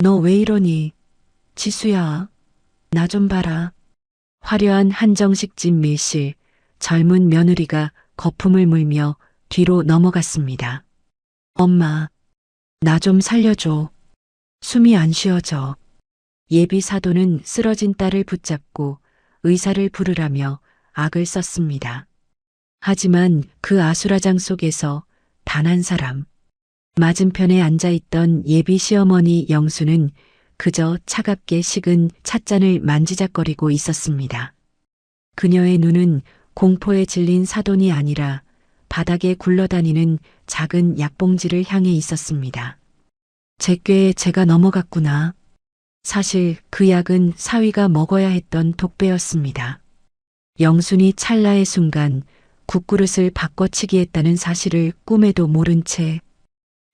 너 왜 이러니? 지수야, 나 좀 봐라. 화려한 한정식 집 밀실, 젊은 며느리가 거품을 물며 뒤로 넘어갔습니다. 엄마, 나 좀 살려줘. 숨이 안 쉬어져. 예비 사도는 쓰러진 딸을 붙잡고 의사를 부르라며 악을 썼습니다. 하지만 그 아수라장 속에서 단 한 사람, 맞은편에 앉아있던 예비 시어머니 영수는 그저 차갑게 식은 찻잔을 만지작거리고 있었습니다. 그녀의 눈은 공포에 질린 사돈이 아니라 바닥에 굴러다니는 작은 약봉지를 향해 있었습니다. 제 꾀에 제가 넘어갔구나. 사실 그 약은 사위가 먹어야 했던 독배였습니다. 영순이 찰나의 순간 국그릇을 바꿔치기 했다는 사실을 꿈에도 모른 채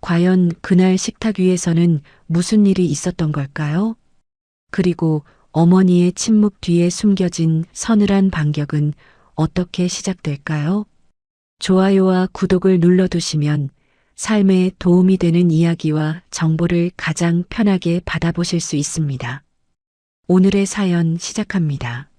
과연 그날 식탁 위에서는 무슨 일이 있었던 걸까요? 그리고 어머니의 침묵 뒤에 숨겨진 서늘한 반격은 어떻게 시작될까요? 좋아요와 구독을 눌러두시면 삶에 도움이 되는 이야기와 정보를 가장 편하게 받아보실 수 있습니다. 오늘의 사연 시작합니다.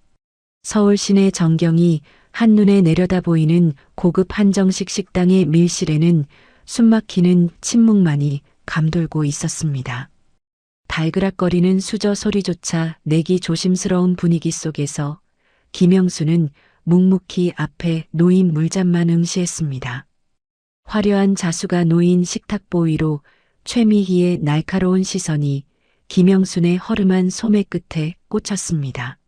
서울 시내 정경이 한눈에 내려다 보이는 고급 한정식 식당의 밀실에는 숨막히는 침묵만이 감돌고 있었습니다. 달그락거리는 수저 소리조차 내기 조심스러운 분위기 속에서 김영수는 묵묵히 앞에 놓인 물잔만 응시했습니다. 화려한 자수가 놓인 식탁보 위로 최미희의 날카로운 시선이 김영순의 허름한 소매 끝에 꽂혔습니다.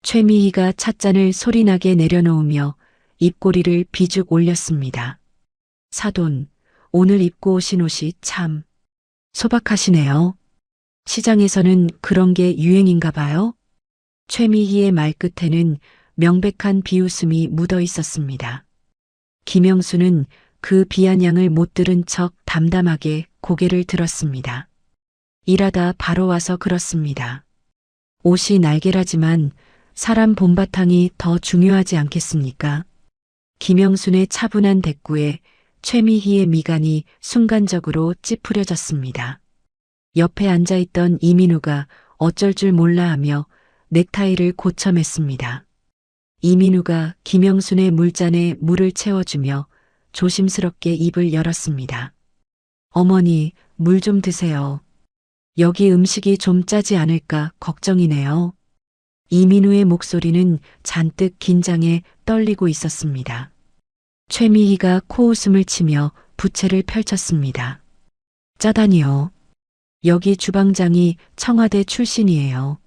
최미희가 찻잔을 소리나게 내려놓으며 입꼬리를 비죽 올렸습니다. 사돈, 오늘 입고 오신 옷이 참 소박하시네요. 시장에서는 그런 게 유행인가 봐요. 최미희의 말끝에는 명백한 비웃음이 묻어 있었습니다. 김영수는 그 비아냥을 못 들은 척 담담하게 고개를 들었습니다. 일하다 바로 와서 그렇습니다. 옷이 날개라지만 사람 본바탕이 더 중요하지 않겠습니까? 김영순의 차분한 대꾸에 최미희의 미간이 순간적으로 찌푸려졌습니다. 옆에 앉아있던 이민우가 어쩔 줄 몰라 하며 넥타이를 고쳐맸습니다. 이민우가 김영순의 물잔에 물을 채워주며 조심스럽게 입을 열었습니다. 어머니, 물 좀 드세요. 여기 음식이 좀 짜지 않을까 걱정이네요. 이민우의 목소리는 잔뜩 긴장해 떨리고 있었습니다. 최미희가 코웃음을 치며 부채를 펼쳤습니다. 짜다니요. 여기 주방장이 청와대 출신이에요.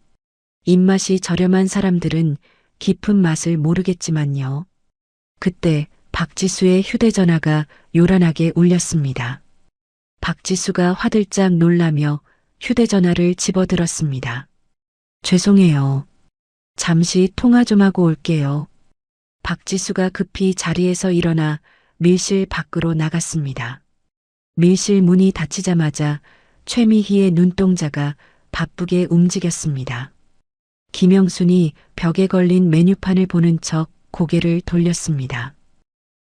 입맛이 저렴한 사람들은 깊은 맛을 모르겠지만요. 그때 박지수의 휴대전화가 요란하게 울렸습니다. 박지수가 화들짝 놀라며 휴대전화를 집어들었습니다. 죄송해요. 잠시 통화 좀 하고 올게요. 박지수가 급히 자리에서 일어나 밀실 밖으로 나갔습니다. 밀실 문이 닫히자마자 최미희의 눈동자가 바쁘게 움직였습니다. 김영순이 벽에 걸린 메뉴판을 보는 척 고개를 돌렸습니다.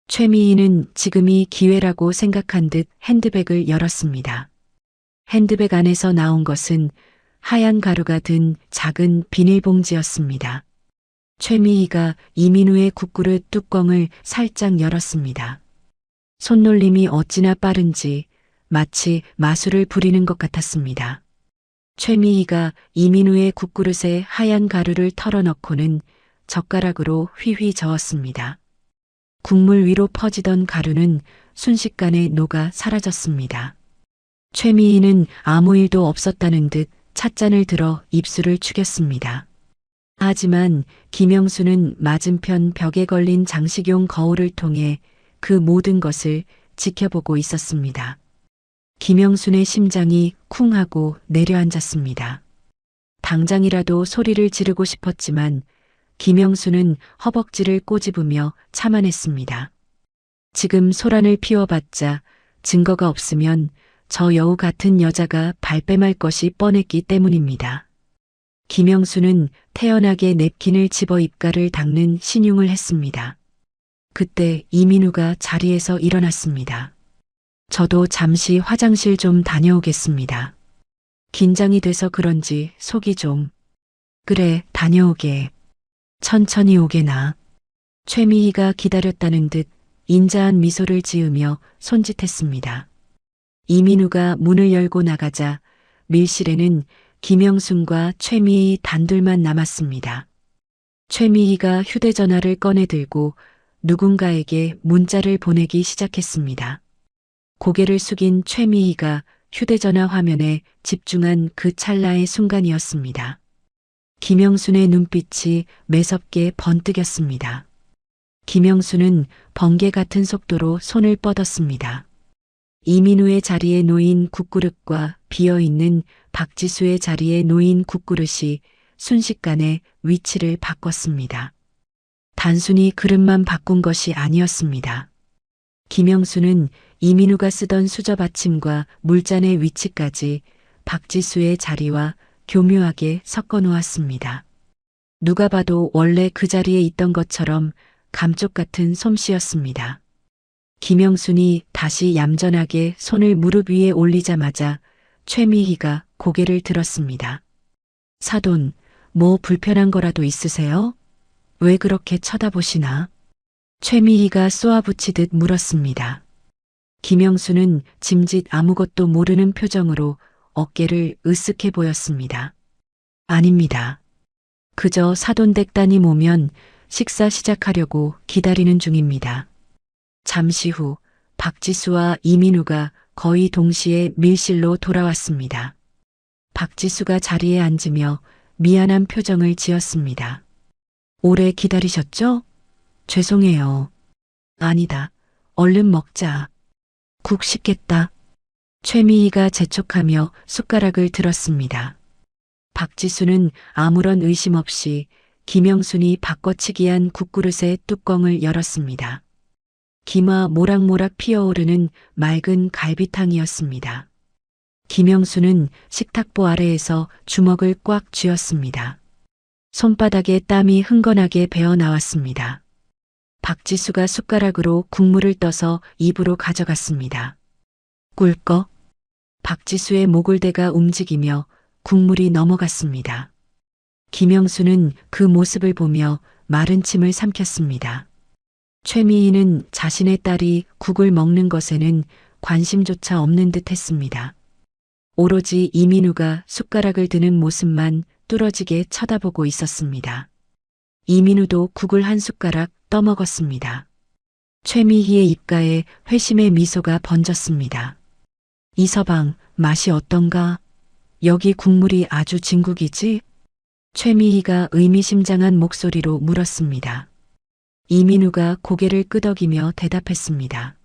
최미희는 지금이 기회라고 생각한 듯 핸드백을 열었습니다. 핸드백 안에서 나온 것은 하얀 가루가 든 작은 비닐봉지였습니다. 최미희가 이민우의 국그릇 뚜껑을 살짝 열었습니다. 손놀림이 어찌나 빠른지 마치 마술을 부리는 것 같았습니다. 최미희가 이민우의 국그릇에 하얀 가루를 털어넣고는 젓가락으로 휘휘 저었습니다. 국물 위로 퍼지던 가루는 순식간에 녹아 사라졌습니다. 최미희는 아무 일도 없었다는 듯 찻잔을 들어 입술을 축였습니다. 하지만 김영수는 맞은편 벽에 걸린 장식용 거울을 통해 그 모든 것을 지켜보고 있었습니다. 김영순의 심장이 쿵 하고 내려앉았습니다. 당장이라도 소리를 지르고 싶었지만 김영수는 허벅지를 꼬집으며 참아냈습니다. 지금 소란을 피워봤자 증거가 없으면 저 여우 같은 여자가 발뺌할 것이 뻔했기 때문입니다. 김영수는 태연하게 냅킨을 집어 입가를 닦는 신용을 했습니다. 그때 이민우가 자리에서 일어났습니다. 저도 잠시 화장실 좀 다녀오겠습니다. 긴장이 돼서 그런지 속이 좀. 그래, 다녀오게. 천천히 오게나. 최미희가 기다렸다는 듯 인자한 미소를 지으며 손짓했습니다. 이민우가 문을 열고 나가자 밀실에는 김영순과 최미희 단둘만 남았습니다. 최미희가 휴대전화를 꺼내 들고 누군가에게 문자를 보내기 시작했습니다. 고개를 숙인 최미희가 휴대전화 화면에 집중한 그 찰나의 순간이었습니다. 김영순의 눈빛이 매섭게 번뜩였습니다. 김영순은 번개 같은 속도로 손을 뻗었습니다. 이민우의 자리에 놓인 국그릇과 비어있는 박지수의 자리에 놓인 국그릇이 순식간에 위치를 바꿨습니다. 단순히 그릇만 바꾼 것이 아니었습니다. 김영수는 이민우가 쓰던 수저 받침과 물잔의 위치까지 박지수의 자리와 교묘하게 섞어 놓았습니다. 누가 봐도 원래 그 자리에 있던 것처럼 감쪽 같은 솜씨였습니다. 김영순이 다시 얌전하게 손을 무릎 위에 올리자마자 최미희가 고개를 들었습니다. 사돈, 뭐 불편한 거라도 있으세요? 왜 그렇게 쳐다보시나? 최미희가 쏘아붙이듯 물었습니다. 김영수는 짐짓 아무것도 모르는 표정으로 어깨를 으쓱해 보였습니다. 아닙니다. 그저 사돈댁 따님 오면 식사 시작하려고 기다리는 중입니다. 잠시 후 박지수와 이민우가 거의 동시에 밀실로 돌아왔습니다. 박지수가 자리에 앉으며 미안한 표정을 지었습니다. 오래 기다리셨죠? 죄송해요. 아니다. 얼른 먹자. 국 식겠다. 최미희가 재촉하며 숟가락을 들었습니다. 박지수는 아무런 의심 없이 김영순이 바꿔치기한 국그릇의 뚜껑을 열었습니다. 기마 모락모락 피어오르는 맑은 갈비탕이었습니다. 김영수는 식탁보 아래에서 주먹을 꽉 쥐었습니다. 손바닥에 땀이 흥건하게 배어 나왔습니다. 박지수가 숟가락으로 국물을 떠서 입으로 가져갔습니다. 꿀꺽. 박지수의 목을대가 움직이며 국물이 넘어갔습니다. 김영수는 그 모습을 보며 마른 침을 삼켰습니다. 최미희는 자신의 딸이 국을 먹는 것에는 관심조차 없는 듯 했습니다. 오로지 이민우가 숟가락을 드는 모습만 뚫어지게 쳐다보고 있었습니다. 이민우도 국을 한 숟가락 떠먹었습니다. 최미희의 입가에 회심의 미소가 번졌습니다. 이 서방, 맛이 어떤가? 여기 국물이 아주 진국이지? 최미희가 의미심장한 목소리로 물었습니다. 이민우가 고개를 끄덕이며 대답했습니다.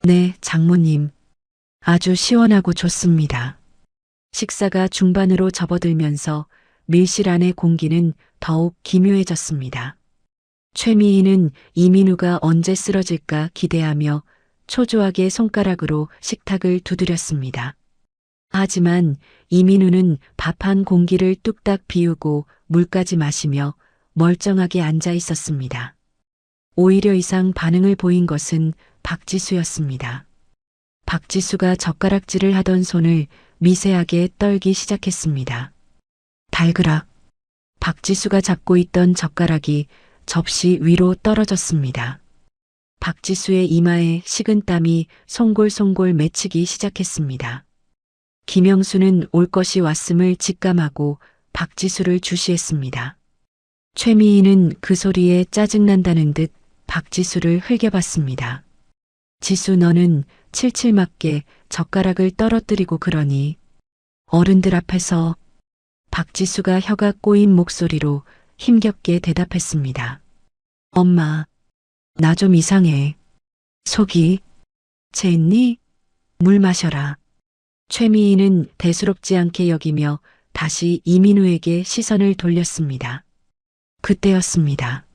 네, 장모님. 아주 시원하고 좋습니다. 식사가 중반으로 접어들면서 밀실 안의 공기는 더욱 기묘해졌습니다. 최미희는 이민우가 언제 쓰러질까 기대하며 초조하게 손가락으로 식탁을 두드렸습니다. 하지만 이민우는 밥 한 공기를 뚝딱 비우고 물까지 마시며 멀쩡하게 앉아 있었습니다. 오히려 이상 반응을 보인 것은 박지수였습니다. 박지수가 젓가락질을 하던 손을 미세하게 떨기 시작했습니다. 달그락. 박지수가 잡고 있던 젓가락이 접시 위로 떨어졌습니다. 박지수의 이마에 식은 땀이 송골송골 맺히기 시작했습니다. 김영수는 올 것이 왔음을 직감하고 박지수를 주시했습니다. 최미희는 그 소리에 짜증난다는 듯 박지수를 흘겨봤습니다. 지수, 너는 칠칠 맞게 젓가락을 떨어뜨리고 그러니. 어른들 앞에서. 박지수가 혀가 꼬인 목소리로 힘겹게 대답했습니다. 엄마, 나 좀 이상해. 속이. 쟀니? 물 마셔라. 최미희는 대수롭지 않게 여기며 다시 이민우에게 시선을 돌렸습니다. 그때였습니다.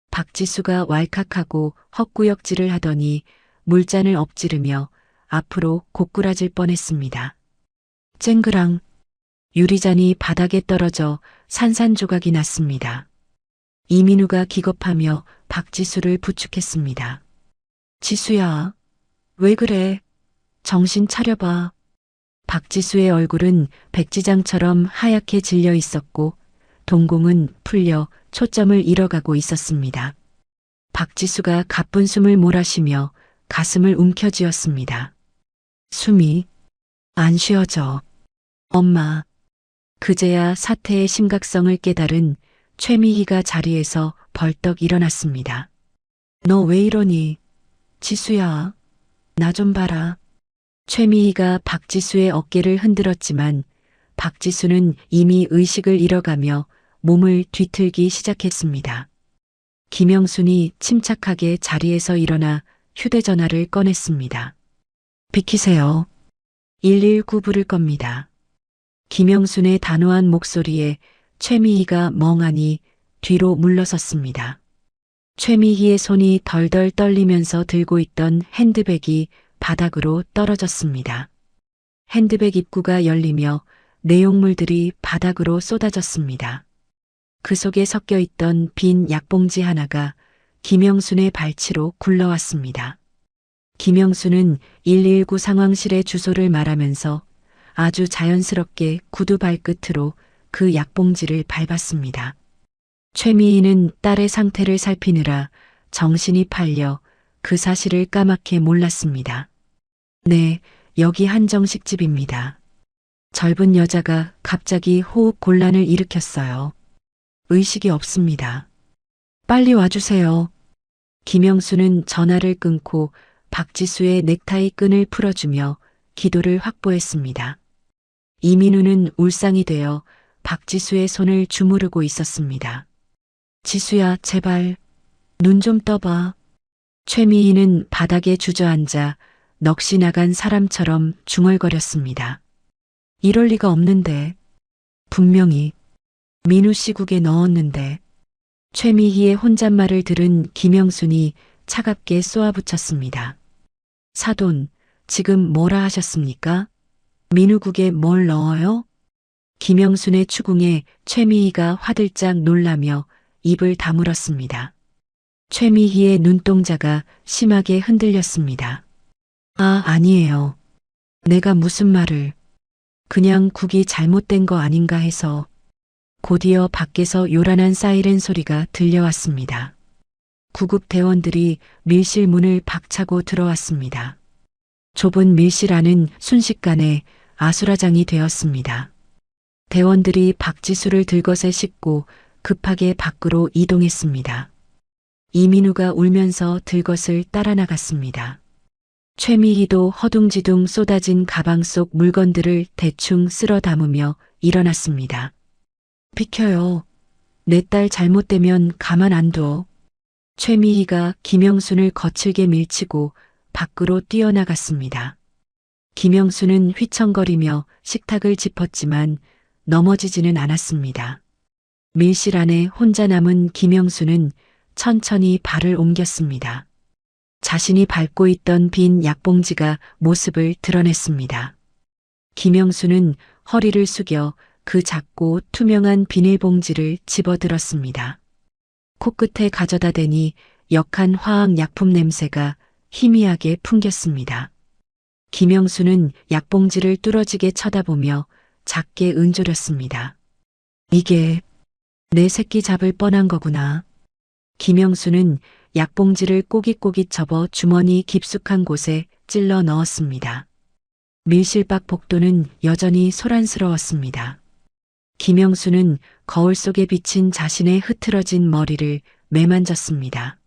박지수가 왈칵하고 헛구역질을 하더니 물잔을 엎지르며 앞으로 고꾸라질 뻔했습니다. 쨍그랑. 유리잔이 바닥에 떨어져 산산조각이 났습니다. 이민우가 기겁하며 박지수를 부축했습니다. 지수야, 왜 그래? 정신 차려봐. 박지수의 얼굴은 백지장처럼 하얗게 질려 있었고 동공은 풀려 초점을 잃어가고 있었습니다. 박지수가 가쁜 숨을 몰아쉬며 가슴을 움켜쥐었습니다. 숨이 안 쉬어져. 엄마. 그제야 사태의 심각성을 깨달은 최미희가 자리에서 벌떡 일어났습니다. 너 왜 이러니? 지수야, 나 좀 봐라. 최미희가 박지수의 어깨를 흔들었지만 박지수는 이미 의식을 잃어가며 몸을 뒤틀기 시작했습니다. 김영순이 침착하게 자리에서 일어나 휴대전화를 꺼냈습니다. 비키세요. 119 부를 겁니다. 김영순의 단호한 목소리에 최미희가 멍하니 뒤로 물러섰습니다. 최미희의 손이 덜덜 떨리면서 들고 있던 핸드백이 바닥으로 떨어졌습니다. 핸드백 입구가 열리며 내용물들이 바닥으로 쏟아졌습니다. 그 속에 섞여 있던 빈 약봉지 하나가 김영순의 발치로 굴러왔습니다. 김영순은 119 상황실의 주소를 말하면서 아주 자연스럽게 구두 발끝으로 그 약봉지를 밟았습니다. 최미희는 딸의 상태를 살피느라 정신이 팔려 그 사실을 까맣게 몰랐습니다. 네, 여기 한정식 집입니다. 젊은 여자가 갑자기 호흡 곤란을 일으켰어요. 의식이 없습니다. 빨리 와주세요. 김영수는 전화를 끊고 박지수의 넥타이 끈을 풀어주며 기도를 확보했습니다. 이민우는 울상이 되어 박지수의 손을 주무르고 있었습니다. 지수야, 제발 눈 좀 떠봐. 최미희는 바닥에 주저앉아 넋이 나간 사람처럼 중얼거렸습니다. 이럴 리가 없는데. 분명히 민우 씨 국에 넣었는데. 최미희의 혼잣말을 들은 김영순이 차갑게 쏘아붙였습니다. 사돈, 지금 뭐라 하셨습니까? 민우 국에 뭘 넣어요? 김영순의 추궁에 최미희가 화들짝 놀라며 입을 다물었습니다. 최미희의 눈동자가 심하게 흔들렸습니다. 아, 아니에요. 내가 무슨 말을. 그냥 국이 잘못된 거 아닌가 해서. 곧이어 밖에서 요란한 사이렌 소리가 들려왔습니다. 구급 대원들이 밀실 문을 박차고 들어왔습니다. 좁은 밀실 안은 순식간에 아수라장이 되었습니다. 대원들이 박지수를 들것에 싣고 급하게 밖으로 이동했습니다. 이민우가 울면서 들것을 따라 나갔습니다. 최미희도 허둥지둥 쏟아진 가방 속 물건들을 대충 쓸어 담으며 일어났습니다. 비켜요. 내 딸 잘못되면 가만 안 둬. 최미희가 김영순을 거칠게 밀치고 밖으로 뛰어나갔습니다. 김영순은 휘청거리며 식탁을 짚었지만 넘어지지는 않았습니다. 밀실 안에 혼자 남은 김영순은 천천히 발을 옮겼습니다. 자신이 밟고 있던 빈 약봉지가 모습을 드러냈습니다. 김영순은 허리를 숙여 그 작고 투명한 비닐봉지를 집어들었습니다. 코끝에 가져다 대니 역한 화학 약품 냄새가 희미하게 풍겼습니다. 김영수는 약봉지를 뚫어지게 쳐다보며 작게 은조렸습니다. 이게 내 새끼 잡을 뻔한 거구나. 김영수는 약봉지를 꼬깃꼬깃 접어 주머니 깊숙한 곳에 찔러 넣었습니다. 밀실 밖 복도는 여전히 소란스러웠습니다. 김영수는 거울 속에 비친 자신의 흐트러진 머리를 매만졌습니다.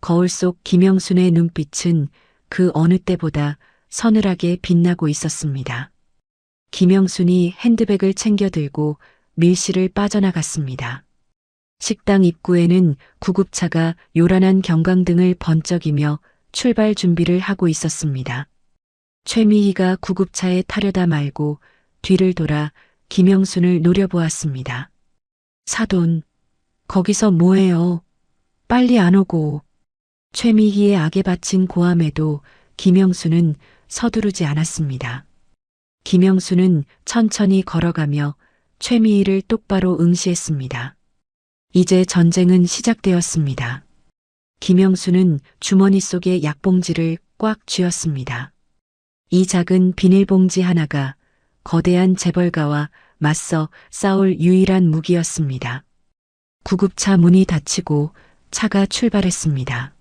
거울 속 김영순의 눈빛은 그 어느 때보다 서늘하게 빛나고 있었습니다. 김영순이 핸드백을 챙겨 들고 밀실을 빠져나갔습니다. 식당 입구에는 구급차가 요란한 경광등을 번쩍이며 출발 준비를 하고 있었습니다. 최미희가 구급차에 타려다 말고 뒤를 돌아 김영순을 노려보았습니다. 사돈, 거기서 뭐해요? 빨리 안 오고. 최미희의 악에 바친 고함에도 김영순은 서두르지 않았습니다. 김영순은 천천히 걸어가며 최미희를 똑바로 응시했습니다. 이제 전쟁은 시작되었습니다. 김영순은 주머니 속의 약봉지를 꽉 쥐었습니다. 이 작은 비닐봉지 하나가 거대한 재벌가와 맞서 싸울 유일한 무기였습니다. 구급차 문이 닫히고 차가 출발했습니다.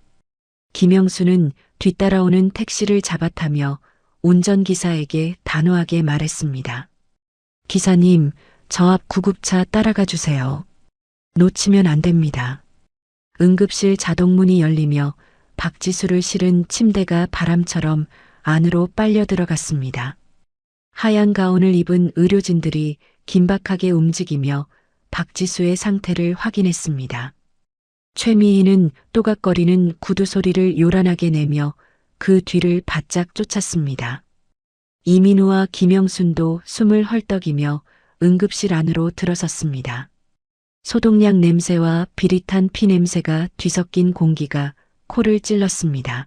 김영수는 뒤따라오는 택시를 잡아타며 운전기사에게 단호하게 말했습니다. 기사님, 저 앞 구급차 따라가 주세요. 놓치면 안 됩니다. 응급실 자동문이 열리며 박지수를 실은 침대가 바람처럼 안으로 빨려 들어갔습니다. 하얀 가운을 입은 의료진들이 긴박하게 움직이며 박지수의 상태를 확인했습니다. 최미희는 또각거리는 구두 소리를 요란하게 내며 그 뒤를 바짝 쫓았습니다. 이민우와 김영순도 숨을 헐떡이며 응급실 안으로 들어섰습니다. 소독약 냄새와 비릿한 피 냄새가 뒤섞인 공기가 코를 찔렀습니다.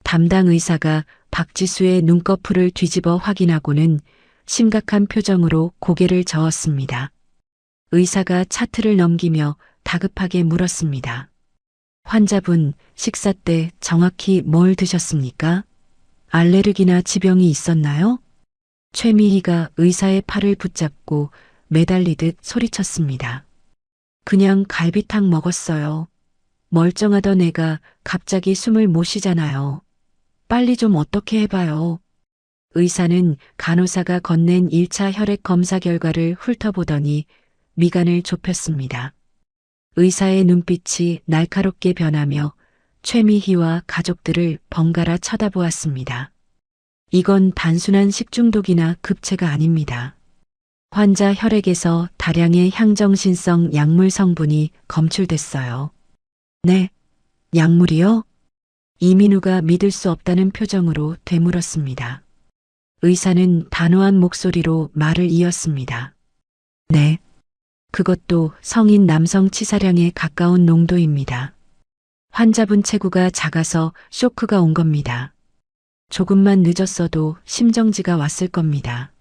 담당 의사가 박지수의 눈꺼풀을 뒤집어 확인하고는 심각한 표정으로 고개를 저었습니다. 의사가 차트를 넘기며 다급하게 물었습니다. 환자분, 식사 때 정확히 뭘 드셨습니까? 알레르기나 지병이 있었나요? 최미희가 의사의 팔을 붙잡고 매달리듯 소리쳤습니다. 그냥 갈비탕 먹었어요. 멀쩡하던 애가 갑자기 숨을 못 쉬잖아요. 빨리 좀 어떻게 해봐요. 의사는 간호사가 건넨 1차 혈액 검사 결과를 훑어보더니 미간을 좁혔습니다. 의사의 눈빛이 날카롭게 변하며 최미희와 가족들을 번갈아 쳐다보았습니다. 이건 단순한 식중독이나 급체가 아닙니다. 환자 혈액에서 다량의 향정신성 약물 성분이 검출됐어요. 네, 약물이요? 이민우가 믿을 수 없다는 표정으로 되물었습니다. 의사는 단호한 목소리로 말을 이었습니다. 네, 그것도 성인 남성 치사량에 가까운 농도입니다. 환자분 체구가 작아서 쇼크가 온 겁니다. 조금만 늦었어도 심정지가 왔을 겁니다.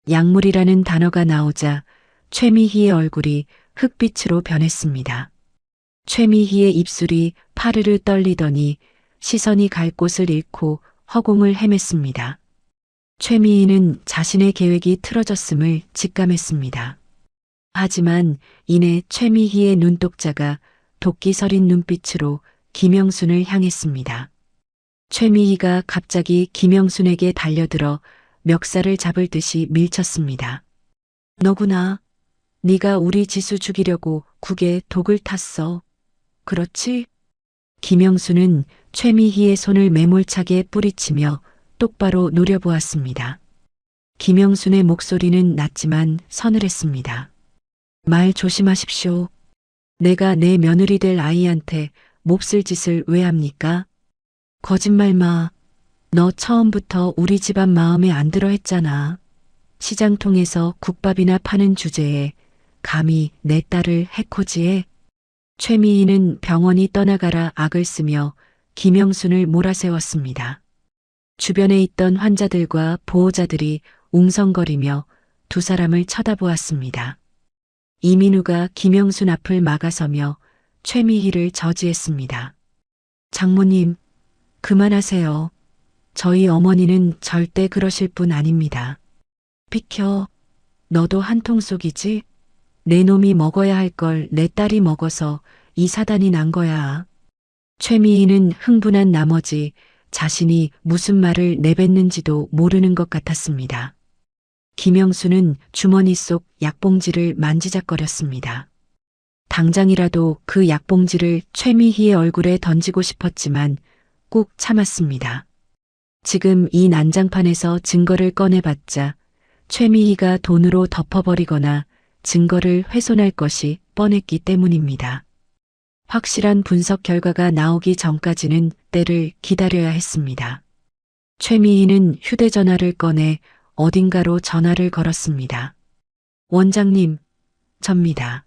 약물이라는 단어가 나오자 최미희의 얼굴이 흑빛으로 변했습니다. 최미희의 입술이 파르르 떨리더니 시선이 갈 곳을 잃고 허공을 헤맸습니다. 최미희는 자신의 계획이 틀어졌음을 직감했습니다. 하지만 이내 최미희의 눈독자가 도끼 서린 눈빛으로 김영순을 향했습니다. 최미희가 갑자기 김영순에게 달려들어 멱살을 잡을 듯이 밀쳤습니다. 너구나. 네가 우리 지수 죽이려고 국에 독을 탔어. 그렇지? 김영순은 최미희의 손을 매몰차게 뿌리치며 똑바로 노려보았습니다. 김영순의 목소리는 낮지만 서늘했습니다. 말 조심하십시오. 내가 내 며느리 될 아이한테 몹쓸 짓을 왜 합니까? 거짓말 마. 너 처음부터 우리 집안 마음에 안 들어 했잖아. 시장 통해서 국밥이나 파는 주제에 감히 내 딸을 해코지해? 최미희는 병원이 떠나가라 악을 쓰며 김영순을 몰아세웠습니다. 주변에 있던 환자들과 보호자들이 웅성거리며 두 사람을 쳐다보았습니다. 이민우가 김영순 앞을 막아서며 최미희를 저지했습니다. 장모님, 그만하세요. 저희 어머니는 절대 그러실 분 아닙니다. 비켜. 너도 한통속이지? 내 놈이 먹어야 할 걸 내 딸이 먹어서 이 사단이 난 거야. 최미희는 흥분한 나머지 자신이 무슨 말을 내뱉는지도 모르는 것 같았습니다. 김영수는 주머니 속 약봉지를 만지작거렸습니다. 당장이라도 그 약봉지를 최미희의 얼굴에 던지고 싶었지만 꾹 참았습니다. 지금 이 난장판에서 증거를 꺼내봤자 최미희가 돈으로 덮어버리거나 증거를 훼손할 것이 뻔했기 때문입니다. 확실한 분석 결과가 나오기 전까지는 때를 기다려야 했습니다. 최미희는 휴대전화를 꺼내 어딘가로 전화를 걸었습니다. 원장님, 접니다.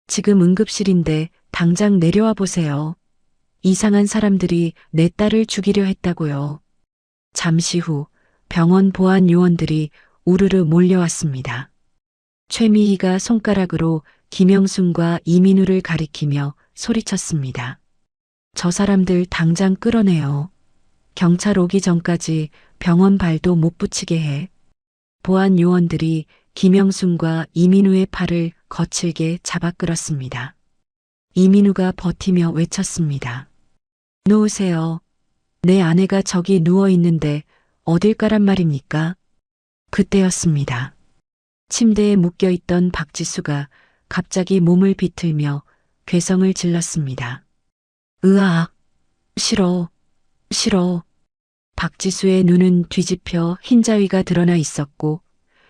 지금 응급실인데 당장 내려와 보세요. 이상한 사람들이 내 딸을 죽이려 했다고요. 잠시 후 병원 보안 요원들이 우르르 몰려왔습니다. 최미희가 손가락으로 김영순과 이민우를 가리키며 소리쳤습니다. 저 사람들 당장 끌어내요. 경찰 오기 전까지 병원 발도 못 붙이게 해. 보안 요원들이 김영순과 이민우의 팔을 거칠게 잡아 끌었습니다. 이민우가 버티며 외쳤습니다. 놓으세요. 내 아내가 저기 누워 있는데 어딜 가란 말입니까? 그때였습니다. 침대에 묶여있던 박지수가 갑자기 몸을 비틀며 괴성을 질렀습니다. 으악! 싫어! 싫어! 박지수의 눈은 뒤집혀 흰자위가 드러나 있었고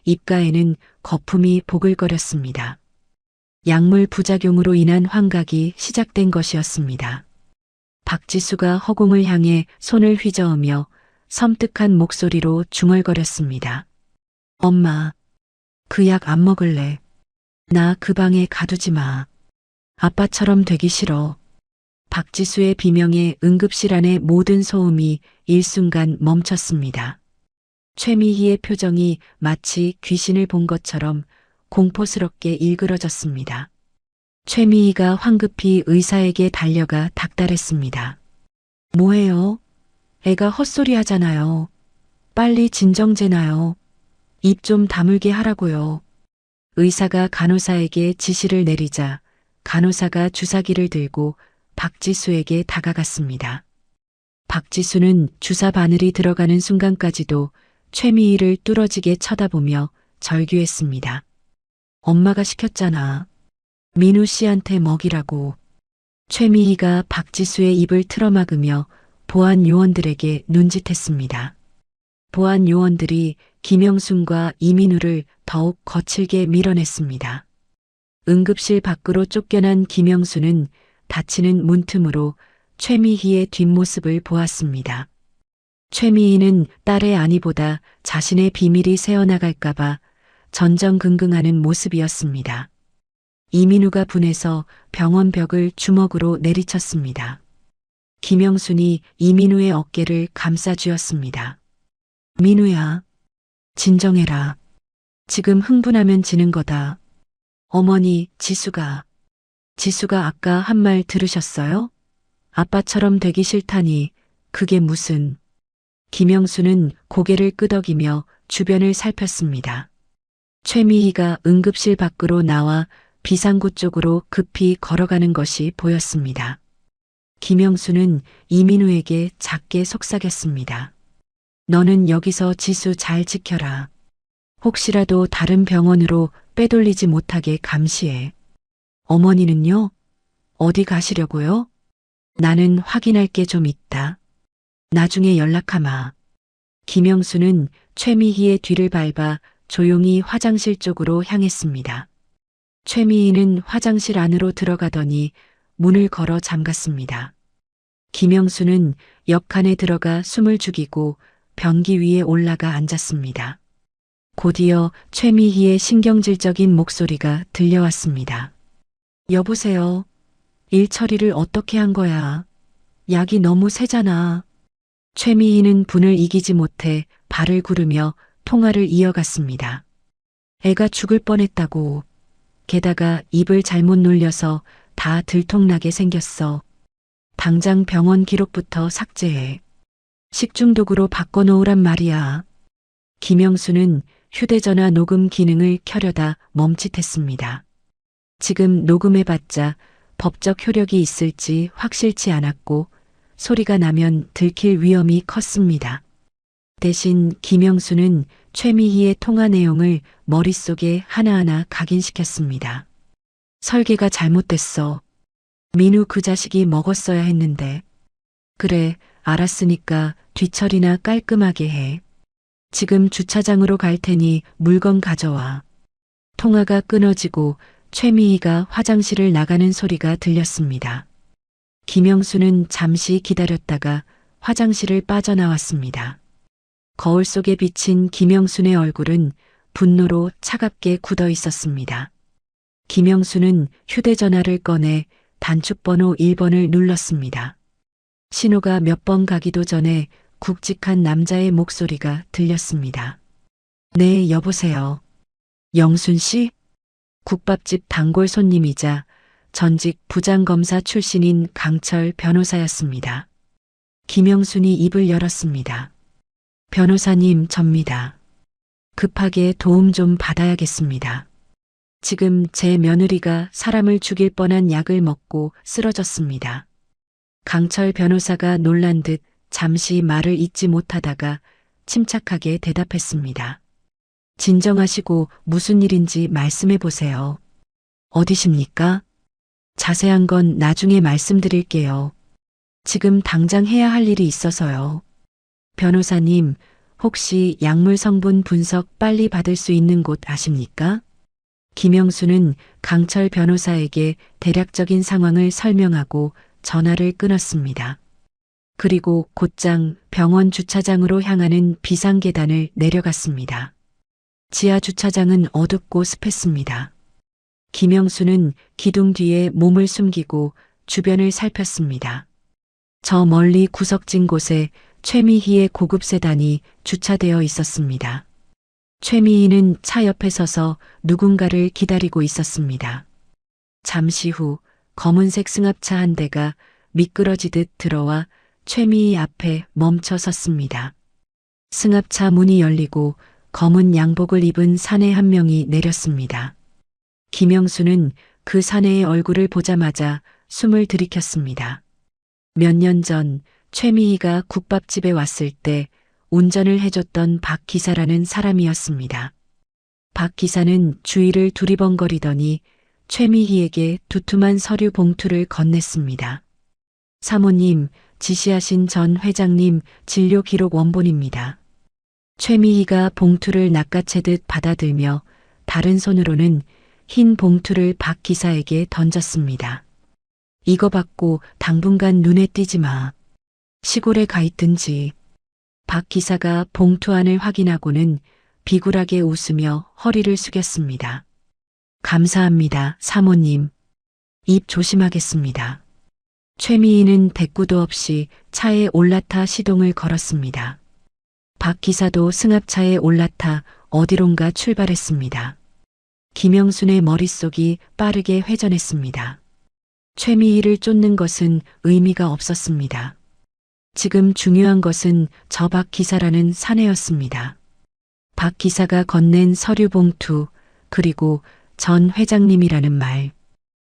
입가에는 거품이 보글거렸습니다. 약물 부작용으로 인한 환각이 시작된 것이었습니다. 박지수가 허공을 향해 손을 휘저으며 섬뜩한 목소리로 중얼거렸습니다. 엄마, 그 약 안 먹을래. 나 그 방에 가두지 마. 아빠처럼 되기 싫어. 박지수의 비명에 응급실 안의 모든 소음이 일순간 멈췄습니다. 최미희의 표정이 마치 귀신을 본 것처럼 공포스럽게 일그러졌습니다. 최미희가 황급히 의사에게 달려가 닥달했습니다. 뭐해요? 애가 헛소리 하잖아요. 빨리 진정제 놔요. 입 좀 다물게 하라고요. 의사가 간호사에게 지시를 내리자 간호사가 주사기를 들고 박지수에게 다가갔습니다. 박지수는 주사 바늘이 들어가는 순간까지도 최미희를 뚫어지게 쳐다보며 절규했습니다. 엄마가 시켰잖아. 민우 씨한테 먹이라고. 최미희가 박지수의 입을 틀어막으며 보안 요원들에게 눈짓했습니다. 보안 요원들이 김영순과 이민우를 더욱 거칠게 밀어냈습니다. 응급실 밖으로 쫓겨난 김영순은 닫히는 문틈으로 최미희의 뒷모습을 보았습니다. 최미희는 딸의 안위보다 자신의 비밀이 새어나갈까봐 전전긍긍하는 모습이었습니다. 이민우가 분해서 병원 벽을 주먹으로 내리쳤습니다. 김영순이 이민우의 어깨를 감싸쥐었습니다. 민우야, 진정해라. 지금 흥분하면 지는 거다. 어머니, 지수가 아까 한 말 들으셨어요? 아빠처럼 되기 싫다니, 그게 무슨. 김영수는 고개를 끄덕이며 주변을 살폈습니다. 최미희가 응급실 밖으로 나와 비상구 쪽으로 급히 걸어가는 것이 보였습니다. 김영수는 이민우에게 작게 속삭였습니다. 너는 여기서 지수 잘 지켜라. 혹시라도 다른 병원으로 빼돌리지 못하게 감시해. 어머니는요? 어디 가시려고요? 나는 확인할 게 좀 있다. 나중에 연락하마. 김영수는 최미희의 뒤를 밟아 조용히 화장실 쪽으로 향했습니다. 최미희는 화장실 안으로 들어가더니 문을 걸어 잠갔습니다. 김영수는 옆칸에 들어가 숨을 죽이고 변기 위에 올라가 앉았습니다. 곧이어 최미희의 신경질적인 목소리가 들려왔습니다. 여보세요. 일 처리를 어떻게 한 거야? 약이 너무 세잖아. 최미희는 분을 이기지 못해 발을 구르며 통화를 이어갔습니다. 애가 죽을 뻔했다고. 게다가 입을 잘못 놀려서 다 들통나게 생겼어. 당장 병원 기록부터 삭제해. 식중독으로 바꿔놓으란 말이야. 김영수는 휴대전화 녹음 기능을 켜려다 멈칫했습니다. 지금 녹음해봤자 법적 효력이 있을지 확실치 않았고 소리가 나면 들킬 위험이 컸습니다. 대신 김영수는 최미희의 통화 내용을 머릿속에 하나하나 각인시켰습니다. 설계가 잘못됐어. 민우 그 자식이 먹었어야 했는데. 그래, 알았으니까 뒤처리나 깔끔하게 해. 지금 주차장으로 갈 테니 물건 가져와. 통화가 끊어지고 최미희가 화장실을 나가는 소리가 들렸습니다. 김영수는 잠시 기다렸다가 화장실을 빠져나왔습니다. 거울 속에 비친 김영순의 얼굴은 분노로 차갑게 굳어 있었습니다. 김영수는 휴대전화를 꺼내 단축번호 1번을 눌렀습니다. 신호가 몇 번 가기도 전에 굵직한 남자의 목소리가 들렸습니다. 네, 여보세요. 영순 씨? 국밥집 단골 손님이자 전직 부장검사 출신인 강철 변호사였습니다. 김영순이 입을 열었습니다. 변호사님, 접니다. 급하게 도움 좀 받아야겠습니다. 지금 제 며느리가 사람을 죽일 뻔한 약을 먹고 쓰러졌습니다. 강철 변호사가 놀란 듯 잠시 말을 잇지 못하다가 침착하게 대답했습니다. 진정하시고 무슨 일인지 말씀해 보세요. 어디십니까? 자세한 건 나중에 말씀드릴게요. 지금 당장 해야 할 일이 있어서요. 변호사님, 혹시 약물 성분 분석 빨리 받을 수 있는 곳 아십니까? 김영수는 강철 변호사에게 대략적인 상황을 설명하고 전화를 끊었습니다. 그리고 곧장 병원 주차장으로 향하는 비상계단을 내려갔습니다. 지하 주차장은 어둡고 습했습니다. 김영수는 기둥 뒤에 몸을 숨기고 주변을 살폈습니다. 저 멀리 구석진 곳에 최미희의 고급 세단이 주차되어 있었습니다. 최미희는 차 옆에 서서 누군가를 기다리고 있었습니다. 잠시 후 검은색 승합차 한 대가 미끄러지듯 들어와 최미희 앞에 멈춰 섰습니다. 승합차 문이 열리고 검은 양복을 입은 사내 한 명이 내렸습니다. 김영수는 그 사내의 얼굴을 보자마자 숨을 들이켰습니다. 몇 년 전 최미희가 국밥집에 왔을 때 운전을 해줬던 박 기사라는 사람이었습니다. 박 기사는 주위를 두리번거리더니 최미희에게 두툼한 서류 봉투를 건넸습니다. 사모님, 지시하신 전 회장님 진료 기록 원본입니다. 최미희가 봉투를 낚아채듯 받아들며 다른 손으로는 흰 봉투를 박 기사에게 던졌습니다. 이거 받고 당분간 눈에 띄지 마. 시골에 가 있든지. 박 기사가 봉투 안을 확인하고는 비굴하게 웃으며 허리를 숙였습니다. 감사합니다, 사모님. 입 조심하겠습니다. 최미희는 대꾸도 없이 차에 올라타 시동을 걸었습니다. 박 기사도 승합차에 올라타 어디론가 출발했습니다. 김영순의 머릿속이 빠르게 회전했습니다. 최미희를 쫓는 것은 의미가 없었습니다. 지금 중요한 것은 저 박 기사라는 사내였습니다. 박 기사가 건넨 서류 봉투, 그리고 전 회장님이라는 말.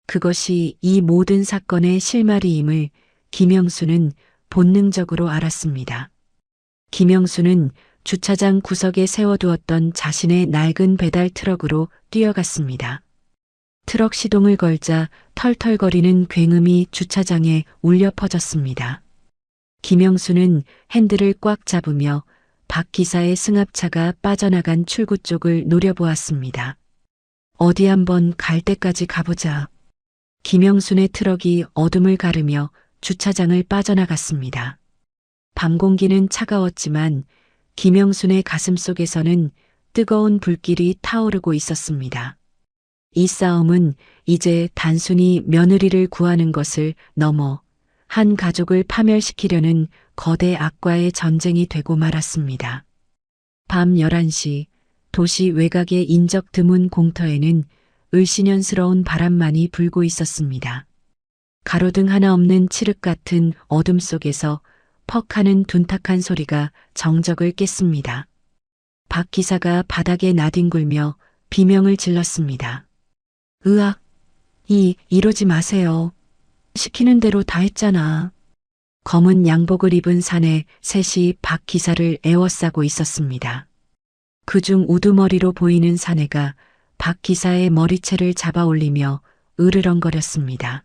그것이 이 모든 사건의 실마리임을 김영수는 본능적으로 알았습니다. 김영수는 주차장 구석에 세워두었던 자신의 낡은 배달 트럭으로 뛰어갔습니다. 트럭 시동을 걸자 털털거리는 굉음이 주차장에 울려 퍼졌습니다. 김영수는 핸들을 꽉 잡으며 박 기사의 승합차가 빠져나간 출구 쪽을 노려보았습니다. 어디 한번 갈 때까지 가보자. 김영순의 트럭이 어둠을 가르며 주차장을 빠져나갔습니다. 밤 공기는 차가웠지만 김영순의 가슴 속에서는 뜨거운 불길이 타오르고 있었습니다. 이 싸움은 이제 단순히 며느리를 구하는 것을 넘어 한 가족을 파멸시키려는 거대 악과의 전쟁이 되고 말았습니다. 밤 11시 도시 외곽의 인적 드문 공터에는 을씨년스러운 바람만이 불고 있었습니다. 가로등 하나 없는 칠흑 같은 어둠 속에서 퍽 하는 둔탁한 소리가 정적을 깼습니다. 박 기사가 바닥에 나뒹굴며 비명을 질렀습니다. 으악! 이러지 마세요. 시키는 대로 다 했잖아. 검은 양복을 입은 사내 셋이 박 기사를 에워싸고 있었습니다. 그중 우두머리로 보이는 사내가 박 기사의 머리채를 잡아 올리며 으르렁거렸습니다.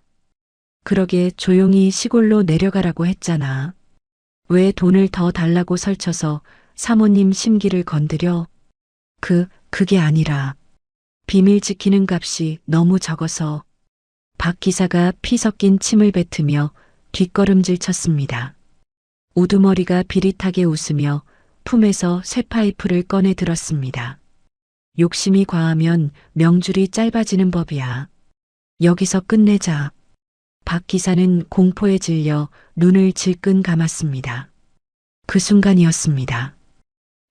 그러게 조용히 시골로 내려가라고 했잖아. 왜 돈을 더 달라고 설쳐서 사모님 심기를 건드려? 그게 아니라 비밀 지키는 값이 너무 적어서. 박 기사가 피 섞인 침을 뱉으며 뒷걸음질 쳤습니다. 우두머리가 비릿하게 웃으며 품에서 쇠파이프를 꺼내 들었습니다. 욕심이 과하면 명줄이 짧아지는 법이야. 여기서 끝내자. 박 기사는 공포에 질려 눈을 질끈 감았습니다. 그 순간이었습니다.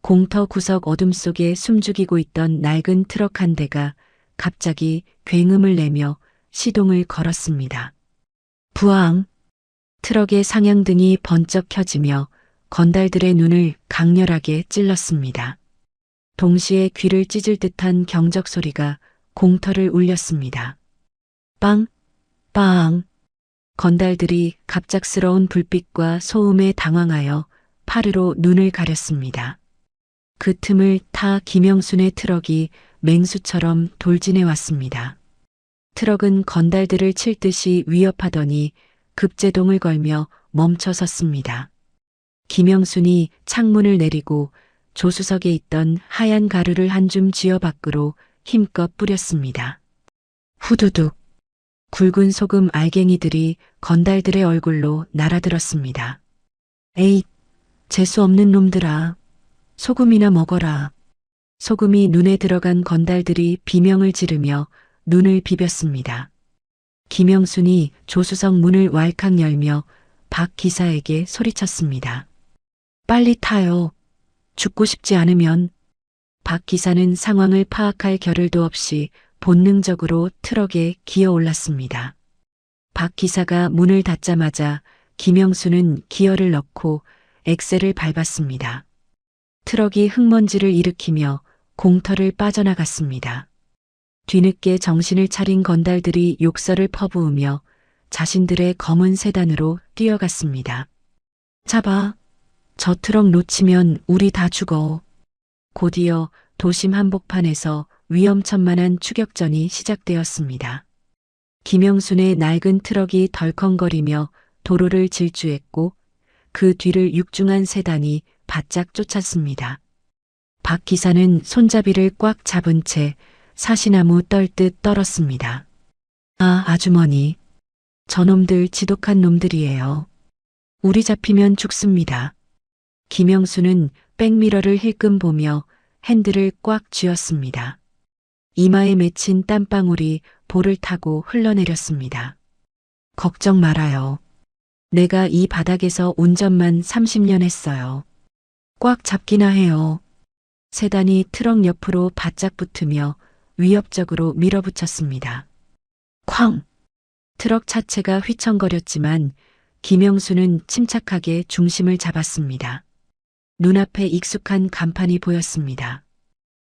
공터 구석 어둠 속에 숨죽이고 있던 낡은 트럭 한 대가 갑자기 굉음을 내며 시동을 걸었습니다. 부앙! 트럭의 상향등이 번쩍 켜지며 건달들의 눈을 강렬하게 찔렀습니다. 동시에 귀를 찢을 듯한 경적 소리가 공터를 울렸습니다. 빵! 빵! 건달들이 갑작스러운 불빛과 소음에 당황하여 파르로 눈을 가렸습니다. 그 틈을 타 김영순의 트럭이 맹수처럼 돌진해 왔습니다. 트럭은 건달들을 칠 듯이 위협하더니 급제동을 걸며 멈춰 섰습니다. 김영순이 창문을 내리고 조수석에 있던 하얀 가루를 한 줌 쥐어 밖으로 힘껏 뿌렸습니다. 후두둑. 굵은 소금 알갱이들이 건달들의 얼굴로 날아들었습니다. 에잇, 재수 없는 놈들아. 소금이나 먹어라. 소금이 눈에 들어간 건달들이 비명을 지르며 눈을 비볐습니다. 김영순이 조수석 문을 왈칵 열며 박 기사에게 소리쳤습니다. 빨리 타요. 죽고 싶지 않으면. 박 기사는 상황을 파악할 겨를도 없이 본능적으로 트럭에 기어 올랐습니다. 박 기사가 문을 닫자마자 김영수는 기어를 넣고 엑셀을 밟았습니다. 트럭이 흙먼지를 일으키며 공터를 빠져나갔습니다. 뒤늦게 정신을 차린 건달들이 욕설을 퍼부으며 자신들의 검은 세단으로 뛰어갔습니다. 잡아. 저 트럭 놓치면 우리 다 죽어. 곧이어 도심 한복판에서 위험천만한 추격전이 시작되었습니다. 김영순의 낡은 트럭이 덜컹거리며 도로를 질주했고 그 뒤를 육중한 세단이 바짝 쫓았습니다. 박 기사는 손잡이를 꽉 잡은 채 사시나무 떨듯 떨었습니다. 아, 아주머니. 저놈들 지독한 놈들이에요. 우리 잡히면 죽습니다. 김영수는 백미러를 힐끔 보며 핸들을 꽉 쥐었습니다. 이마에 맺힌 땀방울이 볼을 타고 흘러내렸습니다. 걱정 말아요. 내가 이 바닥에서 운전만 30년 했어요. 꽉 잡기나 해요. 세단이 트럭 옆으로 바짝 붙으며 위협적으로 밀어붙였습니다. 쾅! 트럭 차체가 휘청거렸지만 김영수는 침착하게 중심을 잡았습니다. 눈앞에 익숙한 간판이 보였습니다.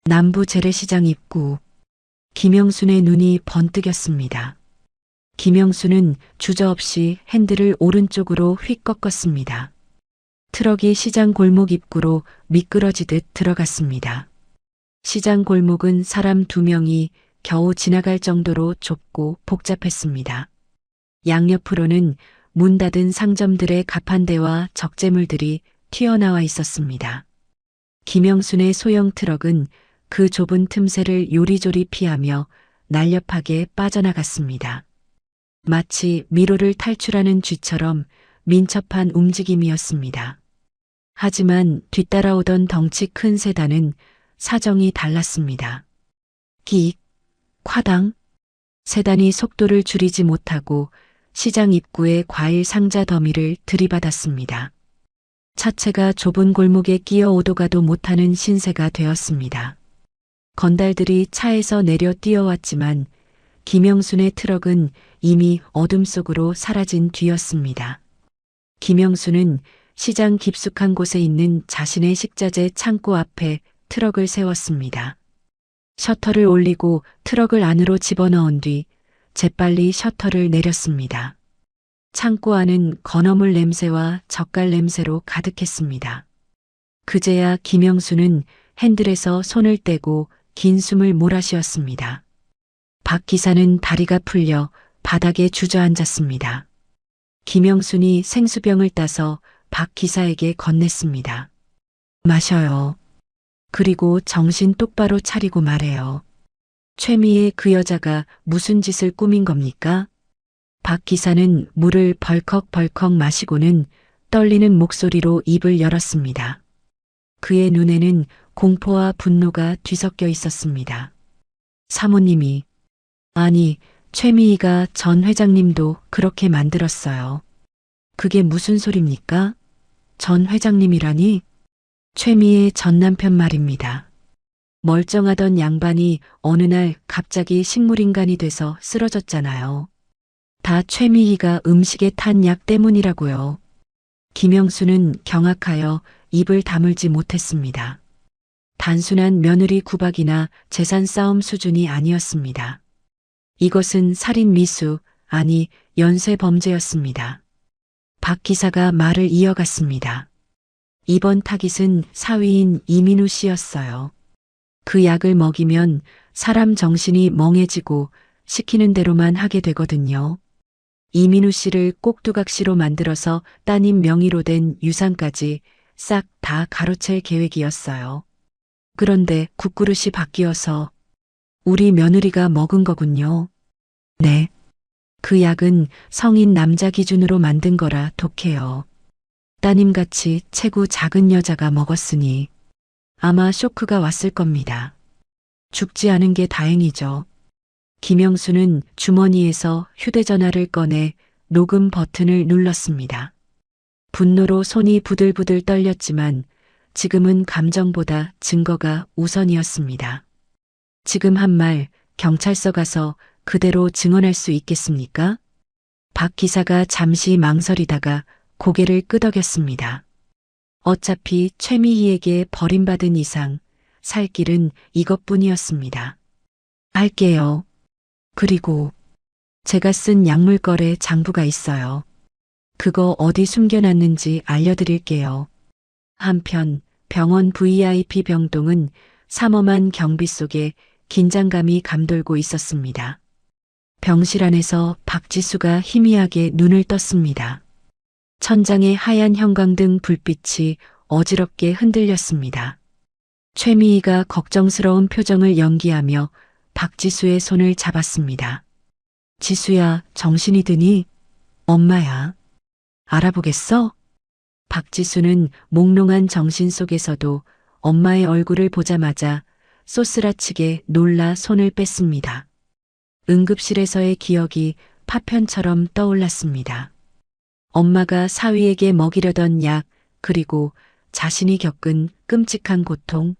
남부 재래시장 입구. 김영순의 눈이 번뜩였습니다. 김영순은 주저없이 핸들을 오른쪽으로 휙 꺾었습니다. 트럭이 시장 골목 입구로 미끄러지듯 들어갔습니다. 시장 골목은 사람 2명이 겨우 지나갈 정도로 좁고 복잡했습니다. 양옆으로는 문 닫은 상점들의 가판대와 적재물들이 튀어나와 있었습니다. 김영순의 소형 트럭은 그 좁은 틈새를 요리조리 피하며 날렵하게 빠져나갔습니다. 마치 미로를 탈출하는 쥐처럼 민첩한 움직임이었습니다. 하지만 뒤따라오던 덩치 큰 세단은 사정이 달랐습니다. 끽, 콰당. 세단이 속도를 줄이지 못하고 시장 입구의 과일 상자 더미를 들이받았습니다. 차체가 좁은 골목에 끼어 오도 가도 못하는 신세가 되었습니다. 건달들이 차에서 내려 뛰어왔지만 김영순의 트럭은 이미 어둠 속으로 사라진 뒤였습니다. 김영순은 시장 깊숙한 곳에 있는 자신의 식자재 창고 앞에 트럭을 세웠습니다. 셔터를 올리고 트럭을 안으로 집어넣은 뒤 재빨리 셔터를 내렸습니다. 창고 안은 건어물 냄새와 젓갈 냄새로 가득했습니다. 그제야 김영수는 핸들에서 손을 떼고 긴 숨을 몰아쉬었습니다. 박 기사는 다리가 풀려 바닥에 주저앉았습니다. 김영순이 생수병을 따서 박 기사에게 건넸습니다. 마셔요. 그리고 정신 똑바로 차리고 말해요. 최미의 그 여자가 무슨 짓을 꾸민 겁니까? 박 기사는 물을 벌컥벌컥 마시고는 떨리는 목소리로 입을 열었습니다. 그의 눈에는 공포와 분노가 뒤섞여 있었습니다. 사모님이, 아니, 최미희가 전 회장님도 그렇게 만들었어요. 그게 무슨 소립니까? 전 회장님이라니? 최미의 전 남편 말입니다. 멀쩡하던 양반이 어느 날 갑자기 식물인간이 돼서 쓰러졌잖아요. 다 최미희가 음식에 탄 약 때문이라고요. 김영수는 경악하여 입을 다물지 못했습니다. 단순한 며느리 구박이나 재산 싸움 수준이 아니었습니다. 이것은 살인 미수, 아니 연쇄 범죄였습니다. 박 기사가 말을 이어갔습니다. 이번 타깃은 사위인 이민우 씨였어요. 그 약을 먹이면 사람 정신이 멍해지고 시키는 대로만 하게 되거든요. 이민우 씨를 꼭두각시로 만들어서 따님 명의로 된 유산까지 싹 다 가로챌 계획이었어요. 그런데 국그릇이 바뀌어서 우리 며느리가 먹은 거군요. 네. 그 약은 성인 남자 기준으로 만든 거라 독해요. 따님같이 체구 작은 여자가 먹었으니 아마 쇼크가 왔을 겁니다. 죽지 않은 게 다행이죠. 김영수는 주머니에서 휴대전화를 꺼내 녹음 버튼을 눌렀습니다. 분노로 손이 부들부들 떨렸지만 지금은 감정보다 증거가 우선이었습니다. 지금 한 말 경찰서 가서 그대로 증언할 수 있겠습니까? 박 기사가 잠시 망설이다가 고개를 끄덕였습니다. 어차피 최미희에게 버림받은 이상 살 길은 이것뿐이었습니다. 할게요. 그리고 제가 쓴 약물거래 장부가 있어요. 그거 어디 숨겨놨는지 알려드릴게요. 한편 병원 VIP 병동은 삼엄한 경비 속에 긴장감이 감돌고 있었습니다. 병실 안에서 박지수가 희미하게 눈을 떴습니다. 천장의 하얀 형광등 불빛이 어지럽게 흔들렸습니다. 최미희가 걱정스러운 표정을 연기하며 박지수의 손을 잡았습니다. 지수야, 정신이 드니? 엄마야. 알아보겠어? 박지수는 몽롱한 정신 속에서도 엄마의 얼굴을 보자마자 쏘스라치게 놀라 손을 뺐습니다. 응급실에서의 기억이 파편처럼 떠올랐습니다. 엄마가 사위에게 먹이려던 약, 그리고 자신이 겪은 끔찍한 고통.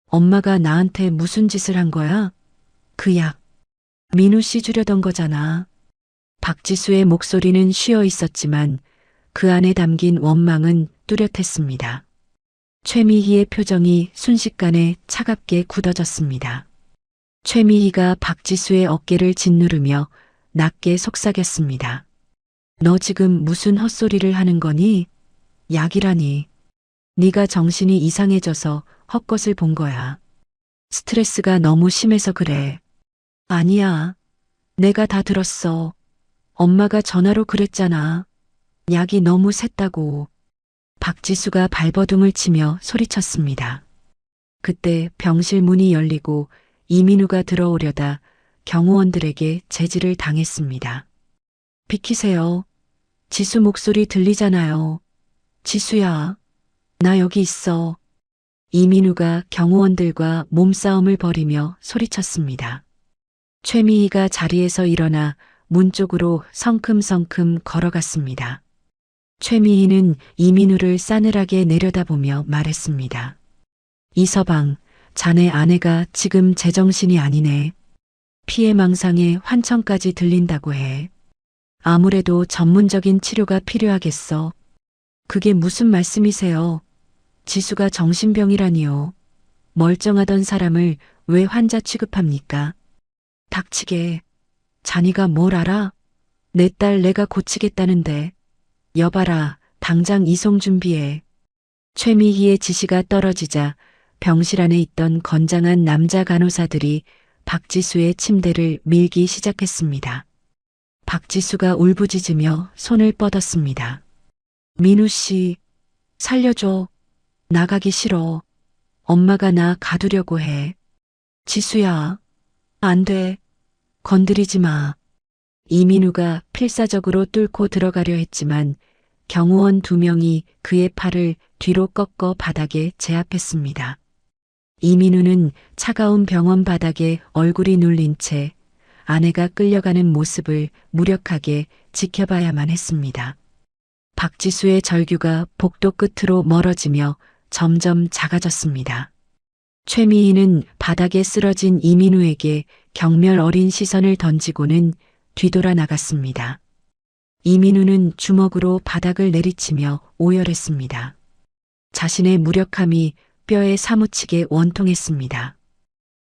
엄마가 나한테 무슨 짓을 한 거야? 그 약, 민우 씨 주려던 거잖아. 박지수의 목소리는 쉬어 있었지만 그 안에 담긴 원망은 뚜렷했습니다. 최미희의 표정이 순식간에 차갑게 굳어졌습니다. 최미희가 박지수의 어깨를 짓누르며 낮게 속삭였습니다. 너 지금 무슨 헛소리를 하는 거니? 약이라니. 네가 정신이 이상해져서 헛것을 본 거야. 스트레스가 너무 심해서 그래. 아니야. 내가 다 들었어. 엄마가 전화로 그랬잖아. 약이 너무 셌다고. 박지수가 발버둥을 치며 소리쳤습니다. 그때 병실 문이 열리고 이민우가 들어오려다 경호원들에게 제지를 당했습니다. 비키세요. 지수 목소리 들리잖아요. 지수야, 나 여기 있어. 이민우가 경호원들과 몸싸움을 벌이며 소리쳤습니다. 최미희가 자리에서 일어나 문 쪽으로 성큼성큼 걸어갔습니다. 최미희는 이민우를 싸늘하게 내려다보며 말했습니다. 이서방, 자네 아내가 지금 제정신이 아니네. 피해망상에 환청까지 들린다고 해. 아무래도 전문적인 치료가 필요하겠어. 그게 무슨 말씀이세요? 지수가 정신병이라니요. 멀쩡하던 사람을 왜 환자 취급합니까? 닥치게. 자니가 뭘 알아? 내 딸 내가 고치겠다는데. 여봐라, 당장 이송 준비해. 최미희의 지시가 떨어지자 병실 안에 있던 건장한 남자 간호사들이 박지수의 침대를 밀기 시작했습니다. 박지수가 울부짖으며 손을 뻗었습니다. 민우 씨, 살려줘. 나가기 싫어. 엄마가 나 가두려고 해. 지수야, 안 돼. 건드리지 마. 이민우가 필사적으로 뚫고 들어가려 했지만 경호원 2명이 그의 팔을 뒤로 꺾어 바닥에 제압했습니다. 이민우는 차가운 병원 바닥에 얼굴이 눌린 채 아내가 끌려가는 모습을 무력하게 지켜봐야만 했습니다. 박지수의 절규가 복도 끝으로 멀어지며 점점 작아졌습니다. 최미희는 바닥에 쓰러진 이민우에게 경멸 어린 시선을 던지고는 뒤돌아 나갔습니다. 이민우는 주먹으로 바닥을 내리치며 오열했습니다. 자신의 무력함이 뼈에 사무치게 원통했습니다.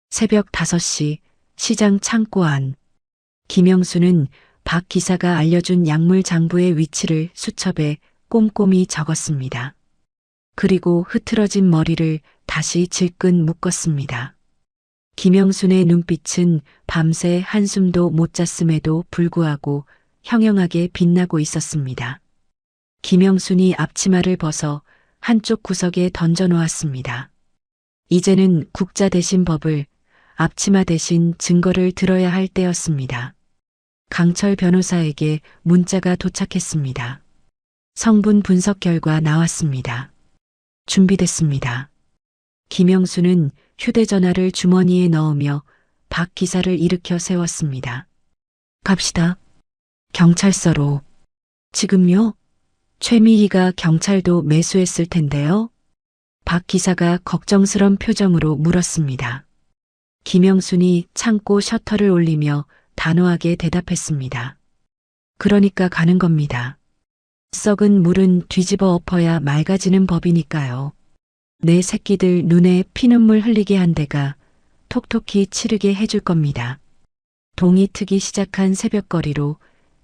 새벽 5시 시장 창고 안. 김영수는 박 기사가 알려준 약물 장부의 위치를 수첩에 꼼꼼히 적었습니다. 그리고 흐트러진 머리를 다시 질끈 묶었습니다. 김영순의 눈빛은 밤새 한숨도 못 잤음에도 불구하고 형형하게 빛나고 있었습니다. 김영순이 앞치마를 벗어 한쪽 구석에 던져놓았습니다. 이제는 국자 대신 법을, 앞치마 대신 증거를 들어야 할 때였습니다. 강철 변호사에게 문자가 도착했습니다. 성분 분석 결과 나왔습니다. 준비됐습니다. 김영수는 휴대전화를 주머니에 넣으며 박 기사를 일으켜 세웠습니다. 갑시다. 경찰서로. 지금요? 최미희가 경찰도 매수했을 텐데요. 박 기사가 걱정스런 표정으로 물었습니다. 김영순이 창고 셔터를 올리며 단호하게 대답했습니다. 그러니까 가는 겁니다. 썩은 물은 뒤집어 엎어야 맑아지는 법이니까요. 내 새끼들 눈에 피눈물 흘리게 한 데가 톡톡히 치르게 해줄 겁니다. 동이 트기 시작한 새벽거리로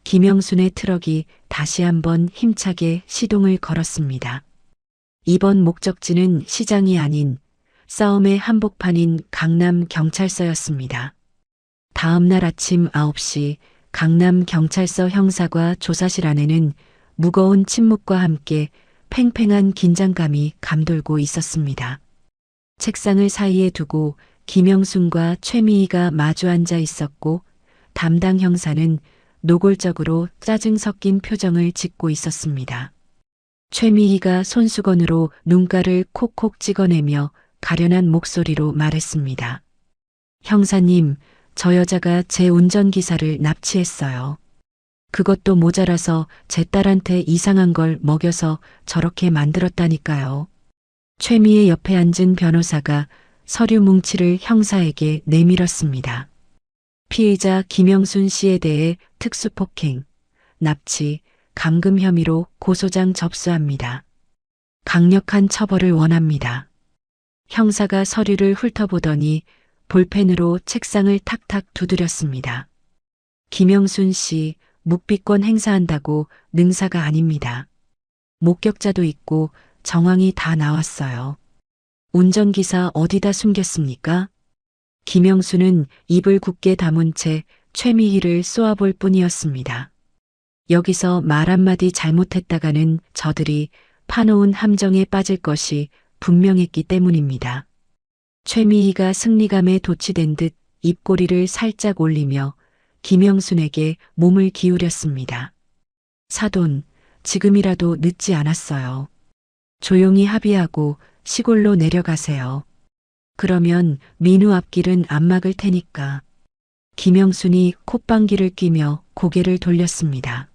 김영순의 트럭이 다시 한번 힘차게 시동을 걸었습니다. 이번 목적지는 시장이 아닌 싸움의 한복판인 강남 경찰서였습니다. 다음 날 아침 9시 강남 경찰서 형사과 조사실 안에는 무거운 침묵과 함께 팽팽한 긴장감이 감돌고 있었습니다. 책상을 사이에 두고 김영순과 최미희가 마주 앉아 있었고 담당 형사는 노골적으로 짜증 섞인 표정을 짓고 있었습니다. 최미희가 손수건으로 눈가를 콕콕 찍어내며 가련한 목소리로 말했습니다. 형사님, 저 여자가 제 운전기사를 납치했어요. 그것도 모자라서 제 딸한테 이상한 걸 먹여서 저렇게 만들었다니까요. 최미의 옆에 앉은 변호사가 서류 뭉치를 형사에게 내밀었습니다. 피의자 김영순 씨에 대해 특수폭행, 납치, 감금 혐의로 고소장 접수합니다. 강력한 처벌을 원합니다. 형사가 서류를 훑어보더니 볼펜으로 책상을 탁탁 두드렸습니다. 김영순 씨, 묵비권 행사한다고 능사가 아닙니다. 목격자도 있고 정황이 다 나왔어요. 운전기사 어디다 숨겼습니까? 김영수는 입을 굳게 다문 채 최미희를 쏘아볼 뿐이었습니다. 여기서 말 한마디 잘못했다가는 저들이 파놓은 함정에 빠질 것이 분명했기 때문입니다. 최미희가 승리감에 도취된 듯 입꼬리를 살짝 올리며 김영순에게 몸을 기울였습니다. 사돈, 지금이라도 늦지 않았어요. 조용히 합의하고 시골로 내려가세요. 그러면 민우 앞길은 안 막을 테니까. 김영순이 콧방귀를 뀌며 고개를 돌렸습니다.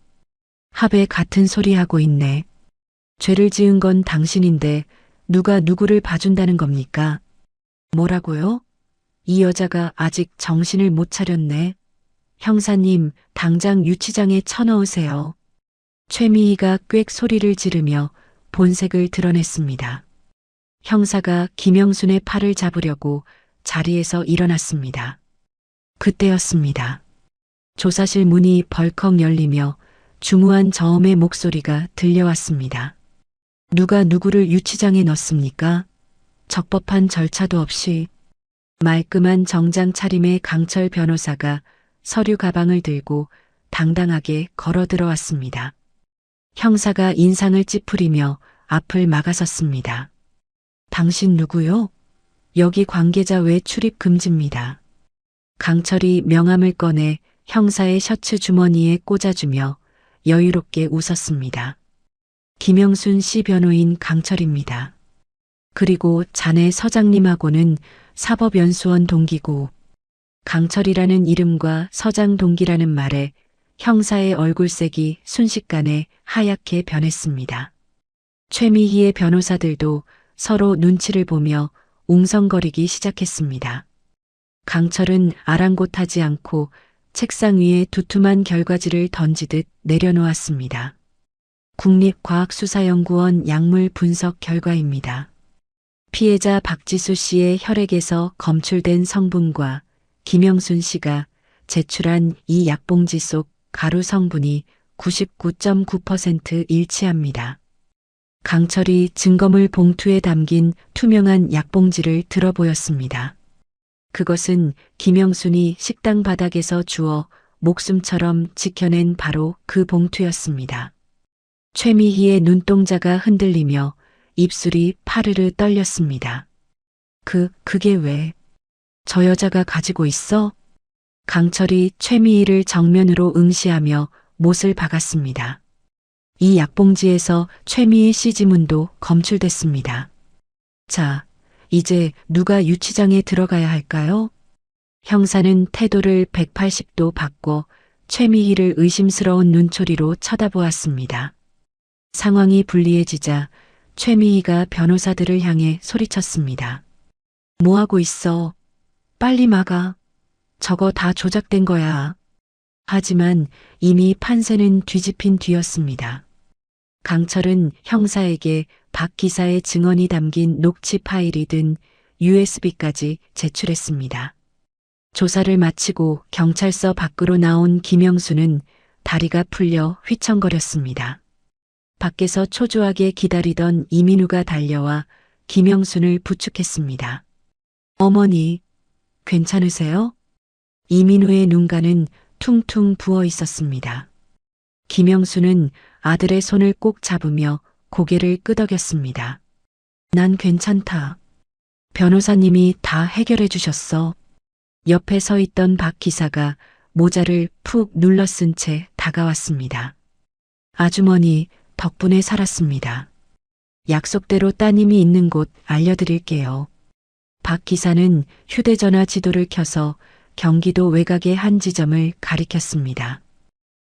합에 같은 소리 하고 있네. 죄를 지은 건 당신인데 누가 누구를 봐준다는 겁니까? 뭐라고요? 이 여자가 아직 정신을 못 차렸네. 형사님, 당장 유치장에 쳐넣으세요. 최미희가 꽥 소리를 지르며 본색을 드러냈습니다. 형사가 김영순의 팔을 잡으려고 자리에서 일어났습니다. 그때였습니다. 조사실 문이 벌컥 열리며 중후한 저음의 목소리가 들려왔습니다. 누가 누구를 유치장에 넣습니까? 적법한 절차도 없이. 말끔한 정장 차림의 강철 변호사가 서류 가방을 들고 당당하게 걸어 들어왔습니다. 형사가 인상을 찌푸리며 앞을 막아섰습니다. 당신 누구요? 여기 관계자 외 출입 금지입니다. 강철이 명함을 꺼내 형사의 셔츠 주머니에 꽂아주며 여유롭게 웃었습니다. 김영순 씨 변호인 강철입니다. 그리고 자네 서장님하고는 사법연수원 동기고. 강철이라는 이름과 서장 동기라는 말에 형사의 얼굴색이 순식간에 하얗게 변했습니다. 최미희의 변호사들도 서로 눈치를 보며 웅성거리기 시작했습니다. 강철은 아랑곳하지 않고 책상 위에 두툼한 결과지를 던지듯 내려놓았습니다. 국립과학수사연구원 약물 분석 결과입니다. 피해자 박지수 씨의 혈액에서 검출된 성분과 김영순 씨가 제출한 이 약봉지 속 가루 성분이 99.9% 일치합니다. 강철이 증거물 봉투에 담긴 투명한 약봉지를 들어보였습니다. 그것은 김영순이 식당 바닥에서 주워 목숨처럼 지켜낸 바로 그 봉투였습니다. 최미희의 눈동자가 흔들리며 입술이 파르르 떨렸습니다. 그게 왜? 저 여자가 가지고 있어? 강철이 최미희를 정면으로 응시하며 못을 박았습니다. 이 약봉지에서 최미희 씨 지문도 검출됐습니다. 자, 이제 누가 유치장에 들어가야 할까요? 형사는 태도를 180도 바꿔 최미희를 의심스러운 눈초리로 쳐다보았습니다. 상황이 불리해지자 최미희가 변호사들을 향해 소리쳤습니다. 뭐하고 있어? 빨리 막아. 저거 다 조작된 거야. 하지만 이미 판세는 뒤집힌 뒤였습니다. 강철은 형사에게 박 기사의 증언이 담긴 녹취 파일이 든 USB까지 제출했습니다. 조사를 마치고 경찰서 밖으로 나온 김영수는 다리가 풀려 휘청거렸습니다. 밖에서 초조하게 기다리던 이민우가 달려와 김영순을 부축했습니다. 어머니, 괜찮으세요? 이민우의 눈가는 퉁퉁 부어 있었습니다. 김영수는 아들의 손을 꼭 잡으며 고개를 끄덕였습니다. 난 괜찮다. 변호사님이 다 해결해 주셨어. 옆에 서 있던 박 기사가 모자를 푹 눌러 쓴 채 다가왔습니다. 아주머니 덕분에 살았습니다. 약속대로 따님이 있는 곳 알려드릴게요. 박 기사는 휴대전화 지도를 켜서 경기도 외곽의 한 지점을 가리켰습니다.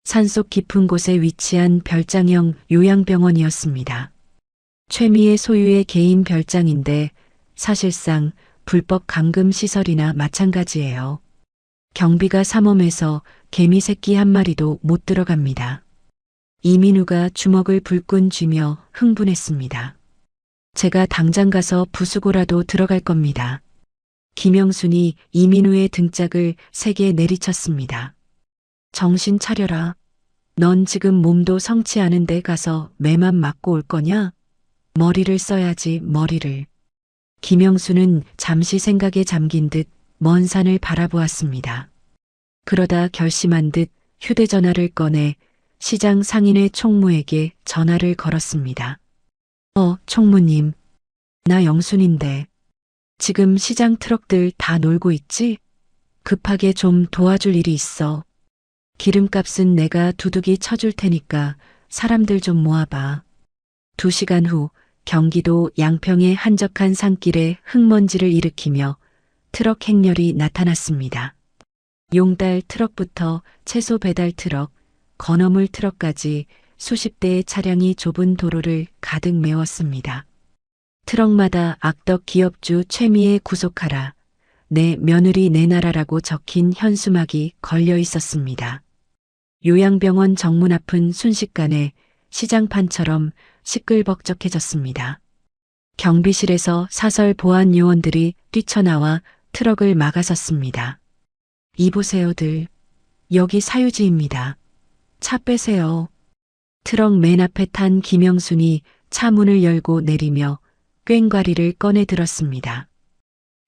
산속 깊은 곳에 위치한 별장형 요양병원이었습니다. 최미의 소유의 개인 별장인데 사실상 불법 감금 시설이나 마찬가지예요. 경비가 삼엄해서 개미 새끼 한 마리도 못 들어갑니다. 이민우가 주먹을 불끈 쥐며 흥분했습니다. 제가 당장 가서 부수고라도 들어갈 겁니다. 김영순이 이민우의 등짝을 세게 내리쳤습니다. 정신 차려라. 넌 지금 몸도 성치 않은데 가서 매만 맞고 올 거냐? 머리를 써야지, 머리를. 김영수는 잠시 생각에 잠긴 듯 먼 산을 바라보았습니다. 그러다 결심한 듯 휴대전화를 꺼내 시장 상인의 총무에게 전화를 걸었습니다. 총무님. 나 영순인데. 지금 시장 트럭들 다 놀고 있지? 급하게 좀 도와줄 일이 있어. 기름값은 내가 두둑이 쳐줄 테니까 사람들 좀 모아봐. 2시간 후 경기도 양평의 한적한 산길에 흙먼지를 일으키며 트럭 행렬이 나타났습니다. 용달 트럭부터 채소 배달 트럭, 건어물 트럭까지 수십 대의 차량이 좁은 도로를 가득 메웠습니다. 트럭마다 악덕 기업주 최미애 구속하라, 내 며느리 내놔라라고 적힌 현수막이 걸려 있었습니다. 요양병원 정문 앞은 순식간에 시장판처럼 시끌벅적해졌습니다. 경비실에서 사설 보안 요원들이 뛰쳐나와 트럭을 막아섰습니다. 이보세요들. 여기 사유지입니다. 차 빼세요. 트럭 맨 앞에 탄 김영순이 차 문을 열고 내리며 꽹과리를 꺼내 들었습니다.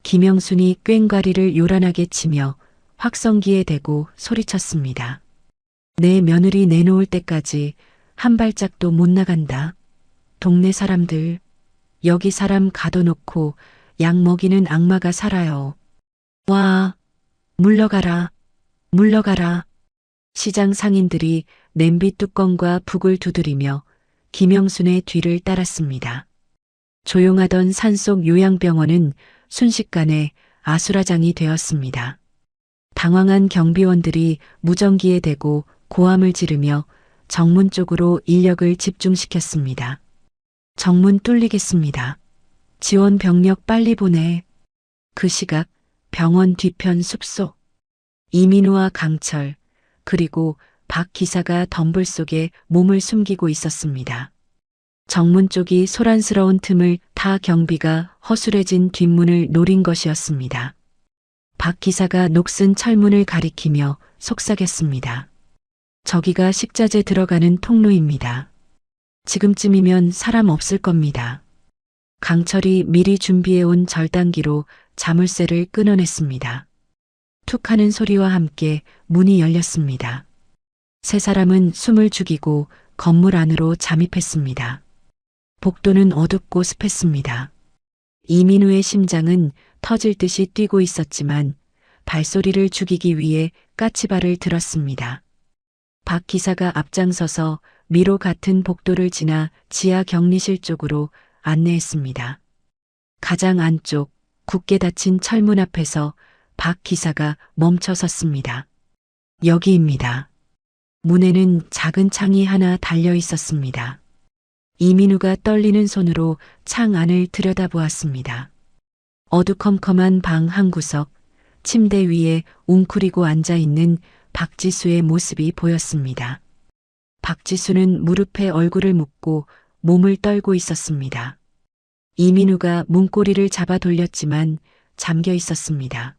김영순이 꽹과리를 요란하게 치며 확성기에 대고 소리쳤습니다. 내 며느리 내놓을 때까지 한 발짝도 못 나간다. 동네 사람들, 여기 사람 가둬놓고 약 먹이는 악마가 살아요. 와, 물러가라, 물러가라. 시장 상인들이 냄비 뚜껑과 북을 두드리며 김영순의 뒤를 따랐습니다. 조용하던 산속 요양병원은 순식간에 아수라장이 되었습니다. 당황한 경비원들이 무전기에 대고 고함을 지르며 정문 쪽으로 인력을 집중시켰습니다. 정문 뚫리겠습니다. 지원 병력 빨리 보내. 그 시각 병원 뒤편 숲속 이민우와 강철 그리고 박 기사가 덤불 속에 몸을 숨기고 있었습니다. 정문 쪽이 소란스러운 틈을 타 경비가 허술해진 뒷문을 노린 것이었습니다. 박 기사가 녹슨 철문을 가리키며 속삭였습니다. 저기가 식자재 들어가는 통로입니다. 지금쯤이면 사람 없을 겁니다. 강철이 미리 준비해온 절단기로 자물쇠를 끊어냈습니다. 툭 하는 소리와 함께 문이 열렸습니다. 세 사람은 숨을 죽이고 건물 안으로 잠입했습니다. 복도는 어둡고 습했습니다. 이민우의 심장은 터질 듯이 뛰고 있었지만 발소리를 죽이기 위해 까치발을 들었습니다. 박 기사가 앞장서서 미로 같은 복도를 지나 지하 격리실 쪽으로 안내했습니다. 가장 안쪽 굳게 닫힌 철문 앞에서 박 기사가 멈춰 섰습니다. 여기입니다. 문에는 작은 창이 하나 달려 있었습니다. 이민우가 떨리는 손으로 창 안을 들여다보았습니다. 어두컴컴한 방 한 구석, 침대 위에 웅크리고 앉아있는 박지수의 모습이 보였습니다. 박지수는 무릎에 얼굴을 묻고 몸을 떨고 있었습니다. 이민우가 문고리를 잡아 돌렸지만 잠겨 있었습니다.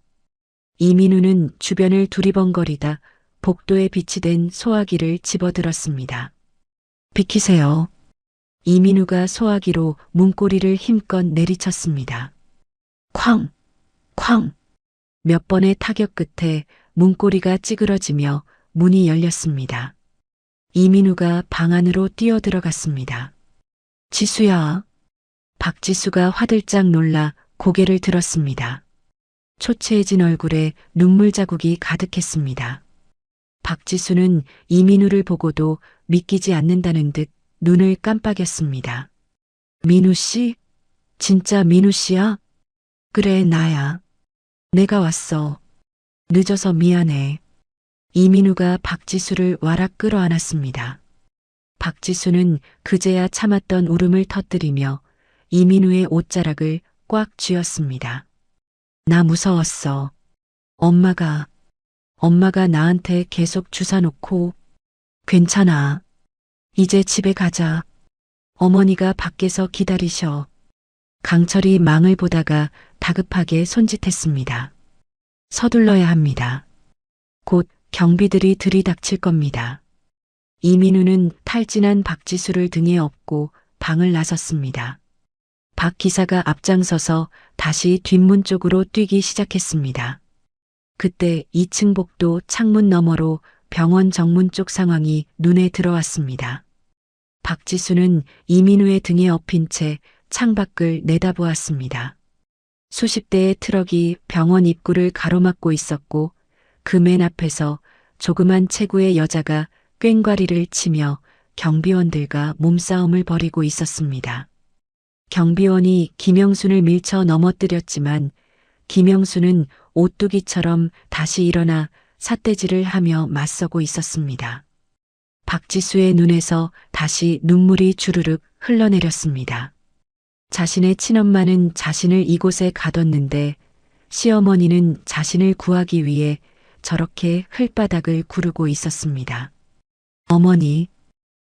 이민우는 주변을 두리번거리다 복도에 비치된 소화기를 집어들었습니다. 비키세요. 이민우가 소화기로 문고리를 힘껏 내리쳤습니다. 쾅! 쾅! 몇 번의 타격 끝에 문고리가 찌그러지며 문이 열렸습니다. 이민우가 방 안으로 뛰어들어갔습니다. 지수야. 박지수가 화들짝 놀라 고개를 들었습니다. 초췌해진 얼굴에 눈물 자국이 가득했습니다. 박지수는 이민우를 보고도 믿기지 않는다는 듯 눈을 깜빡였습니다. 민우 씨? 진짜 민우 씨야? 그래, 나야. 내가 왔어. 늦어서 미안해. 이민우가 박지수를 와락 끌어안았습니다. 박지수는 그제야 참았던 울음을 터뜨리며 이민우의 옷자락을 꽉 쥐었습니다. 나 무서웠어. 엄마가 나한테 계속 주사 놓고. 괜찮아. 이제 집에 가자. 어머니가 밖에서 기다리셔. 강철이 망을 보다가 다급하게 손짓했습니다. 서둘러야 합니다. 곧 경비들이 들이닥칠 겁니다. 이민우는 탈진한 박지수를 등에 업고 방을 나섰습니다. 박 기사가 앞장서서 다시 뒷문 쪽으로 뛰기 시작했습니다. 그때 2층 복도 창문 너머로 병원 정문 쪽 상황이 눈에 들어왔습니다. 박지수는 이민우의 등에 엎인 채 창밖을 내다보았습니다. 수십 대의 트럭이 병원 입구를 가로막고 있었고 그 맨 앞에서 조그만 체구의 여자가 꽹과리를 치며 경비원들과 몸싸움을 벌이고 있었습니다. 경비원이 김영순을 밀쳐 넘어뜨렸지만 김영순은 오뚜기처럼 다시 일어나 삿대질을 하며 맞서고 있었습니다. 박지수의 눈에서 다시 눈물이 주르륵 흘러내렸습니다. 자신의 친엄마는 자신을 이곳에 가뒀는데 시어머니는 자신을 구하기 위해 저렇게 흘바닥을 구르고 있었습니다. 어머니,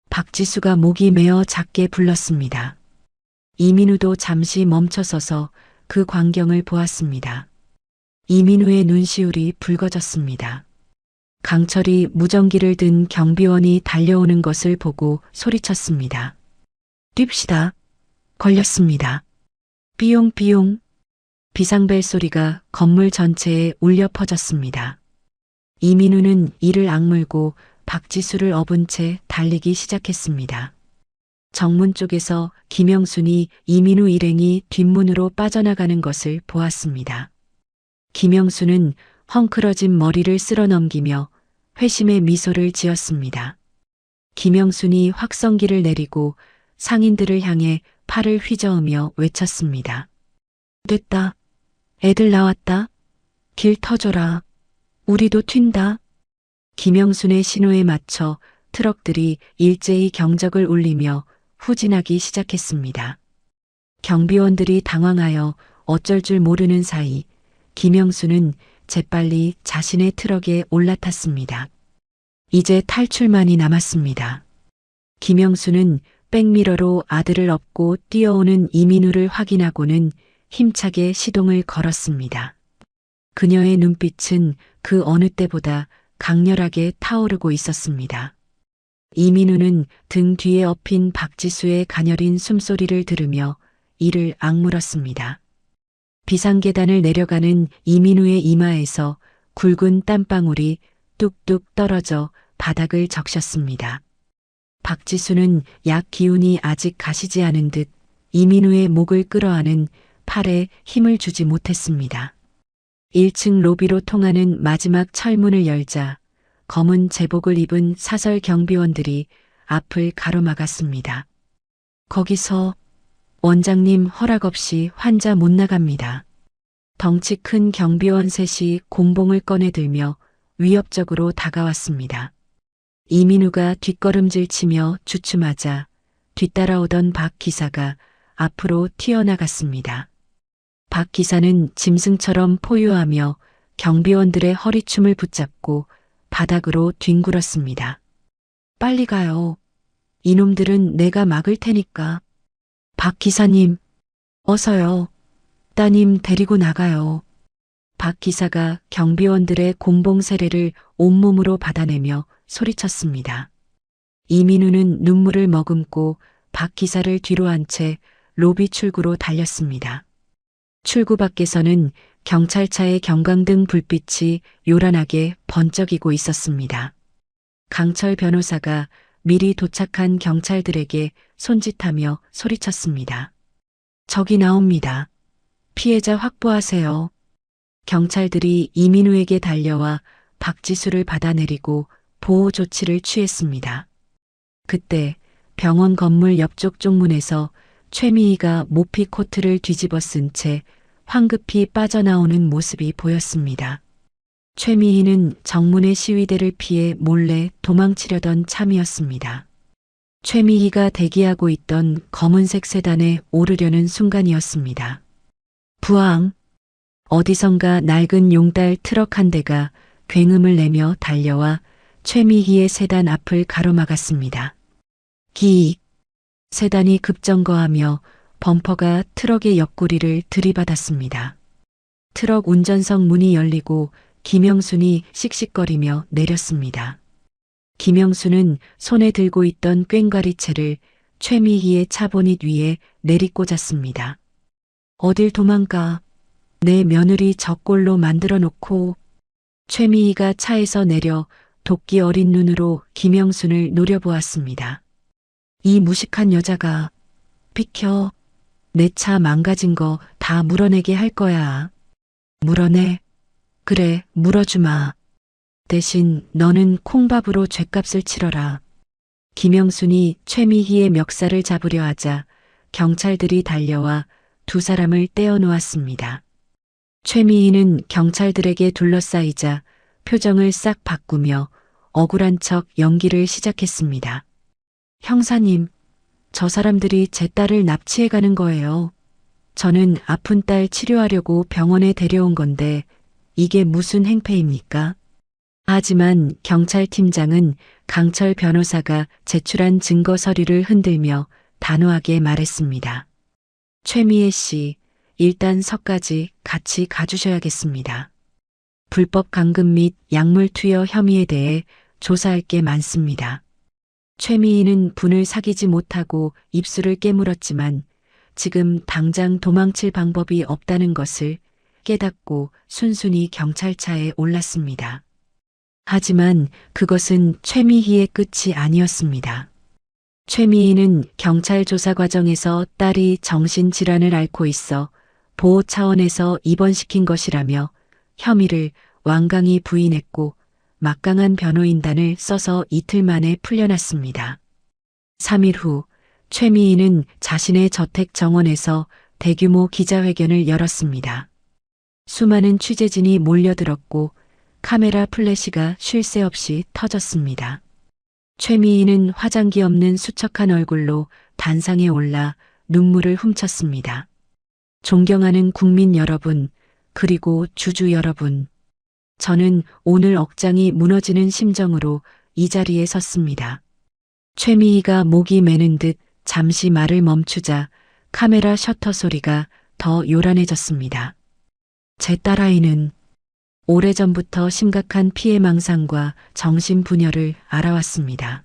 박지수가 목이 메어 작게 불렀습니다. 이민우도 잠시 멈춰서서 그 광경을 보았습니다. 이민우의 눈시울이 붉어졌습니다. 강철이 무전기를 든 경비원이 달려오는 것을 보고 소리쳤습니다. 뜁시다. 걸렸습니다. 삐용삐용. 비상벨 소리가 건물 전체에 울려 퍼졌습니다. 이민우는 이를 악물고 박지수를 업은 채 달리기 시작했습니다. 정문 쪽에서 김영순이 이민우 일행이 뒷문으로 빠져나가는 것을 보았습니다. 김영순은 헝클어진 머리를 쓸어넘기며 회심의 미소를 지었습니다. 김영순이 확성기를 내리고 상인들을 향해 팔을 휘저으며 외쳤습니다. 됐다. 애들 나왔다. 길 터줘라. 우리도 튄다. 김영순의 신호에 맞춰 트럭들이 일제히 경적을 울리며 후진하기 시작했습니다. 경비원들이 당황하여 어쩔 줄 모르는 사이 김영순은 재빨리 자신의 트럭에 올라탔습니다. 이제 탈출만이 남았습니다. 김영순은 백미러로 아들을 업고 뛰어오는 이민우를 확인하고는 힘차게 시동을 걸었습니다. 그녀의 눈빛은 그 어느 때보다 강렬하게 타오르고 있었습니다. 이민우는 등 뒤에 엎인 박지수의 가녀린 숨소리를 들으며 이를 악물었습니다. 비상계단을 내려가는 이민우의 이마에서 굵은 땀방울이 뚝뚝 떨어져 바닥을 적셨습니다. 박지수는 약 기운이 아직 가시지 않은 듯 이민우의 목을 끌어안은 팔에 힘을 주지 못했습니다. 1층 로비로 통하는 마지막 철문을 열자 검은 제복을 입은 사설 경비원들이 앞을 가로막았습니다. 거기서 원장님 허락 없이 환자 못 나갑니다. 덩치 큰 경비원 셋이 곤봉을 꺼내 들며 위협적으로 다가왔습니다. 이민우가 뒷걸음질 치며 주춤하자 뒤따라오던 박 기사가 앞으로 튀어나갔습니다. 박 기사는 짐승처럼 포효하며 경비원들의 허리춤을 붙잡고 바닥으로 뒹굴었습니다. 빨리 가요. 이놈들은 내가 막을 테니까. 박 기사님, 어서요. 따님 데리고 나가요. 박 기사가 경비원들의 곤봉 세례를 온몸으로 받아내며 소리쳤습니다. 이민우는 눈물을 머금고 박 기사를 뒤로 한 채 로비 출구로 달렸습니다. 출구 밖에서는 경찰차의 경광등 불빛이 요란하게 번쩍이고 있었습니다. 강철 변호사가 미리 도착한 경찰들에게 손짓하며 소리쳤습니다. 저기 나옵니다. 피해자 확보하세요. 경찰들이 이민우에게 달려와 박지수를 받아내리고 보호 조치를 취했습니다. 그때 병원 건물 옆쪽 쪽문에서 최미희가 모피 코트를 뒤집어 쓴 채 황급히 빠져나오는 모습이 보였습니다. 최미희는 정문의 시위대를 피해 몰래 도망치려던 참이었습니다. 최미희가 대기하고 있던 검은색 세단에 오르려는 순간이었습니다. 부항! 어디선가 낡은 용달 트럭 한 대가 굉음을 내며 달려와 최미희의 세단 앞을 가로막았습니다. 기익! 세단이 급정거하며 범퍼가 트럭의 옆구리를 들이받았습니다. 트럭 운전석 문이 열리고 김영순이 씩씩거리며 내렸습니다. 김영순은 손에 들고 있던 꽹과리채를 최미희의 차 보닛 위에 내리꽂았습니다. 어딜 도망가. 내 며느리 저꼴로 만들어 놓고. 최미희가 차에서 내려 도끼 어린 눈으로 김영순을 노려보았습니다. 이 무식한 여자가. 비켜. 내 차 망가진 거 다 물어내게 할 거야. 물어내? 그래, 물어주마. 대신 너는 콩밥으로 죗값을 치러라. 김영순이 최미희의 멱살을 잡으려 하자 경찰들이 달려와 두 사람을 떼어놓았습니다. 최미희는 경찰들에게 둘러싸이자 표정을 싹 바꾸며 억울한 척 연기를 시작했습니다. 형사님, 저 사람들이 제 딸을 납치해 가는 거예요. 저는 아픈 딸 치료하려고 병원에 데려온 건데 이게 무슨 행패입니까? 하지만 경찰팀장은 강철 변호사가 제출한 증거 서류를 흔들며 단호하게 말했습니다. 최미애 씨, 일단 서까지 같이 가주셔야겠습니다. 불법 감금 및 약물 투여 혐의에 대해 조사할 게 많습니다. 최미희는 분을 사귀지 못하고 입술을 깨물었지만 지금 당장 도망칠 방법이 없다는 것을 깨닫고 순순히 경찰차에 올랐습니다. 하지만 그것은 최미희의 끝이 아니었습니다. 최미희는 경찰 조사 과정에서 딸이 정신질환을 앓고 있어 보호 차원에서 입원시킨 것이라며 혐의를 완강히 부인했고 막강한 변호인단을 써서 이틀 만에 풀려났습니다. 3일 후 최미희는 자신의 저택 정원에서 대규모 기자회견을 열었습니다. 수많은 취재진이 몰려들었고 카메라 플래시가 쉴 새 없이 터졌습니다. 최미희는 화장기 없는 수척한 얼굴로 단상에 올라 눈물을 훔쳤습니다. 존경하는 국민 여러분, 그리고 주주 여러분. 저는 오늘 억장이 무너지는 심정으로 이 자리에 섰습니다. 최미희가 목이 메는 듯 잠시 말을 멈추자 카메라 셔터 소리가 더 요란해졌습니다. 제 딸아이는 오래전부터 심각한 피해망상과 정신분열을 알아왔습니다.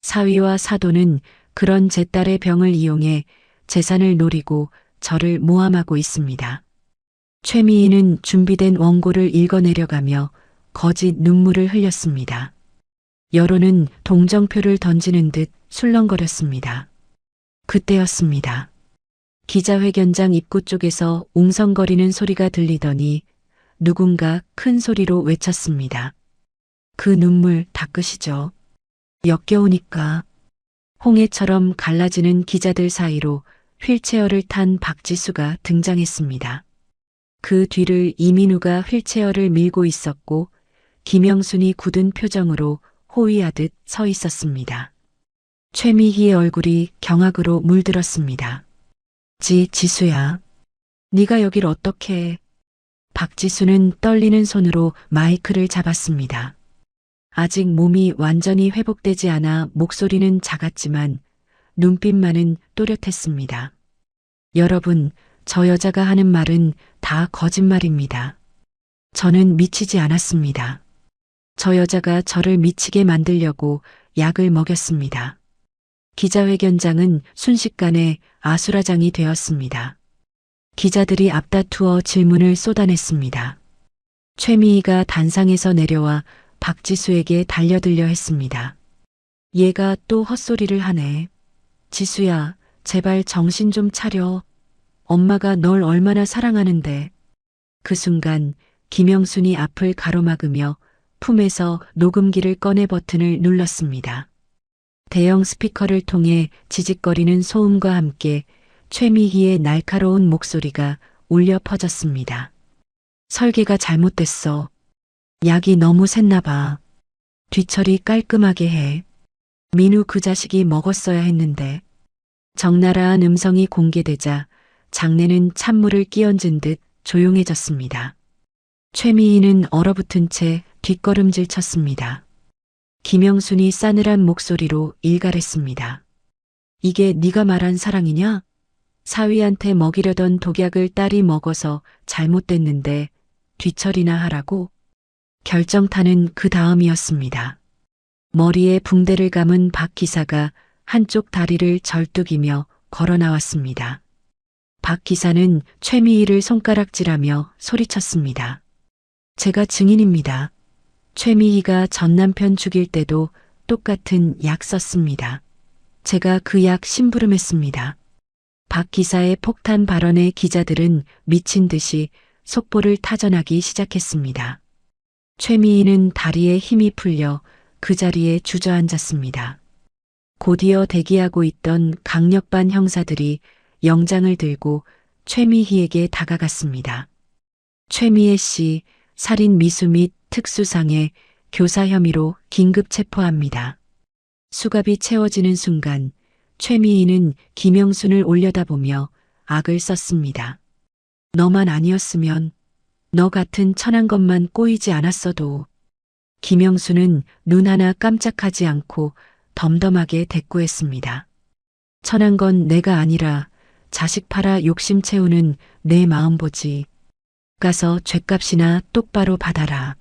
사위와 사돈은 그런 제 딸의 병을 이용해 재산을 노리고 저를 모함하고 있습니다. 최미희는 준비된 원고를 읽어내려가며 거짓 눈물을 흘렸습니다. 여론은 동정표를 던지는 듯 술렁거렸습니다. 그때였습니다. 기자회견장 입구 쪽에서 웅성거리는 소리가 들리더니 누군가 큰 소리로 외쳤습니다. 그 눈물 닦으시죠. 역겨우니까. 홍해처럼 갈라지는 기자들 사이로 휠체어를 탄 박지수가 등장했습니다. 그 뒤를 이민우가 휠체어를 밀고 있었고 김영순이 굳은 표정으로 호위하듯 서 있었습니다. 최미희의 얼굴이 경악으로 물들었습니다. 지수야. 네가 여길 어떻게 해? 박지수는 떨리는 손으로 마이크를 잡았습니다. 아직 몸이 완전히 회복되지 않아 목소리는 작았지만 눈빛만은 또렷했습니다. 여러분, 저 여자가 하는 말은 다 거짓말입니다. 저는 미치지 않았습니다. 저 여자가 저를 미치게 만들려고 약을 먹였습니다. 기자회견장은 순식간에 아수라장이 되었습니다. 기자들이 앞다투어 질문을 쏟아냈습니다. 최미희가 단상에서 내려와 박지수에게 달려들려 했습니다. 얘가 또 헛소리를 하네. 지수야, 제발 정신 좀 차려. 엄마가 널 얼마나 사랑하는데. 그 순간 김영순이 앞을 가로막으며 품에서 녹음기를 꺼내 버튼을 눌렀습니다. 대형 스피커를 통해 지직거리는 소음과 함께 최미희의 날카로운 목소리가 울려 퍼졌습니다. 설계가 잘못됐어. 약이 너무 샜나 봐. 뒤처리 깔끔하게 해. 민우 그 자식이 먹었어야 했는데. 적나라한 음성이 공개되자 장내는 찬물을 끼얹은 듯 조용해졌습니다. 최미희는 얼어붙은 채 뒷걸음질 쳤습니다. 김영순이 싸늘한 목소리로 일갈했습니다. 이게 네가 말한 사랑이냐? 사위한테 먹이려던 독약을 딸이 먹어서 잘못됐는데 뒤처리나 하라고? 결정타는 그 다음이었습니다. 머리에 붕대를 감은 박 기사가 한쪽 다리를 절뚝이며 걸어 나왔습니다. 박 기사는 최미희를 손가락질하며 소리쳤습니다. 제가 증인입니다. 최미희가 전 남편 죽일 때도 똑같은 약 썼습니다. 제가 그 약 심부름했습니다. 박 기사의 폭탄 발언에 기자들은 미친 듯이 속보를 타전하기 시작했습니다. 최미희는 다리에 힘이 풀려 그 자리에 주저앉았습니다. 곧이어 대기하고 있던 강력반 형사들이 영장을 들고 최미희에게 다가갔습니다. 최미애 씨 살인 미수 및 특수상해 교사 혐의로 긴급 체포합니다. 수갑이 채워지는 순간 최미희는 김영순을 올려다보며 악을 썼습니다. 너만 아니었으면, 너 같은 천한 것만 꼬이지 않았어도. 김영순은 눈 하나 깜짝하지 않고 덤덤하게 대꾸했습니다. 천한 건 내가 아니라 자식 팔아 욕심 채우는 내 마음 보지. 가서 죗값이나 똑바로 받아라.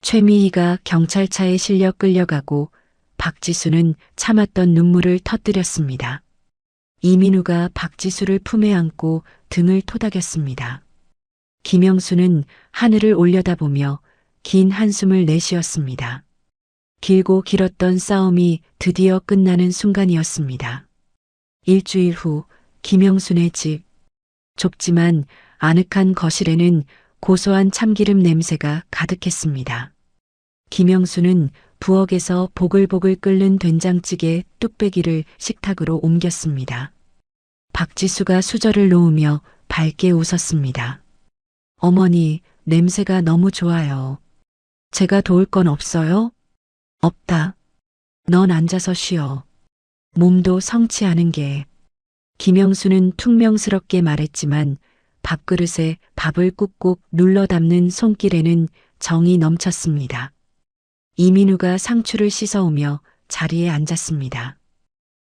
최미희가 경찰차에 실려 끌려가고 박지수는 참았던 눈물을 터뜨렸습니다. 이민우가 박지수를 품에 안고 등을 토닥였습니다. 김영수는 하늘을 올려다보며 긴 한숨을 내쉬었습니다. 길고 길었던 싸움이 드디어 끝나는 순간이었습니다. 일주일 후 김영순의 집. 좁지만 아늑한 거실에는 고소한 참기름 냄새가 가득했습니다. 김영수는 부엌에서 보글보글 끓는 된장찌개 뚝배기를 식탁으로 옮겼습니다. 박지수가 수저를 놓으며 밝게 웃었습니다. 어머니, 냄새가 너무 좋아요. 제가 도울 건 없어요? 없다. 넌 앉아서 쉬어. 몸도 성치 않은 게. 김영수는 퉁명스럽게 말했지만 밥그릇에 밥을 꾹꾹 눌러 담는 손길에는 정이 넘쳤습니다. 이민우가 상추를 씻어오며 자리에 앉았습니다.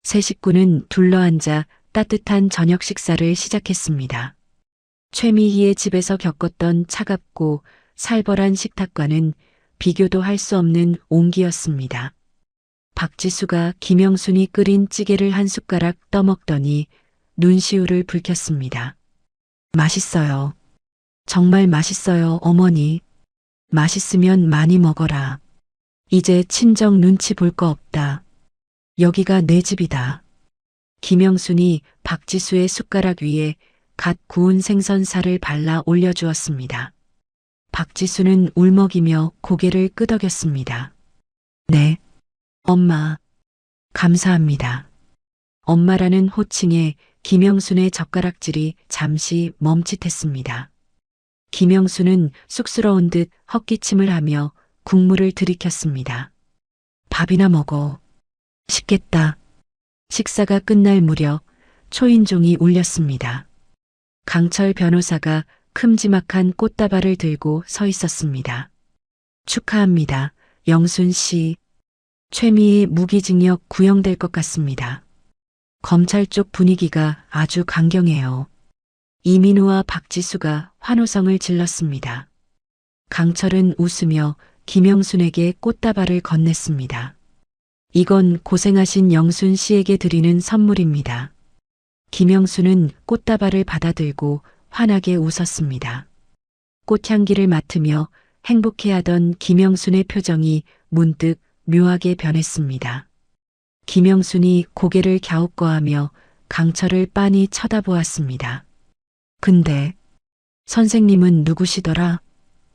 세 식구는 둘러앉아 따뜻한 저녁 식사를 시작했습니다. 최미희의 집에서 겪었던 차갑고 살벌한 식탁과는 비교도 할 수 없는 온기였습니다. 박지수가 김영순이 끓인 찌개를 한 숟가락 떠먹더니 눈시울을 붉혔습니다. 맛있어요. 정말 맛있어요, 어머니. 맛있으면 많이 먹어라. 이제 친정 눈치 볼 거 없다. 여기가 내 집이다. 김영순이 박지수의 숟가락 위에 갓 구운 생선살을 발라 올려주었습니다. 박지수는 울먹이며 고개를 끄덕였습니다. 네, 엄마. 감사합니다. 엄마라는 호칭에 김영순의 젓가락질이 잠시 멈칫했습니다. 김영순은 쑥스러운 듯 헛기침을 하며 국물을 들이켰습니다. 밥이나 먹어. 식겠다. 식사가 끝날 무렵 초인종이 울렸습니다. 강철 변호사가 큼지막한 꽃다발을 들고 서 있었습니다. 축하합니다, 영순 씨. 최미의 무기징역 구형될 것 같습니다. 검찰 쪽 분위기가 아주 강경해요. 이민우와 박지수가 환호성을 질렀습니다. 강철은 웃으며 김영순에게 꽃다발을 건넸습니다. 이건 고생하신 영순 씨에게 드리는 선물입니다. 김영순은 꽃다발을 받아들고 환하게 웃었습니다. 꽃향기를 맡으며 행복해하던 김영순의 표정이 문득 묘하게 변했습니다. 김영순이 고개를 갸웃거하며 강철을 빤히 쳐다보았습니다. 근데 선생님은 누구시더라?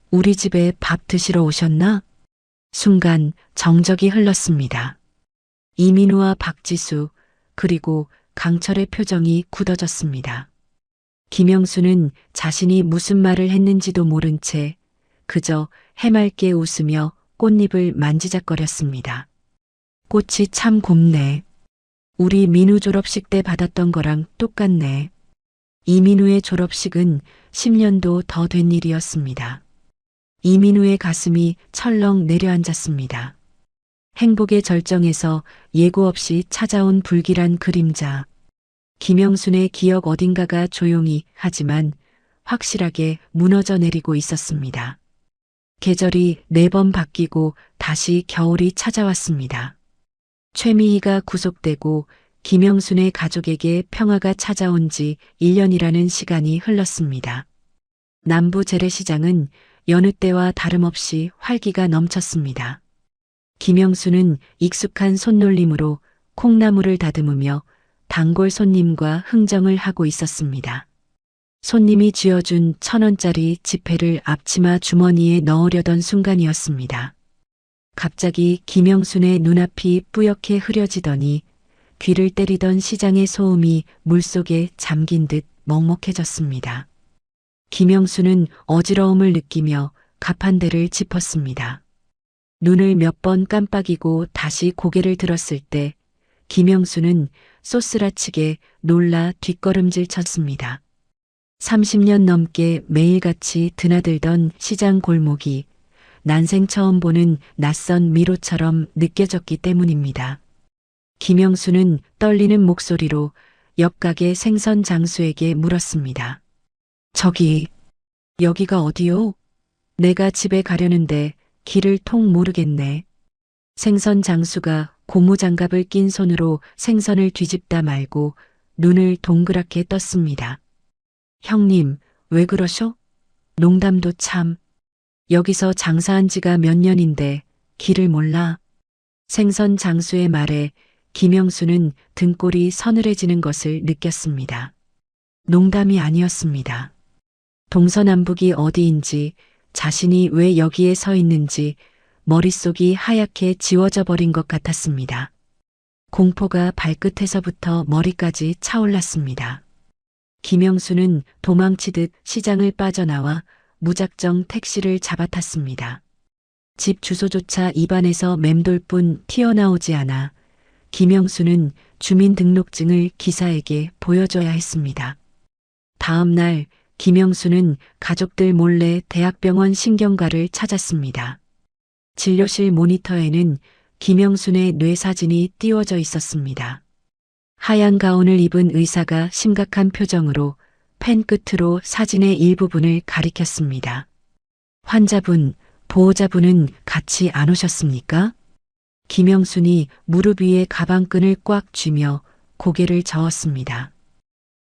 우리 집에 밥 드시러 오셨나? 순간 정적이 흘렀습니다. 이민우와 박지수 그리고 강철의 표정이 굳어졌습니다. 김영수는 자신이 무슨 말을 했는지도 모른 채 그저 해맑게 웃으며 꽃잎을 만지작거렸습니다. 꽃이 참 곱네. 우리 민우 졸업식 때 받았던 거랑 똑같네. 이민우의 졸업식은 10년도 더 된 일이었습니다. 이민우의 가슴이 철렁 내려앉았습니다. 행복의 절정에서 예고 없이 찾아온 불길한 그림자. 김영순의 기억 어딘가가 조용히 하지만 확실하게 무너져 내리고 있었습니다. 계절이 4번 바뀌고 다시 겨울이 찾아왔습니다. 최미희가 구속되고 김영순의 가족에게 평화가 찾아온 지 1년이라는 시간이 흘렀습니다. 남부 재래시장은 여느 때와 다름없이 활기가 넘쳤습니다. 김영순은 익숙한 손놀림으로 콩나물을 다듬으며 단골 손님과 흥정을 하고 있었습니다. 손님이 쥐어준 1,000원짜리 지폐를 앞치마 주머니에 넣으려던 순간이었습니다. 갑자기 김영순의 눈앞이 뿌옇게 흐려지더니 귀를 때리던 시장의 소음이 물속에 잠긴 듯 먹먹해졌습니다. 김영순은 어지러움을 느끼며 가판대를 짚었습니다. 눈을 몇 번 깜빡이고 다시 고개를 들었을 때 김영순은 쏘스라치게 놀라 뒷걸음질 쳤습니다. 30년 넘게 매일같이 드나들던 시장 골목이 난생 처음 보는 낯선 미로처럼 느껴졌기 때문입니다. 김영순은 떨리는 목소리로 옆가게 생선 장수에게 물었습니다. 저기, 여기가 어디요? 내가 집에 가려는데 길을 통 모르겠네. 생선 장수가 고무장갑을 낀 손으로 생선을 뒤집다 말고 눈을 동그랗게 떴습니다. 형님, 왜 그러셔? 농담도 참. 여기서 장사한 지가 몇 년인데 길을 몰라. 생선 장수의 말에 김영수는 등골이 서늘해지는 것을 느꼈습니다. 농담이 아니었습니다. 동서남북이 어디인지 자신이 왜 여기에 서 있는지 머릿속이 하얗게 지워져 버린 것 같았습니다. 공포가 발끝에서부터 머리까지 차올랐습니다. 김영수는 도망치듯 시장을 빠져나와 무작정 택시를 잡아탔습니다. 집 주소조차 입안에서 맴돌 뿐 튀어나오지 않아 김영수는 주민등록증을 기사에게 보여줘야 했습니다. 다음 날 김영수는 가족들 몰래 대학병원 신경과를 찾았습니다. 진료실 모니터에는 김영순의 뇌 사진이 띄워져 있었습니다. 하얀 가운을 입은 의사가 심각한 표정으로 펜 끝으로 사진의 일부분을 가리켰습니다. 환자분, 보호자분은 같이 안 오셨습니까? 김영순이 무릎 위에 가방끈을 꽉 쥐며 고개를 저었습니다.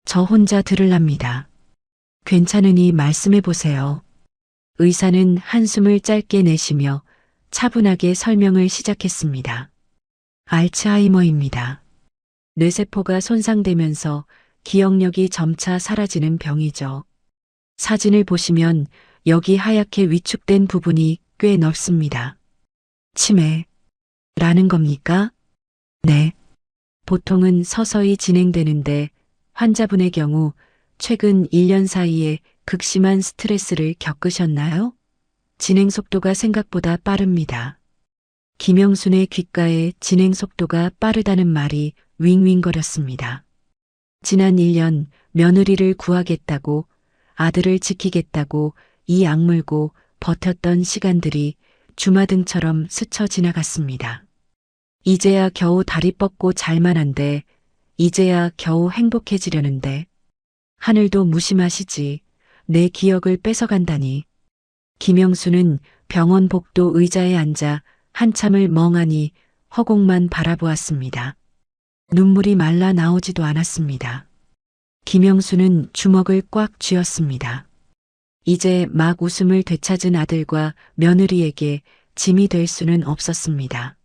저 혼자 들을랍니다. 괜찮으니 말씀해 보세요. 의사는 한숨을 짧게 내쉬며 차분하게 설명을 시작했습니다. 알츠하이머입니다. 뇌세포가 손상되면서 기억력이 점차 사라지는 병이죠. 사진을 보시면 여기 하얗게 위축된 부분이 꽤 넓습니다. 치매라는 겁니까? 네. 보통은 서서히 진행되는데 환자분의 경우 최근 1년 사이에 극심한 스트레스를 겪으셨나요? 진행 속도가 생각보다 빠릅니다. 김영순의 귓가에 진행 속도가 빠르다는 말이 윙윙거렸습니다. 지난 1년 며느리를 구하겠다고 아들을 지키겠다고 이 악물고 버텼던 시간들이 주마등처럼 스쳐 지나갔습니다. 이제야 겨우 다리 뻗고 잘만한데 이제야 겨우 행복해지려는데 하늘도 무심하시지 내 기억을 뺏어간다니. 김영수는 병원 복도 의자에 앉아 한참을 멍하니 허공만 바라보았습니다. 눈물이 말라 나오지도 않았습니다. 김영수는 주먹을 꽉 쥐었습니다. 이제 막 웃음을 되찾은 아들과 며느리에게 짐이 될 수는 없었습니다.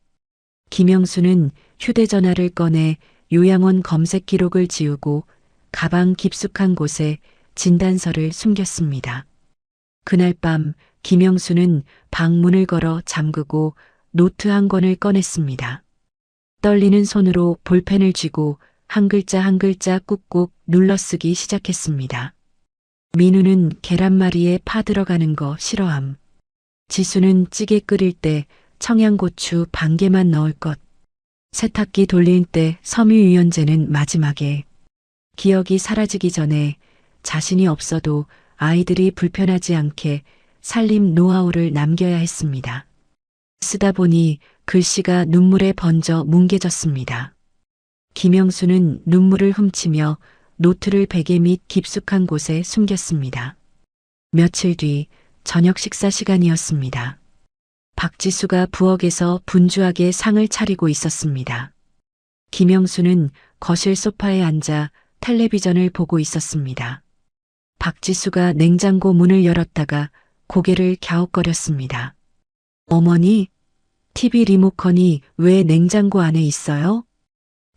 김영수는 휴대전화를 꺼내 요양원 검색 기록을 지우고 가방 깊숙한 곳에 진단서를 숨겼습니다. 그날 밤 김영수는 방문을 걸어 잠그고 노트 한 권을 꺼냈습니다. 떨리는 손으로 볼펜을 쥐고 한 글자 한 글자 꾹꾹 눌러쓰기 시작했습니다. 민우는 계란말이에 파 들어가는 거 싫어함. 지수는 찌개 끓일 때 청양고추 반 개만 넣을 것. 세탁기 돌릴 때 섬유유연제는 마지막에. 기억이 사라지기 전에 자신이 없어도 아이들이 불편하지 않게 살림 노하우를 남겨야 했습니다. 쓰다 보니 글씨가 눈물에 번져 뭉개졌습니다. 김영수는 눈물을 훔치며 노트를 베개 밑 깊숙한 곳에 숨겼습니다. 며칠 뒤 저녁 식사 시간이었습니다. 박지수가 부엌에서 분주하게 상을 차리고 있었습니다. 김영수는 거실 소파에 앉아 텔레비전을 보고 있었습니다. 박지수가 냉장고 문을 열었다가 고개를 갸웃거렸습니다. 어머니, TV 리모컨이 왜 냉장고 안에 있어요?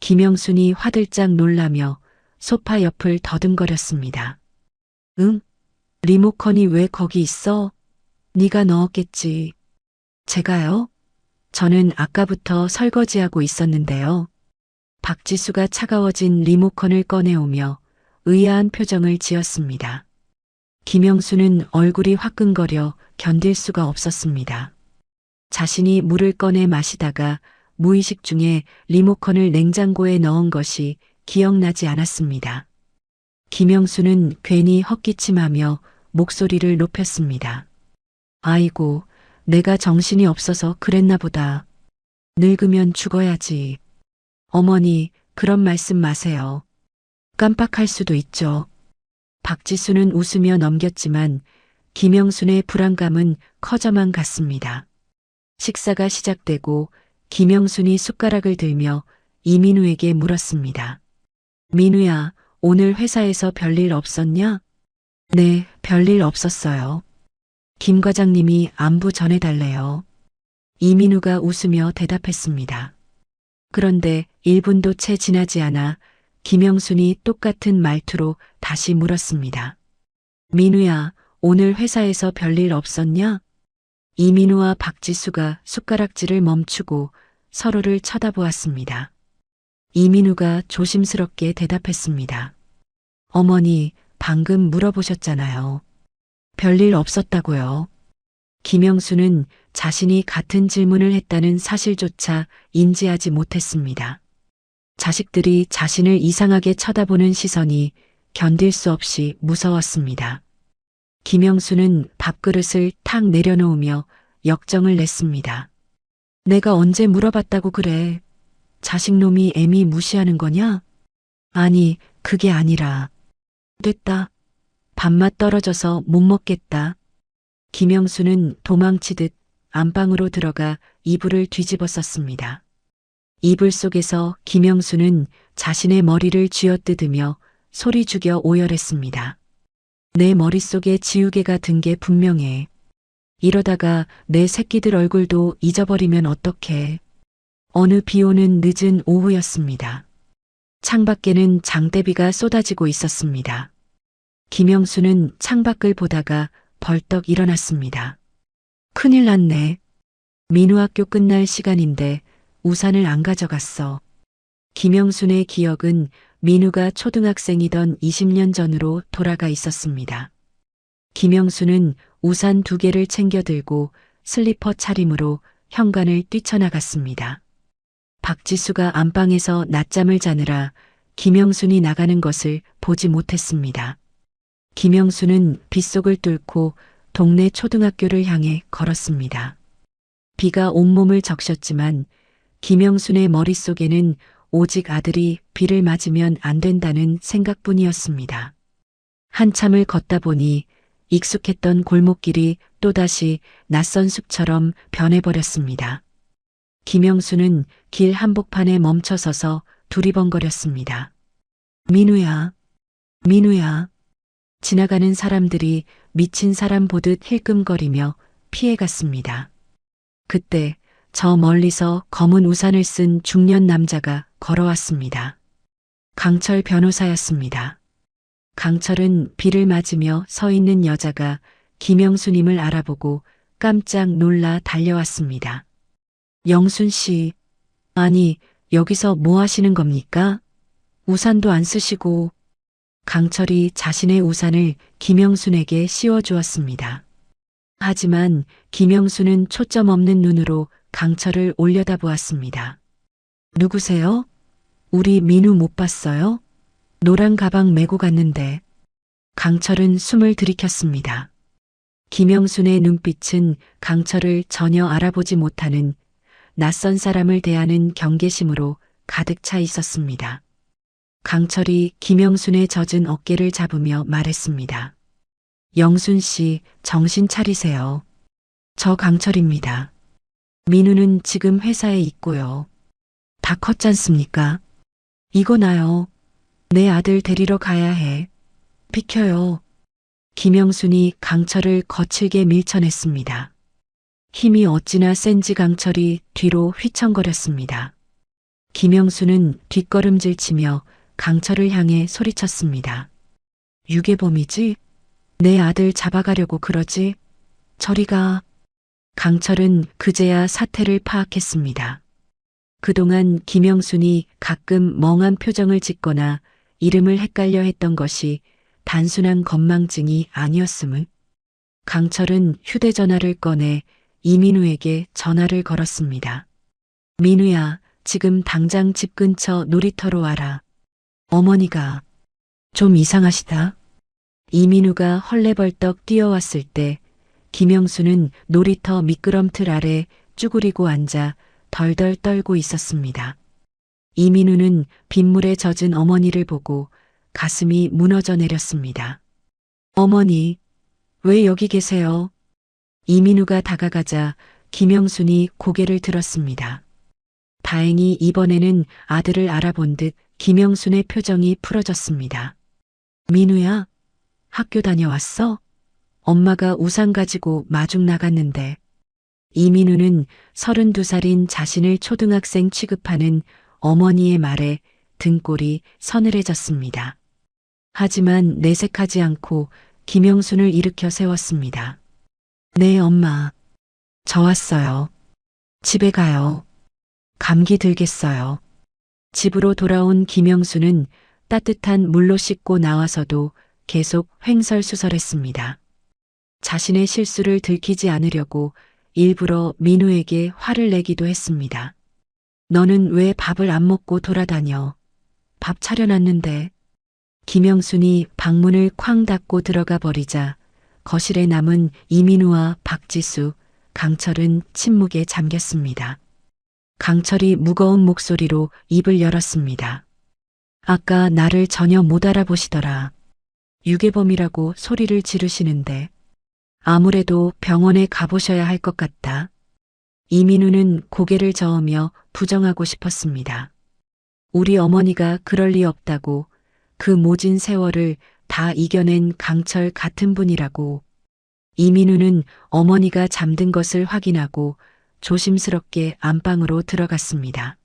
김영순이 화들짝 놀라며 소파 옆을 더듬거렸습니다. 응? 리모컨이 왜 거기 있어? 네가 넣었겠지. 제가요? 저는 아까부터 설거지하고 있었는데요. 박지수가 차가워진 리모컨을 꺼내오며 의아한 표정을 지었습니다. 김영수는 얼굴이 화끈거려 견딜 수가 없었습니다. 자신이 물을 꺼내 마시다가 무의식 중에 리모컨을 냉장고에 넣은 것이 기억나지 않았습니다. 김영수는 괜히 헛기침하며 목소리를 높였습니다. 아이고, 내가 정신이 없어서 그랬나 보다. 늙으면 죽어야지. 어머니, 그런 말씀 마세요. 깜빡할 수도 있죠. 박지수는 웃으며 넘겼지만 김영순의 불안감은 커져만 갔습니다. 식사가 시작되고 김영순이 숟가락을 들며 이민우에게 물었습니다. 민우야, 오늘 회사에서 별일 없었냐? 네, 별일 없었어요. 김 과장님이 안부 전해달래요. 이민우가 웃으며 대답했습니다. 그런데 1분도 채 지나지 않아 김영순이 똑같은 말투로 다시 물었습니다. 민우야, 오늘 회사에서 별일 없었냐? 이민우와 박지수가 숟가락질을 멈추고 서로를 쳐다보았습니다. 이민우가 조심스럽게 대답했습니다. 어머니, 방금 물어보셨잖아요. 별일 없었다고요. 김영수는 자신이 같은 질문을 했다는 사실조차 인지하지 못했습니다. 자식들이 자신을 이상하게 쳐다보는 시선이 견딜 수 없이 무서웠습니다. 김영수는 밥그릇을 탁 내려놓으며 역정을 냈습니다. 내가 언제 물어봤다고 그래. 자식놈이 애미 무시하는 거냐? 아니, 그게 아니라. 됐다. 밥맛 떨어져서 못 먹겠다. 김영수는 도망치듯 안방으로 들어가 이불을 뒤집어 썼습니다. 이불 속에서 김영수는 자신의 머리를 쥐어뜯으며 소리 죽여 오열했습니다. 내 머릿속에 지우개가 든 게 분명해. 이러다가 내 새끼들 얼굴도 잊어버리면 어떡해. 어느 비 오는 늦은 오후였습니다. 창밖에는 장대비가 쏟아지고 있었습니다. 김영수는 창밖을 보다가 벌떡 일어났습니다. 큰일 났네. 민우 학교 끝날 시간인데 우산을 안 가져갔어. 김영순의 기억은 민우가 초등학생이던 20년 전으로 돌아가 있었습니다. 김영수는 우산 2개를 챙겨 들고 슬리퍼 차림으로 현관을 뛰쳐나갔습니다. 박지수가 안방에서 낮잠을 자느라 김영순이 나가는 것을 보지 못했습니다. 김영수는 빗속을 뚫고 동네 초등학교를 향해 걸었습니다. 비가 온몸을 적셨지만 김영순의 머릿속에는 오직 아들이 비를 맞으면 안 된다는 생각뿐이었습니다. 한참을 걷다 보니 익숙했던 골목길이 또다시 낯선 숲처럼 변해버렸습니다. 김영수는 길 한복판에 멈춰서서 두리번거렸습니다. 민우야, 민우야. 지나가는 사람들이 미친 사람 보듯 힐끔거리며 피해갔습니다. 그때 저 멀리서 검은 우산을 쓴 중년 남자가 걸어왔습니다. 강철 변호사였습니다. 강철은 비를 맞으며 서 있는 여자가 김영수님을 알아보고 깜짝 놀라 달려왔습니다. 영순 씨, 아니, 여기서 뭐 하시는 겁니까? 우산도 안 쓰시고. 강철이 자신의 우산을 김영순에게 씌워주었습니다. 하지만 김영순은 초점 없는 눈으로 강철을 올려다보았습니다. 누구세요? 우리 민우 못 봤어요? 노란 가방 메고 갔는데. 강철은 숨을 들이켰습니다. 김영순의 눈빛은 강철을 전혀 알아보지 못하는 낯선 사람을 대하는 경계심으로 가득 차 있었습니다. 강철이 김영순의 젖은 어깨를 잡으며 말했습니다. 영순 씨, 정신 차리세요. 저 강철입니다. 민우는 지금 회사에 있고요. 다 컸잖습니까? 이거 나요. 내 아들 데리러 가야 해. 비켜요. 김영순이 강철을 거칠게 밀쳐냈습니다. 힘이 어찌나 센지 강철이 뒤로 휘청거렸습니다. 김영순은 뒷걸음질치며 강철을 향해 소리쳤습니다. 유괴범이지? 내 아들 잡아가려고 그러지? 저리 가. 강철은 그제야 사태를 파악했습니다. 그동안 김영순이 가끔 멍한 표정을 짓거나 이름을 헷갈려 했던 것이 단순한 건망증이 아니었음을. 강철은 휴대전화를 꺼내 이민우에게 전화를 걸었습니다. 민우야, 지금 당장 집 근처 놀이터로 와라. 어머니가 좀 이상하시다. 이민우가 헐레벌떡 뛰어왔을 때 김영수는 놀이터 미끄럼틀 아래 쭈그리고 앉아 덜덜 떨고 있었습니다. 이민우는 빗물에 젖은 어머니를 보고 가슴이 무너져 내렸습니다. 어머니, 왜 여기 계세요? 이민우가 다가가자 김영순이 고개를 들었습니다. 다행히 이번에는 아들을 알아본 듯 김영순의 표정이 풀어졌습니다. 민우야, 학교 다녀왔어? 엄마가 우산 가지고 마중 나갔는데. 이민우는 32살인 자신을 초등학생 취급하는 어머니의 말에 등골이 서늘해졌습니다. 하지만 내색하지 않고 김영순을 일으켜 세웠습니다. 네, 엄마. 저 왔어요. 집에 가요. 감기 들겠어요. 집으로 돌아온 김영수는 따뜻한 물로 씻고 나와서도 계속 횡설수설했습니다. 자신의 실수를 들키지 않으려고 일부러 민우에게 화를 내기도 했습니다. 너는 왜 밥을 안 먹고 돌아다녀? 밥 차려놨는데. 김영순이 방문을 쾅 닫고 들어가 버리자 거실에 남은 이민우와 박지수, 강철은 침묵에 잠겼습니다. 강철이 무거운 목소리로 입을 열었습니다. 아까 나를 전혀 못 알아보시더라. 유괴범이라고 소리를 지르시는데 아무래도 병원에 가보셔야 할 것 같다. 이민우는 고개를 저으며 부정하고 싶었습니다. 우리 어머니가 그럴 리 없다고, 그 모진 세월을 다 이겨낸 강철 같은 분이라고. 이민우는 어머니가 잠든 것을 확인하고 조심스럽게 안방으로 들어갔습니다.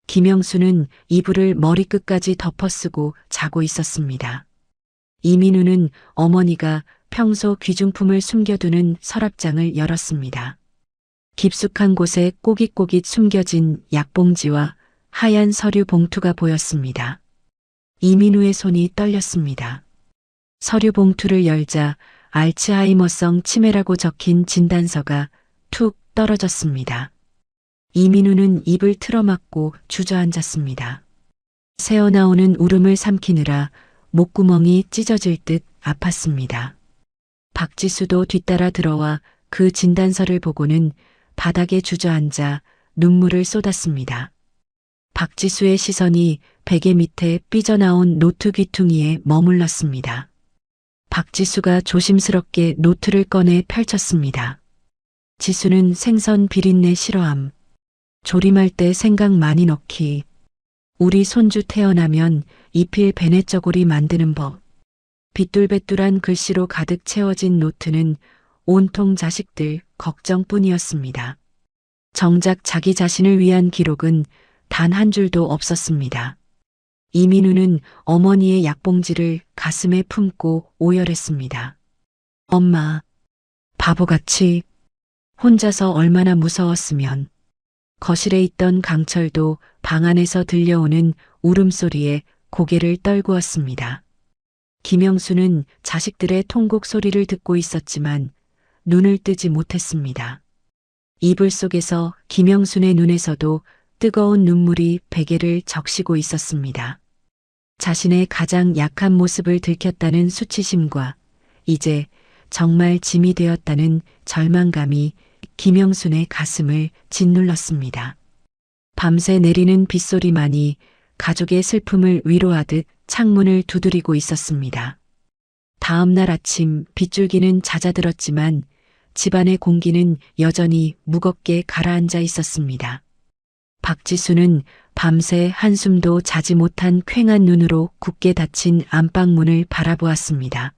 김영수는 이불을 머리끝까지 덮어쓰고 자고 있었습니다. 이민우는 어머니가 평소 귀중품을 숨겨두는 서랍장을 열었습니다. 깊숙한 곳에 꼬깃꼬깃 숨겨진 약봉지와 하얀 서류 봉투가 보였습니다. 이민우의 손이 떨렸습니다. 서류 봉투를 열자 알츠하이머성 치매라고 적힌 진단서가 툭 떨어졌습니다. 이민우는 입을 틀어막고 주저앉았습니다. 새어나오는 울음을 삼키느라 목구멍이 찢어질 듯 아팠습니다. 박지수도 뒤따라 들어와 그 진단서를 보고는 바닥에 주저앉아 눈물을 쏟았습니다. 박지수의 시선이 베개 밑에 삐져나온 노트 귀퉁이에 머물렀습니다. 박지수가 조심스럽게 노트를 꺼내 펼쳤습니다. 지수는 생선 비린내 싫어함. 조림할 때 생강 많이 넣기. 우리 손주 태어나면 이필 베네쩌고리 만드는 법. 빗둘배뚤한 글씨로 가득 채워진 노트는 온통 자식들 걱정뿐이었습니다. 정작 자기 자신을 위한 기록은 단 한 줄도 없었습니다. 이민우는 어머니의 약봉지를 가슴에 품고 오열했습니다. 엄마, 바보같이 혼자서 얼마나 무서웠으면. 거실에 있던 강철도 방 안에서 들려오는 울음소리에 고개를 떨구었습니다. 김영수는 자식들의 통곡 소리를 듣고 있었지만 눈을 뜨지 못했습니다. 이불 속에서 김영순의 눈에서도 뜨거운 눈물이 베개를 적시고 있었습니다. 자신의 가장 약한 모습을 들켰다는 수치심과 이제 정말 짐이 되었다는 절망감이 김영순의 가슴을 짓눌렀습니다. 밤새 내리는 빗소리만이 가족의 슬픔을 위로하듯 창문을 두드리고 있었습니다. 다음 날 아침 빗줄기는 잦아들었지만 집안의 공기는 여전히 무겁게 가라앉아 있었습니다. 박지수는 밤새 한숨도 자지 못한 퀭한 눈으로 굳게 닫힌 안방문을 바라보았습니다.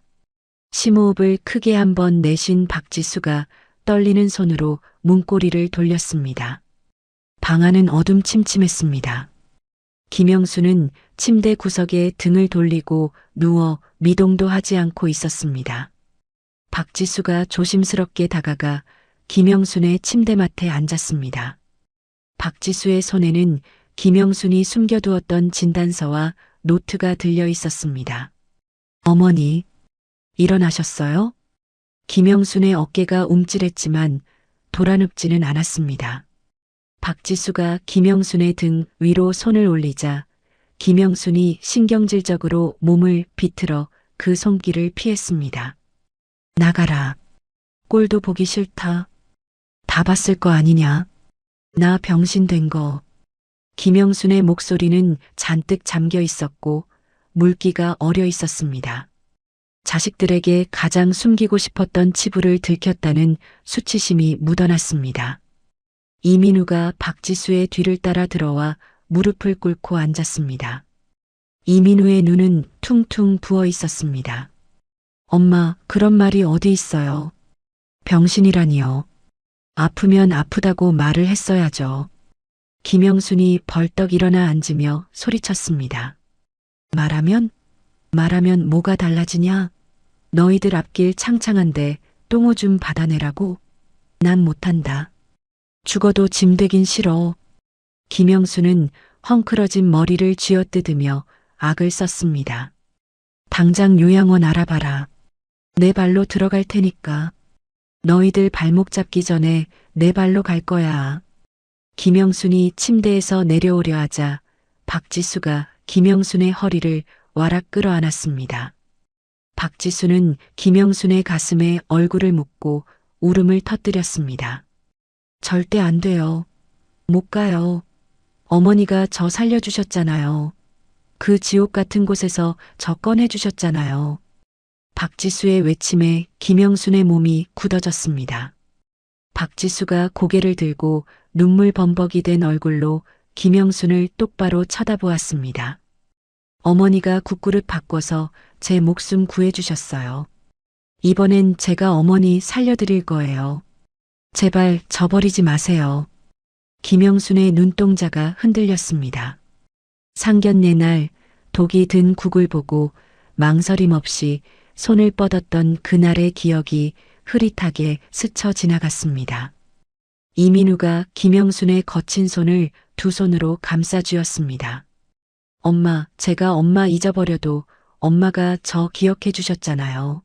심호흡을 크게 한번 내쉰 박지수가 떨리는 손으로 문고리를 돌렸습니다. 방 안은 어둠침침했습니다. 김영수는 침대 구석에 등을 돌리고 누워 미동도 하지 않고 있었습니다. 박지수가 조심스럽게 다가가 김영순의 침대맡에 앉았습니다. 박지수의 손에는 김영순이 숨겨두었던 진단서와 노트가 들려 있었습니다. 어머니, 일어나셨어요? 김영순의 어깨가 움찔했지만 돌아눕지는 않았습니다. 박지수가 김영순의 등 위로 손을 올리자 김영순이 신경질적으로 몸을 비틀어 그 손길을 피했습니다. 나가라. 꼴도 보기 싫다. 다 봤을 거 아니냐. 나 병신된 거. 김영순의 목소리는 잔뜩 잠겨 있었고 물기가 어려 있었습니다. 자식들에게 가장 숨기고 싶었던 치부를 들켰다는 수치심이 묻어났습니다. 이민우가 박지수의 뒤를 따라 들어와 무릎을 꿇고 앉았습니다. 이민우의 눈은 퉁퉁 부어 있었습니다. 엄마, 그런 말이 어디 있어요. 병신이라니요. 아프면 아프다고 말을 했어야죠. 김영순이 벌떡 일어나 앉으며 소리쳤습니다. 말하면 뭐가 달라지냐? 너희들 앞길 창창한데 똥오줌 받아내라고? 난 못한다. 죽어도 짐 되긴 싫어. 김영수는 헝클어진 머리를 쥐어뜯으며 악을 썼습니다. 당장 요양원 알아봐라. 내 발로 들어갈 테니까. 너희들 발목 잡기 전에 내 발로 갈 거야. 김영순이 침대에서 내려오려 하자 박지수가 김영순의 허리를 와락 끌어안았습니다. 박지수는 김영순의 가슴에 얼굴을 묻고 울음을 터뜨렸습니다. 절대 안 돼요. 못 가요. 어머니가 저 살려주셨잖아요. 그 지옥 같은 곳에서 저 꺼내주셨잖아요. 박지수의 외침에 김영순의 몸이 굳어졌습니다. 박지수가 고개를 들고 눈물 범벅이 된 얼굴로 김영순을 똑바로 쳐다보았습니다. 어머니가 국그릇 바꿔서 제 목숨 구해주셨어요. 이번엔 제가 어머니 살려드릴 거예요. 제발 저버리지 마세요. 김영순의 눈동자가 흔들렸습니다. 상견례 날 독이 든 국을 보고 망설임 없이 손을 뻗었던 그날의 기억이 흐릿하게 스쳐 지나갔습니다. 이민우가 김영순의 거친 손을 두 손으로 감싸 쥐었습니다. 엄마, 제가 엄마 잊어버려도 엄마가 저 기억해 주셨잖아요.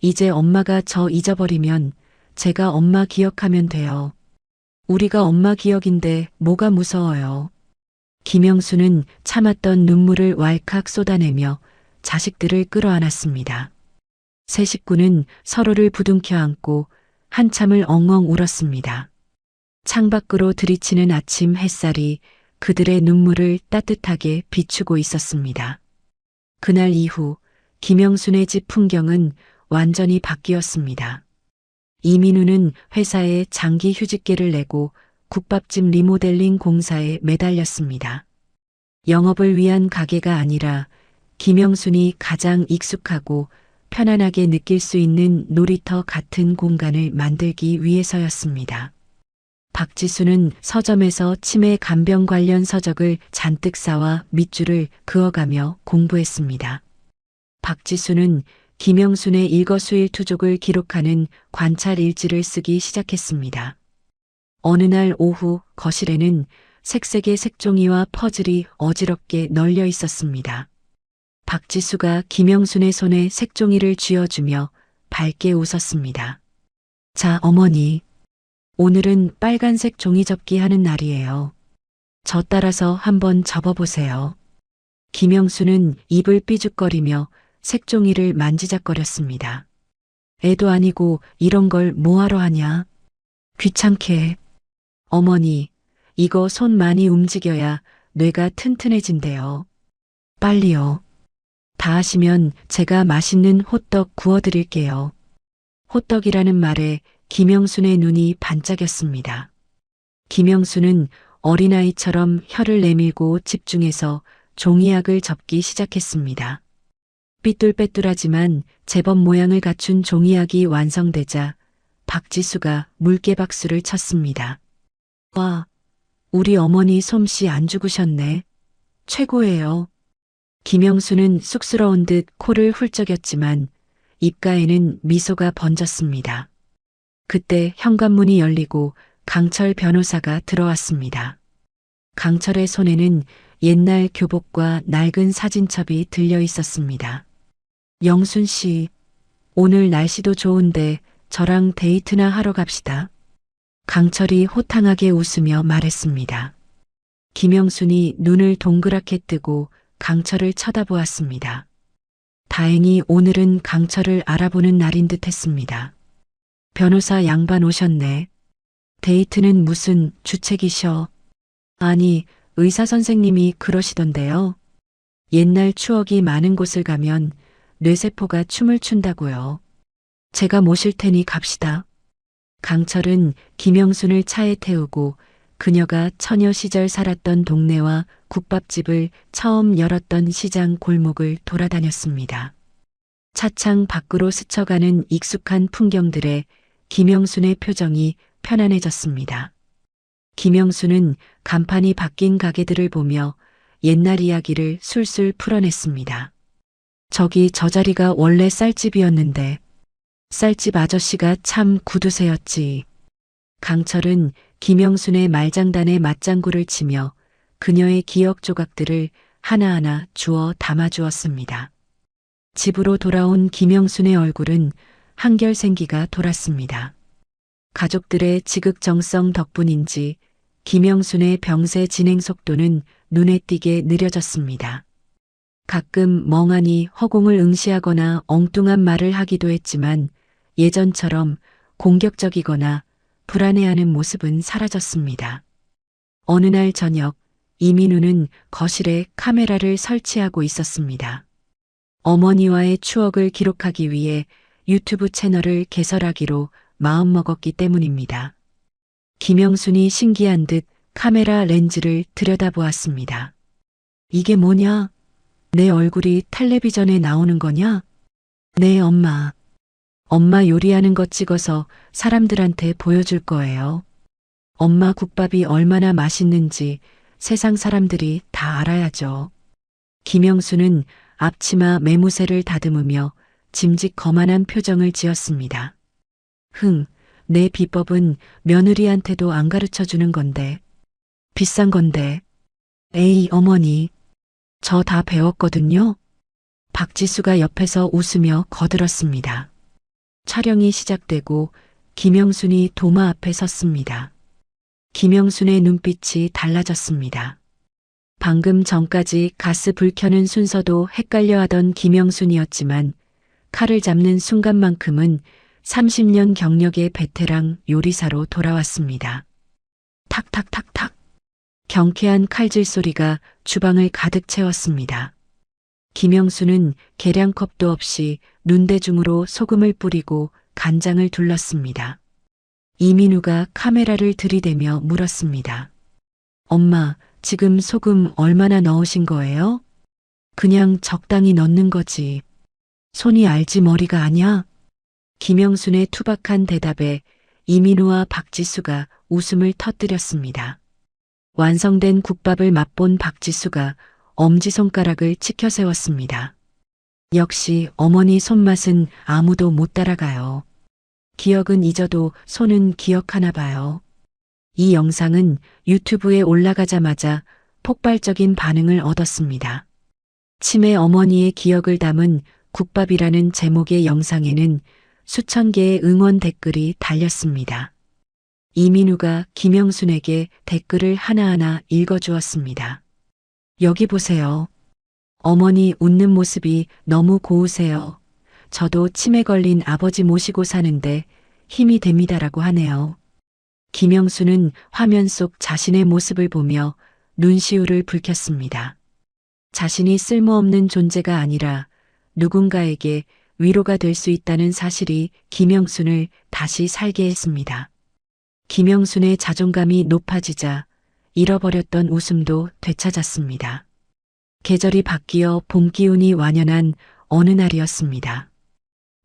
이제 엄마가 저 잊어버리면 제가 엄마 기억하면 돼요. 우리가 엄마 기억인데 뭐가 무서워요. 김영수는 참았던 눈물을 왈칵 쏟아내며 자식들을 끌어안았습니다. 세 식구는 서로를 부둥켜 안고 한참을 엉엉 울었습니다. 창밖으로 들이치는 아침 햇살이 그들의 눈물을 따뜻하게 비추고 있었습니다. 그날 이후 김영순의 집 풍경은 완전히 바뀌었습니다. 이민우는 회사에 장기 휴직계를 내고 국밥집 리모델링 공사에 매달렸습니다. 영업을 위한 가게가 아니라 김영순이 가장 익숙하고 편안하게 느낄 수 있는 놀이터 같은 공간을 만들기 위해서였습니다. 박지수는 서점에서 치매 간병 관련 서적을 잔뜩 사와 밑줄을 그어가며 공부했습니다. 박지수는 김영순의 일거수일투족을 기록하는 관찰 일지를 쓰기 시작했습니다. 어느 날 오후 거실에는 색색의 색종이와 퍼즐이 어지럽게 널려 있었습니다. 박지수가 김영순의 손에 색종이를 쥐어주며 밝게 웃었습니다. 자, 어머니. 오늘은 빨간색 종이접기 하는 날이에요. 저 따라서 한번 접어보세요. 김영수는 입을 삐죽거리며 색종이를 만지작거렸습니다. 애도 아니고 이런 걸 뭐하러 하냐? 귀찮게. 어머니, 이거 손 많이 움직여야 뇌가 튼튼해진대요. 빨리요. 다 하시면 제가 맛있는 호떡 구워드릴게요. 호떡이라는 말에 김영순의 눈이 반짝였습니다. 김영순은 어린아이처럼 혀를 내밀고 집중해서 종이약을 접기 시작했습니다. 삐뚤빼뚤하지만 제법 모양을 갖춘 종이약이 완성되자 박지수가 물개박수를 쳤습니다. 와, 우리 어머니 솜씨 안 죽으셨네. 최고예요. 김영수는 쑥스러운 듯 코를 훌쩍였지만 입가에는 미소가 번졌습니다. 그때 현관문이 열리고 강철 변호사가 들어왔습니다. 강철의 손에는 옛날 교복과 낡은 사진첩이 들려 있었습니다. 영순 씨, 오늘 날씨도 좋은데 저랑 데이트나 하러 갑시다. 강철이 호탕하게 웃으며 말했습니다. 김영순이 눈을 동그랗게 뜨고 강철을 쳐다보았습니다. 다행히 오늘은 강철을 알아보는 날인 듯 했습니다. 변호사 양반 오셨네. 데이트는 무슨 주책이셔. 아니, 의사 선생님이 그러시던데요. 옛날 추억이 많은 곳을 가면 뇌세포가 춤을 춘다고요. 제가 모실 테니 갑시다. 강철은 김영순을 차에 태우고 그녀가 처녀 시절 살았던 동네와 국밥집을 처음 열었던 시장 골목을 돌아다녔습니다. 차창 밖으로 스쳐가는 익숙한 풍경들에 김영순의 표정이 편안해졌습니다. 김영순은 간판이 바뀐 가게들을 보며 옛날 이야기를 술술 풀어냈습니다. 저기 저 자리가 원래 쌀집이었는데 쌀집 아저씨가 참 구두쇠였지. 강철은 김영순의 말장단에 맞장구를 치며 그녀의 기억 조각들을 하나하나 주워 담아주었습니다. 집으로 돌아온 김영순의 얼굴은 한결 생기가 돌았습니다. 가족들의 지극정성 덕분인지 김영순의 병세 진행 속도는 눈에 띄게 느려졌습니다. 가끔 멍하니 허공을 응시하거나 엉뚱한 말을 하기도 했지만 예전처럼 공격적이거나 불안해하는 모습은 사라졌습니다. 어느 날 저녁 이민우는 거실에 카메라를 설치하고 있었습니다. 어머니와의 추억을 기록하기 위해 유튜브 채널을 개설하기로 마음먹었기 때문입니다. 김영순이 신기한 듯 카메라 렌즈를 들여다보았습니다. 이게 뭐냐? 내 얼굴이 텔레비전에 나오는 거냐? 네, 엄마. 엄마 요리하는 거 찍어서 사람들한테 보여줄 거예요. 엄마 국밥이 얼마나 맛있는지 세상 사람들이 다 알아야죠. 김영수는 앞치마 매무새를 다듬으며 짐짓 거만한 표정을 지었습니다. 내 비법은 며느리한테도 안 가르쳐 주는 건데. 비싼 건데. 에이, 어머니. 저 다 배웠거든요. 박지수가 옆에서 웃으며 거들었습니다. 촬영이 시작되고 김영순이 도마 앞에 섰습니다. 김영순의 눈빛이 달라졌습니다. 방금 전까지 가스 불 켜는 순서도 헷갈려하던 김영순이었지만 칼을 잡는 순간만큼은 30년 경력의 베테랑 요리사로 돌아왔습니다. 탁탁탁탁. 경쾌한 칼질 소리가 주방을 가득 채웠습니다. 김영수는 계량컵도 없이 눈대중으로 소금을 뿌리고 간장을 둘렀습니다. 이민우가 카메라를 들이대며 물었습니다. 엄마, 지금 소금 얼마나 넣으신 거예요? 그냥 적당히 넣는 거지. 손이 알지 머리가 아냐? 김영순의 투박한 대답에 이민우와 박지수가 웃음을 터뜨렸습니다. 완성된 국밥을 맛본 박지수가 엄지손가락을 치켜 세웠습니다. 역시 어머니 손맛은 아무도 못 따라가요. 기억은 잊어도 손은 기억하나 봐요. 이 영상은 유튜브에 올라가자마자 폭발적인 반응을 얻었습니다. 치매 어머니의 기억을 담은 국밥이라는 제목의 영상에는 수천 개의 응원 댓글이 달렸습니다. 이민우가 김영순에게 댓글을 하나하나 읽어주었습니다. 여기 보세요. 어머니 웃는 모습이 너무 고우세요. 저도 치매 걸린 아버지 모시고 사는데 힘이 됩니다라고 하네요. 김영수는 화면 속 자신의 모습을 보며 눈시울을 붉혔습니다. 자신이 쓸모없는 존재가 아니라 누군가에게 위로가 될 수 있다는 사실이 김영순을 다시 살게 했습니다. 김영순의 자존감이 높아지자 잃어버렸던 웃음도 되찾았습니다. 계절이 바뀌어 봄 기운이 완연한 어느 날이었습니다.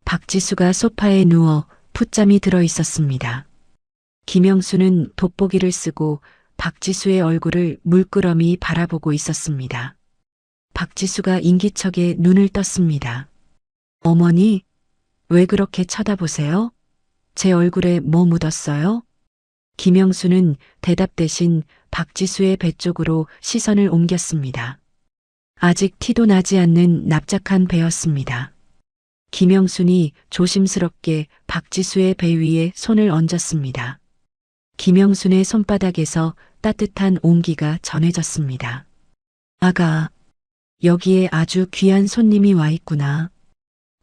박지수가 소파에 누워 풋잠이 들어 있었습니다. 김영수는 돋보기를 쓰고 박지수의 얼굴을 물끄러미 바라보고 있었습니다. 박지수가 인기척에 눈을 떴습니다. 어머니, 왜 그렇게 쳐다보세요? 제 얼굴에 뭐 묻었어요? 김영수는 대답 대신 박지수의 배 쪽으로 시선을 옮겼습니다. 아직 티도 나지 않는 납작한 배였습니다. 김영순이 조심스럽게 박지수의 배 위에 손을 얹었습니다. 김영순의 손바닥에서 따뜻한 온기가 전해졌습니다. 아가, 여기에 아주 귀한 손님이 와 있구나.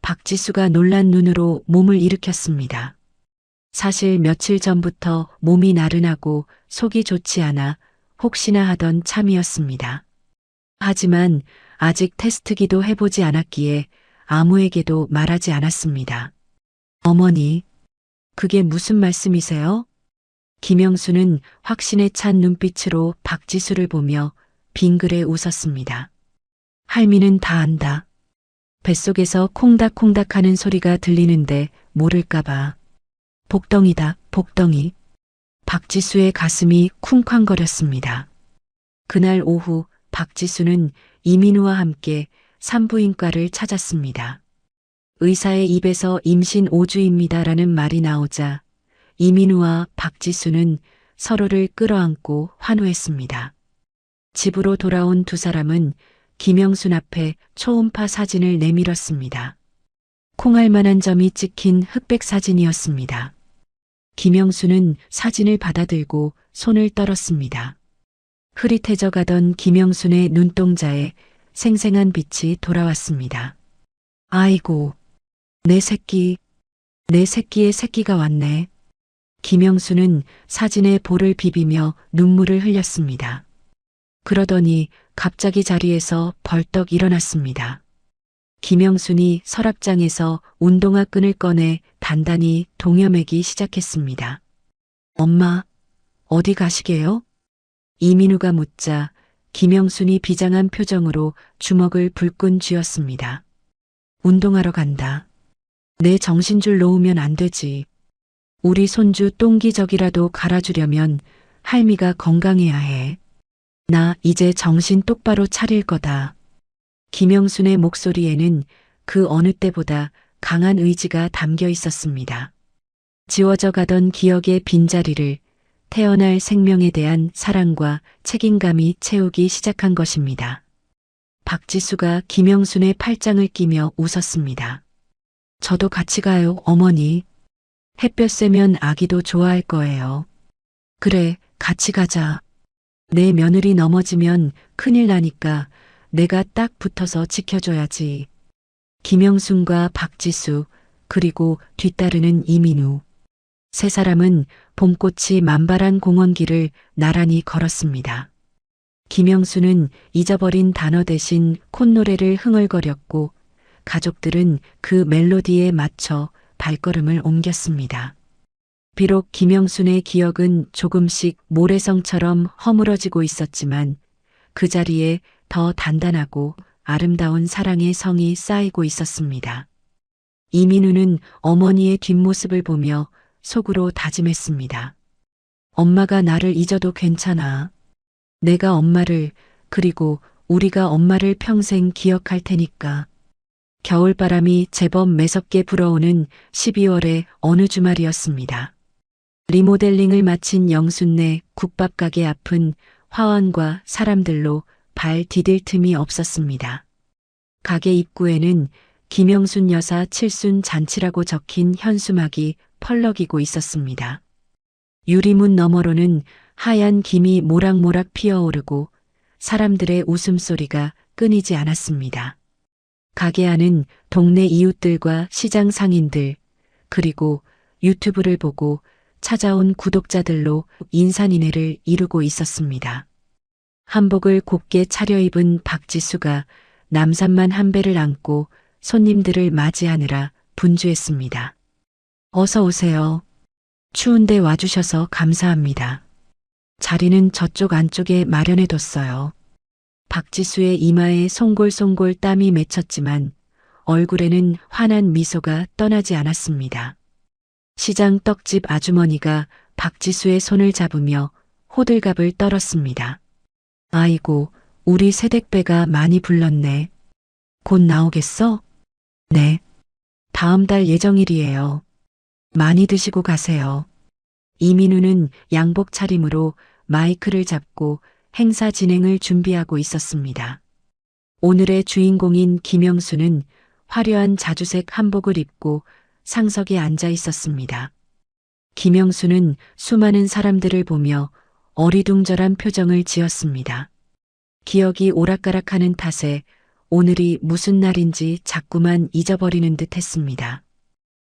박지수가 놀란 눈으로 몸을 일으켰습니다. 사실 며칠 전부터 몸이 나른하고 속이 좋지 않아 혹시나 하던 참이었습니다. 하지만 아직 테스트기도 해보지 않았기에 아무에게도 말하지 않았습니다. 어머니, 그게 무슨 말씀이세요? 김영수는 확신에 찬 눈빛으로 박지수를 보며 빙그레 웃었습니다. 할미는 다 안다. 뱃속에서 콩닥콩닥 하는 소리가 들리는데 모를까봐. 복덩이다, 복덩이. 박지수의 가슴이 쿵쾅거렸습니다. 그날 오후 박지수는 이민우와 함께 산부인과를 찾았습니다. 의사의 입에서 임신 5주입니다라는 말이 나오자 이민우와 박지수는 서로를 끌어안고 환호했습니다. 집으로 돌아온 두 사람은 김영순 앞에 초음파 사진을 내밀었습니다. 콩알만한 점이 찍힌 흑백 사진이었습니다. 김영순은 사진을 받아들고 손을 떨었습니다. 흐릿해져 가던 김영순의 눈동자에 생생한 빛이 돌아왔습니다. 아이고, 내 새끼의 새끼가 왔네. 김영순은 사진에 볼을 비비며 눈물을 흘렸습니다. 그러더니 갑자기 자리에서 벌떡 일어났습니다. 김영순이 서랍장에서 운동화 끈을 꺼내 단단히 동여매기 시작했습니다. 엄마, 어디 가시게요? 이민우가 묻자 김영순이 비장한 표정으로 주먹을 불끈 쥐었습니다. 운동하러 간다. 내 정신줄 놓으면 안 되지. 우리 손주 똥기저귀라도 갈아주려면 할미가 건강해야 해. 나 이제 정신 똑바로 차릴 거다. 김영순의 목소리에는 그 어느 때보다 강한 의지가 담겨 있었습니다. 지워져 가던 기억의 빈자리를 태어날 생명에 대한 사랑과 책임감이 채우기 시작한 것입니다. 박지수가 김영순의 팔짱을 끼며 웃었습니다. 저도 같이 가요, 어머니. 햇볕 쐬면 아기도 좋아할 거예요. 그래, 같이 가자. 내 며느리 넘어지면 큰일 나니까 내가 딱 붙어서 지켜줘야지. 김영순과 박지수, 그리고 뒤따르는 이민우. 세 사람은 봄꽃이 만발한 공원길을 나란히 걸었습니다. 김영순은 잊어버린 단어 대신 콧노래를 흥얼거렸고 가족들은 그 멜로디에 맞춰 발걸음을 옮겼습니다. 비록 김영순의 기억은 조금씩 모래성처럼 허물어지고 있었지만 그 자리에 더 단단하고 아름다운 사랑의 성이 쌓이고 있었습니다. 이민우는 어머니의 뒷모습을 보며 속으로 다짐했습니다. 엄마가 나를 잊어도 괜찮아. 내가 엄마를, 그리고 우리가 엄마를 평생 기억할 테니까. 겨울바람이 제법 매섭게 불어오는 12월의 어느 주말이었습니다. 리모델링을 마친 영순네 국밥가게 앞은 화환과 사람들로 발 디딜 틈이 없었습니다. 가게 입구에는 김영순 여사 칠순 잔치라고 적힌 현수막이 펄럭이고 있었습니다. 유리문 너머로는 하얀 김이 모락모락 피어오르고 사람들의 웃음소리가 끊이지 않았습니다. 가게 안은 동네 이웃들과 시장 상인들, 그리고 유튜브를 보고 찾아온 구독자들로 인산인해를 이루고 있었습니다. 한복을 곱게 차려입은 박지수가 남산만 한 배를 안고 손님들을 맞이하느라 분주했습니다. 어서 오세요. 추운데 와주셔서 감사합니다. 자리는 저쪽 안쪽에 마련해뒀어요. 박지수의 이마에 송골송골 땀이 맺혔지만 얼굴에는 환한 미소가 떠나지 않았습니다. 시장 떡집 아주머니가 박지수의 손을 잡으며 호들갑을 떨었습니다. 아이고, 우리 새댁배가 많이 불렀네. 곧 나오겠어? 네. 다음 달 예정일이에요. 많이 드시고 가세요. 이민우는 양복 차림으로 마이크를 잡고 행사 진행을 준비하고 있었습니다. 오늘의 주인공인 김영순은 화려한 자주색 한복을 입고 상석에 앉아 있었습니다. 김영순은 수많은 사람들을 보며 어리둥절한 표정을 지었습니다. 기억이 오락가락하는 탓에 오늘이 무슨 날인지 자꾸만 잊어버리는 듯 했습니다.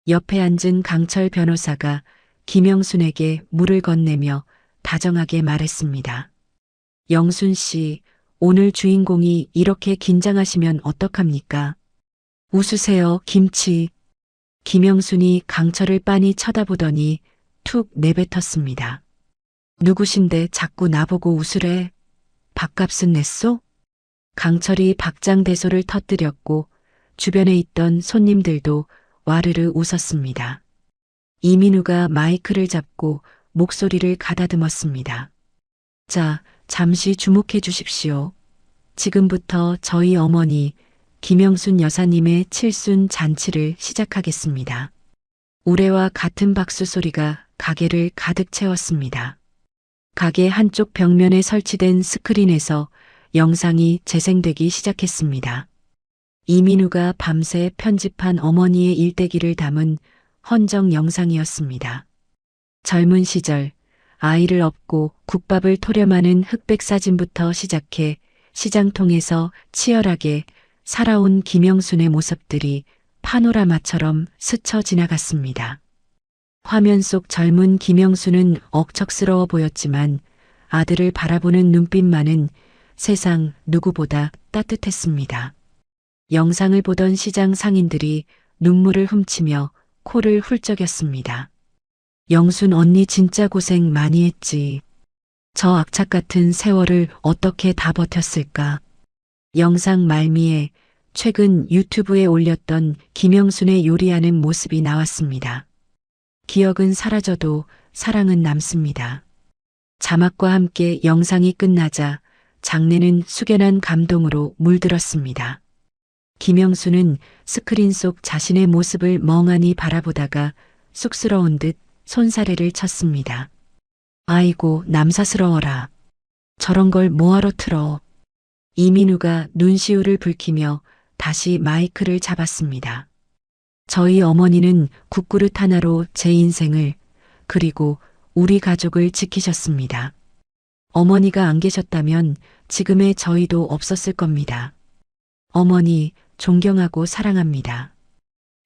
옆에 앉은 강철 변호사가 김영순에게 물을 건네며 다정하게 말했습니다. 영순 씨, 오늘 주인공이 이렇게 긴장하시면 어떡합니까? 웃으세요, 김치. 김영순이 강철을 빤히 쳐다보더니 툭 내뱉었습니다. 누구신데 자꾸 나보고 웃으래? 밥값은 냈소? 강철이 박장대소를 터뜨렸고 주변에 있던 손님들도 와르르 웃었습니다. 이민우가 마이크를 잡고 목소리를 가다듬었습니다. 자, 잠시 주목해 주십시오. 지금부터 저희 어머니 김영순 여사님의 칠순 잔치를 시작하겠습니다. 우레와 같은 박수 소리가 가게를 가득 채웠습니다. 가게 한쪽 벽면에 설치된 스크린에서 영상이 재생되기 시작했습니다. 이민우가 밤새 편집한 어머니의 일대기를 담은 헌정 영상이었습니다. 젊은 시절 아이를 업고 국밥을 토렴하는 흑백 사진부터 시작해 시장통에서 치열하게 살아온 김영순의 모습들이 파노라마처럼 스쳐 지나갔습니다. 화면 속 젊은 김영순은 억척스러워 보였지만 아들을 바라보는 눈빛만은 세상 누구보다 따뜻했습니다. 영상을 보던 시장 상인들이 눈물을 훔치며 코를 훌쩍였습니다. 영순 언니 진짜 고생 많이 했지. 저 악착 같은 세월을 어떻게 다 버텼을까? 영상 말미에 최근 유튜브에 올렸던 김영순의 요리하는 모습이 나왔습니다. 기억은 사라져도 사랑은 남습니다. 자막과 함께 영상이 끝나자 장내는 숙연한 감동으로 물들었습니다. 김영순은 스크린 속 자신의 모습을 멍하니 바라보다가 쑥스러운 듯 손사래를 쳤습니다. 아이고 남사스러워라. 저런 걸 뭐하러 틀어. 이민우가 눈시울을 붉히며 다시 마이크를 잡았습니다. 저희 어머니는 국그릇 하나로 제 인생을 그리고 우리 가족을 지키셨습니다. 어머니가 안 계셨다면 지금의 저희도 없었을 겁니다. 어머니 존경하고 사랑합니다.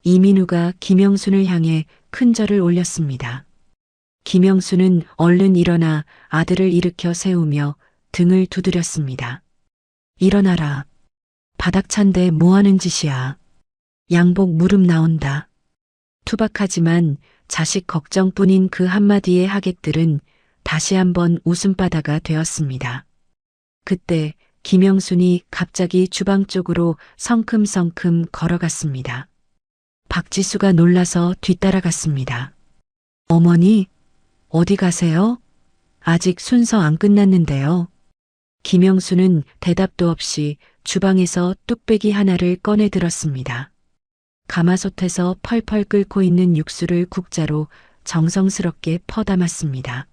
이민우가 김영순을 향해 큰 절을 올렸습니다. 김영순은 얼른 일어나 아들을 일으켜 세우며 등을 두드렸습니다. 일어나라. 바닥 찬데 뭐하는 짓이야. 양복 무릎 나온다. 투박하지만 자식 걱정뿐인 그 한마디의 하객들은 다시 한번 웃음바다가 되었습니다. 그때 김영순이 갑자기 주방 쪽으로 성큼성큼 걸어갔습니다. 박지수가 놀라서 뒤따라갔습니다. 어머니, 어디 가세요? 아직 순서 안 끝났는데요. 김영순은 대답도 없이 주방에서 뚝배기 하나를 꺼내 들었습니다. 가마솥에서 펄펄 끓고 있는 육수를 국자로 정성스럽게 퍼담았습니다.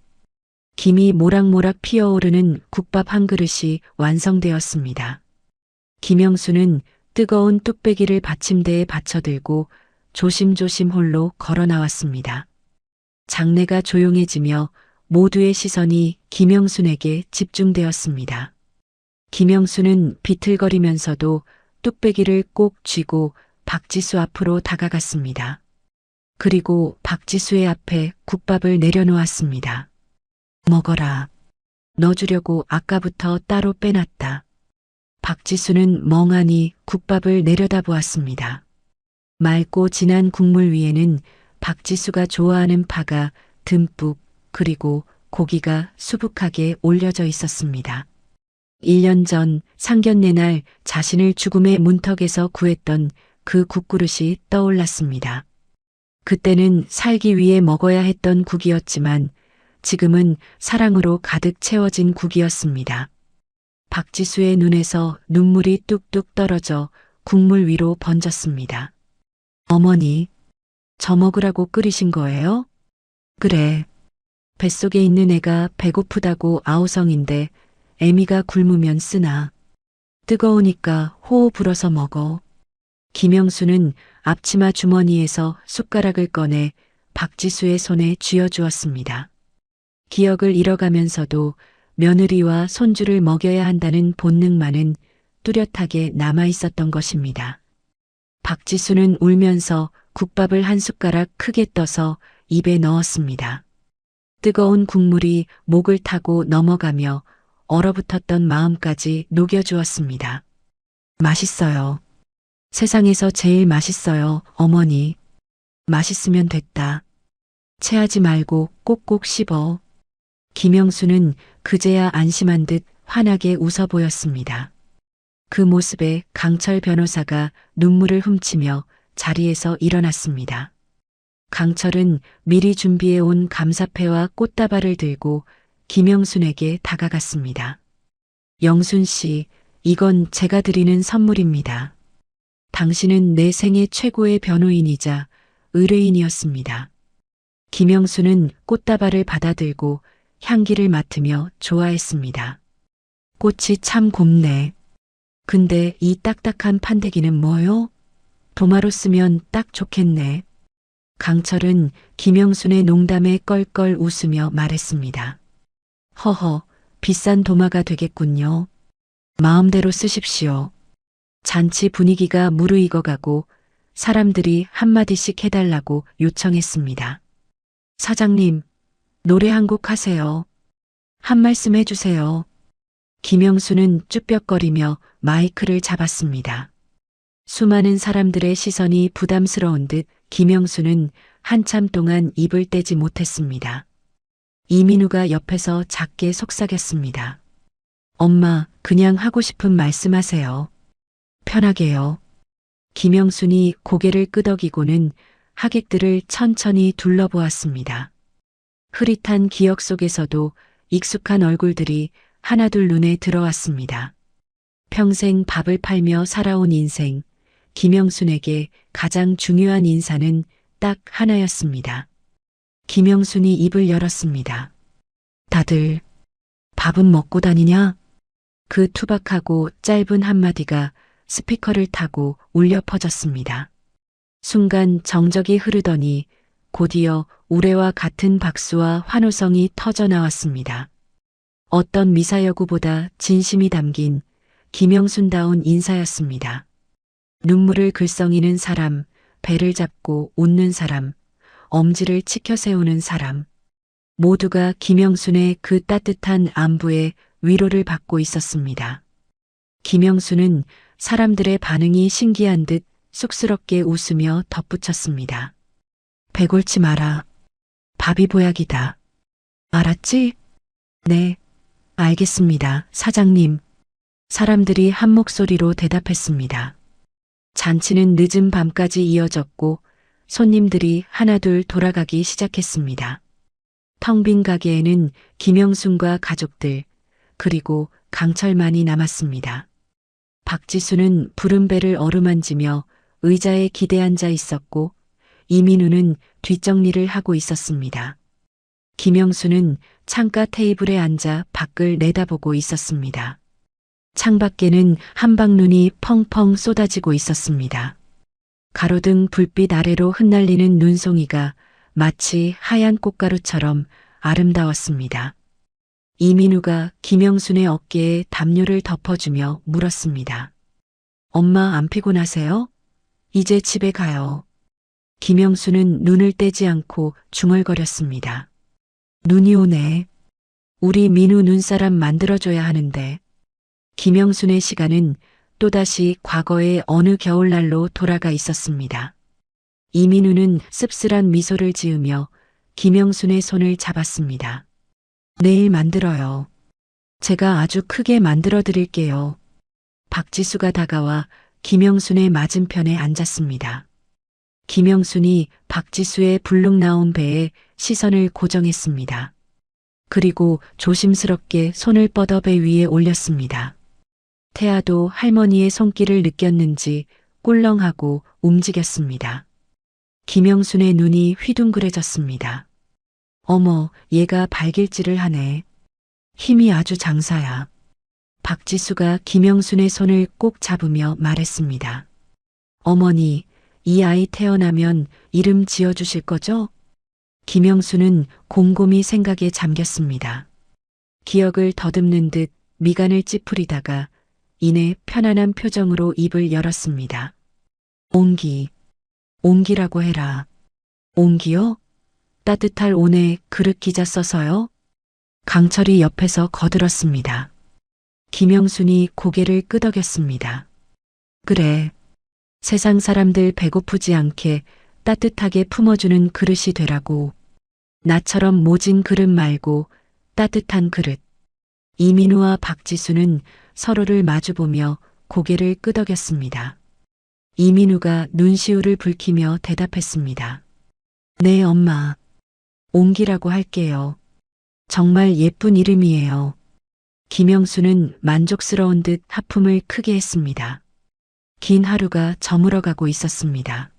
김이 모락모락 피어오르는 국밥 한 그릇이 완성되었습니다. 김영순은 뜨거운 뚝배기를 받침대에 받쳐들고 조심조심 홀로 걸어 나왔습니다. 장내가 조용해지며 모두의 시선이 김영순에게 집중되었습니다. 김영순은 비틀거리면서도 뚝배기를 꼭 쥐고 박지수 앞으로 다가갔습니다. 그리고 박지수의 앞에 국밥을 내려놓았습니다. 먹어라. 너 주려고 아까부터 따로 빼놨다. 박지수는 멍하니 국밥을 내려다보았습니다. 맑고 진한 국물 위에는 박지수가 좋아하는 파가 듬뿍 그리고 고기가 수북하게 올려져 있었습니다. 1년 전 상견례 날 자신을 죽음의 문턱에서 구했던 그 국그릇이 떠올랐습니다. 그때는 살기 위해 먹어야 했던 국이었지만 지금은 사랑으로 가득 채워진 국이었습니다. 박지수의 눈에서 눈물이 뚝뚝 떨어져 국물 위로 번졌습니다. 어머니, 저 먹으라고 끓이신 거예요? 그래. 뱃속에 있는 애가 배고프다고 아우성인데 애미가 굶으면 쓰나. 뜨거우니까 호호 불어서 먹어. 김영수는 앞치마 주머니에서 숟가락을 꺼내 박지수의 손에 쥐어주었습니다. 기억을 잃어가면서도 며느리와 손주를 먹여야 한다는 본능만은 뚜렷하게 남아있었던 것입니다. 박지수는 울면서 국밥을 한 숟가락 크게 떠서 입에 넣었습니다. 뜨거운 국물이 목을 타고 넘어가며 얼어붙었던 마음까지 녹여주었습니다. 맛있어요. 세상에서 제일 맛있어요, 어머니. 맛있으면 됐다. 체하지 말고 꼭꼭 씹어. 김영수는 그제야 안심한 듯 환하게 웃어 보였습니다. 그 모습에 강철 변호사가 눈물을 훔치며 자리에서 일어났습니다. 강철은 미리 준비해 온 감사패와 꽃다발을 들고 김영순에게 다가갔습니다. 영순 씨, 이건 제가 드리는 선물입니다. 당신은 내 생애 최고의 변호인이자 의뢰인이었습니다. 김영순은 꽃다발을 받아들고 향기를 맡으며 좋아했습니다. 꽃이 참 곱네. 근데 이 딱딱한 판때기는 뭐요? 도마로 쓰면 딱 좋겠네. 강철은 김영순의 농담에 껄껄 웃으며 말했습니다. 허허, 비싼 도마가 되겠군요. 마음대로 쓰십시오. 잔치 분위기가 무르익어가고 사람들이 한마디씩 해달라고 요청했습니다. 사장님, 노래 한 곡 하세요. 한 말씀 해주세요. 김영수는 쭈뼛거리며 마이크를 잡았습니다. 수많은 사람들의 시선이 부담스러운 듯 김영수는 한참 동안 입을 떼지 못했습니다. 이민우가 옆에서 작게 속삭였습니다. 엄마, 그냥 하고 싶은 말씀하세요. 편하게요. 김영순이 고개를 끄덕이고는 하객들을 천천히 둘러보았습니다. 흐릿한 기억 속에서도 익숙한 얼굴들이 하나둘 눈에 들어왔습니다. 평생 밥을 팔며 살아온 인생, 김영순에게 가장 중요한 인사는 딱 하나였습니다. 김영순이 입을 열었습니다. 다들 밥은 먹고 다니냐? 그 투박하고 짧은 한마디가 스피커를 타고 울려 퍼졌습니다. 순간 정적이 흐르더니 곧이어 우레와 같은 박수와 환호성이 터져 나왔습니다. 어떤 미사여구보다 진심이 담긴 김영순다운 인사였습니다. 눈물을 글썽이는 사람, 배를 잡고 웃는 사람, 엄지를 치켜 세우는 사람. 모두가 김영순의 그 따뜻한 안부에 위로를 받고 있었습니다. 김영순은 사람들의 반응이 신기한 듯 쑥스럽게 웃으며 덧붙였습니다. 배 골치 마라. 밥이 보약이다. 알았지? 네, 알겠습니다, 사장님. 사람들이 한 목소리로 대답했습니다. 잔치는 늦은 밤까지 이어졌고 손님들이 하나둘 돌아가기 시작했습니다. 텅 빈 가게에는 김영순과 가족들, 그리고 강철만이 남았습니다. 박지수는 부른 배를 어루만지며 의자에 기대앉아 있었고 이민우는 뒷정리를 하고 있었습니다. 김영수는 창가 테이블에 앉아 밖을 내다보고 있었습니다. 창밖에는 한방눈이 펑펑 쏟아지고 있었습니다. 가로등 불빛 아래로 흩날리는 눈송이가 마치 하얀 꽃가루처럼 아름다웠습니다. 이민우가 김영순의 어깨에 담요를 덮어주며 물었습니다. 엄마 안 피곤하세요? 이제 집에 가요. 김영순은 눈을 떼지 않고 중얼거렸습니다. 눈이 오네. 우리 민우 눈사람 만들어줘야 하는데. 김영순의 시간은 또다시 과거의 어느 겨울날로 돌아가 있었습니다. 이민우는 씁쓸한 미소를 지으며 김영순의 손을 잡았습니다. 내일 만들어요. 제가 아주 크게 만들어 드릴게요. 박지수가 다가와 김영순의 맞은편에 앉았습니다. 김영순이 박지수의 불룩 나온 배에 시선을 고정했습니다. 그리고 조심스럽게 손을 뻗어 배 위에 올렸습니다. 태아도 할머니의 손길을 느꼈는지 꿀렁하고 움직였습니다. 김영순의 눈이 휘둥그레졌습니다. 어머, 얘가 발길질을 하네. 힘이 아주 장사야. 박지수가 김영순의 손을 꼭 잡으며 말했습니다. 어머니, 이 아이 태어나면 이름 지어주실 거죠? 김영순은 곰곰이 생각에 잠겼습니다. 기억을 더듬는 듯 미간을 찌푸리다가 이내 편안한 표정으로 입을 열었습니다. 옹기, 옹기라고 해라. 옹기요? 따뜻할 온에 그릇 기자 써서요? 강철이 옆에서 거들었습니다. 김영순이 고개를 끄덕였습니다. 그래. 세상 사람들 배고프지 않게 따뜻하게 품어주는 그릇이 되라고. 나처럼 모진 그릇 말고 따뜻한 그릇. 이민우와 박지수는 서로를 마주보며 고개를 끄덕였습니다. 이민우가 눈시울을 붉히며 대답했습니다. 네, 엄마. 옹기라고 할게요. 정말 예쁜 이름이에요. 김영수는 만족스러운 듯 하품을 크게 했습니다. 긴 하루가 저물어가고 있었습니다.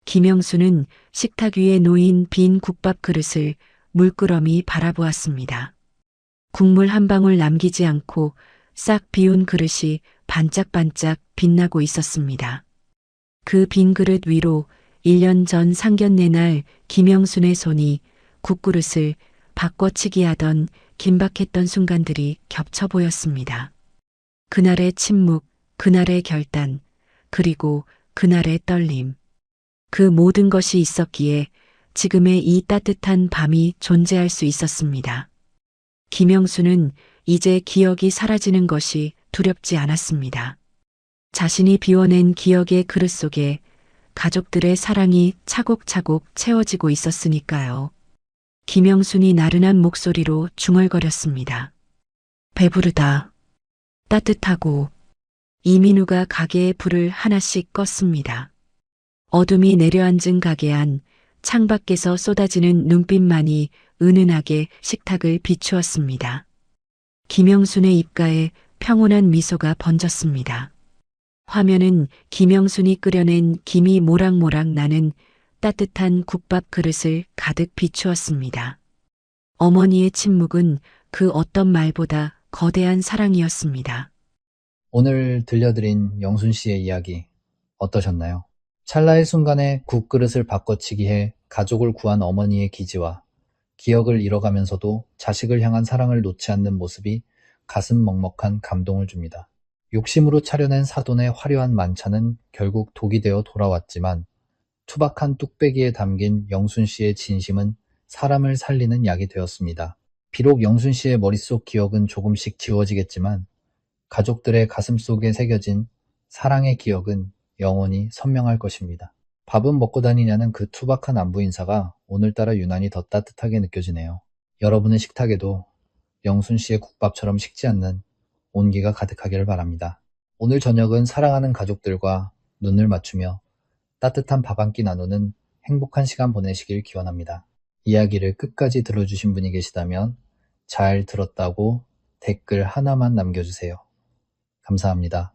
김영수는 식탁 위에 놓인 빈 국밥 그릇을 물끄러미 바라보았습니다. 국물 한 방울 남기지 않고 싹 비운 그릇이 반짝반짝 빛나고 있었습니다. 그 빈 그릇 위로 1년 전 상견례 날 김영순의 손이 국그릇을 바꿔치기 하던 긴박했던 순간들이 겹쳐 보였습니다. 그날의 침묵, 그날의 결단, 그리고 그날의 떨림. 그 모든 것이 있었기에 지금의 이 따뜻한 밤이 존재할 수 있었습니다. 김영수는 이제 기억이 사라지는 것이 두렵지 않았습니다. 자신이 비워낸 기억의 그릇 속에 가족들의 사랑이 차곡차곡 채워지고 있었으니까요. 김영순이 나른한 목소리로 중얼거렸습니다. 배부르다. 따뜻하고. 이민우가 가게의 불을 하나씩 껐습니다. 어둠이 내려앉은 가게 안 창밖에서 쏟아지는 눈빛만이 은은하게 식탁을 비추었습니다. 김영순의 입가에 평온한 미소가 번졌습니다. 화면은 김영순이 끓여낸 김이 모락모락 나는 따뜻한 국밥 그릇을 가득 비추었습니다. 어머니의 침묵은 그 어떤 말보다 거대한 사랑이었습니다. 오늘 들려드린 영순 씨의 이야기 어떠셨나요? 찰나의 순간에 국그릇을 바꿔치기해 가족을 구한 어머니의 기지와 기억을 잃어가면서도 자식을 향한 사랑을 놓지 않는 모습이 가슴 먹먹한 감동을 줍니다. 욕심으로 차려낸 사돈의 화려한 만찬은 결국 독이 되어 돌아왔지만 투박한 뚝배기에 담긴 영순 씨의 진심은 사람을 살리는 약이 되었습니다. 비록 영순 씨의 머릿속 기억은 조금씩 지워지겠지만 가족들의 가슴 속에 새겨진 사랑의 기억은 영원히 선명할 것입니다. 밥은 먹고 다니냐는 그 투박한 안부 인사가 오늘따라 유난히 더 따뜻하게 느껴지네요. 여러분의 식탁에도 영순 씨의 국밥처럼 식지 않는 온기가 가득하기를 바랍니다. 오늘 저녁은 사랑하는 가족들과 눈을 맞추며 따뜻한 밥 한 끼 나누는 행복한 시간 보내시길 기원합니다. 이야기를 끝까지 들어주신 분이 계시다면 잘 들었다고 댓글 하나만 남겨주세요. 감사합니다.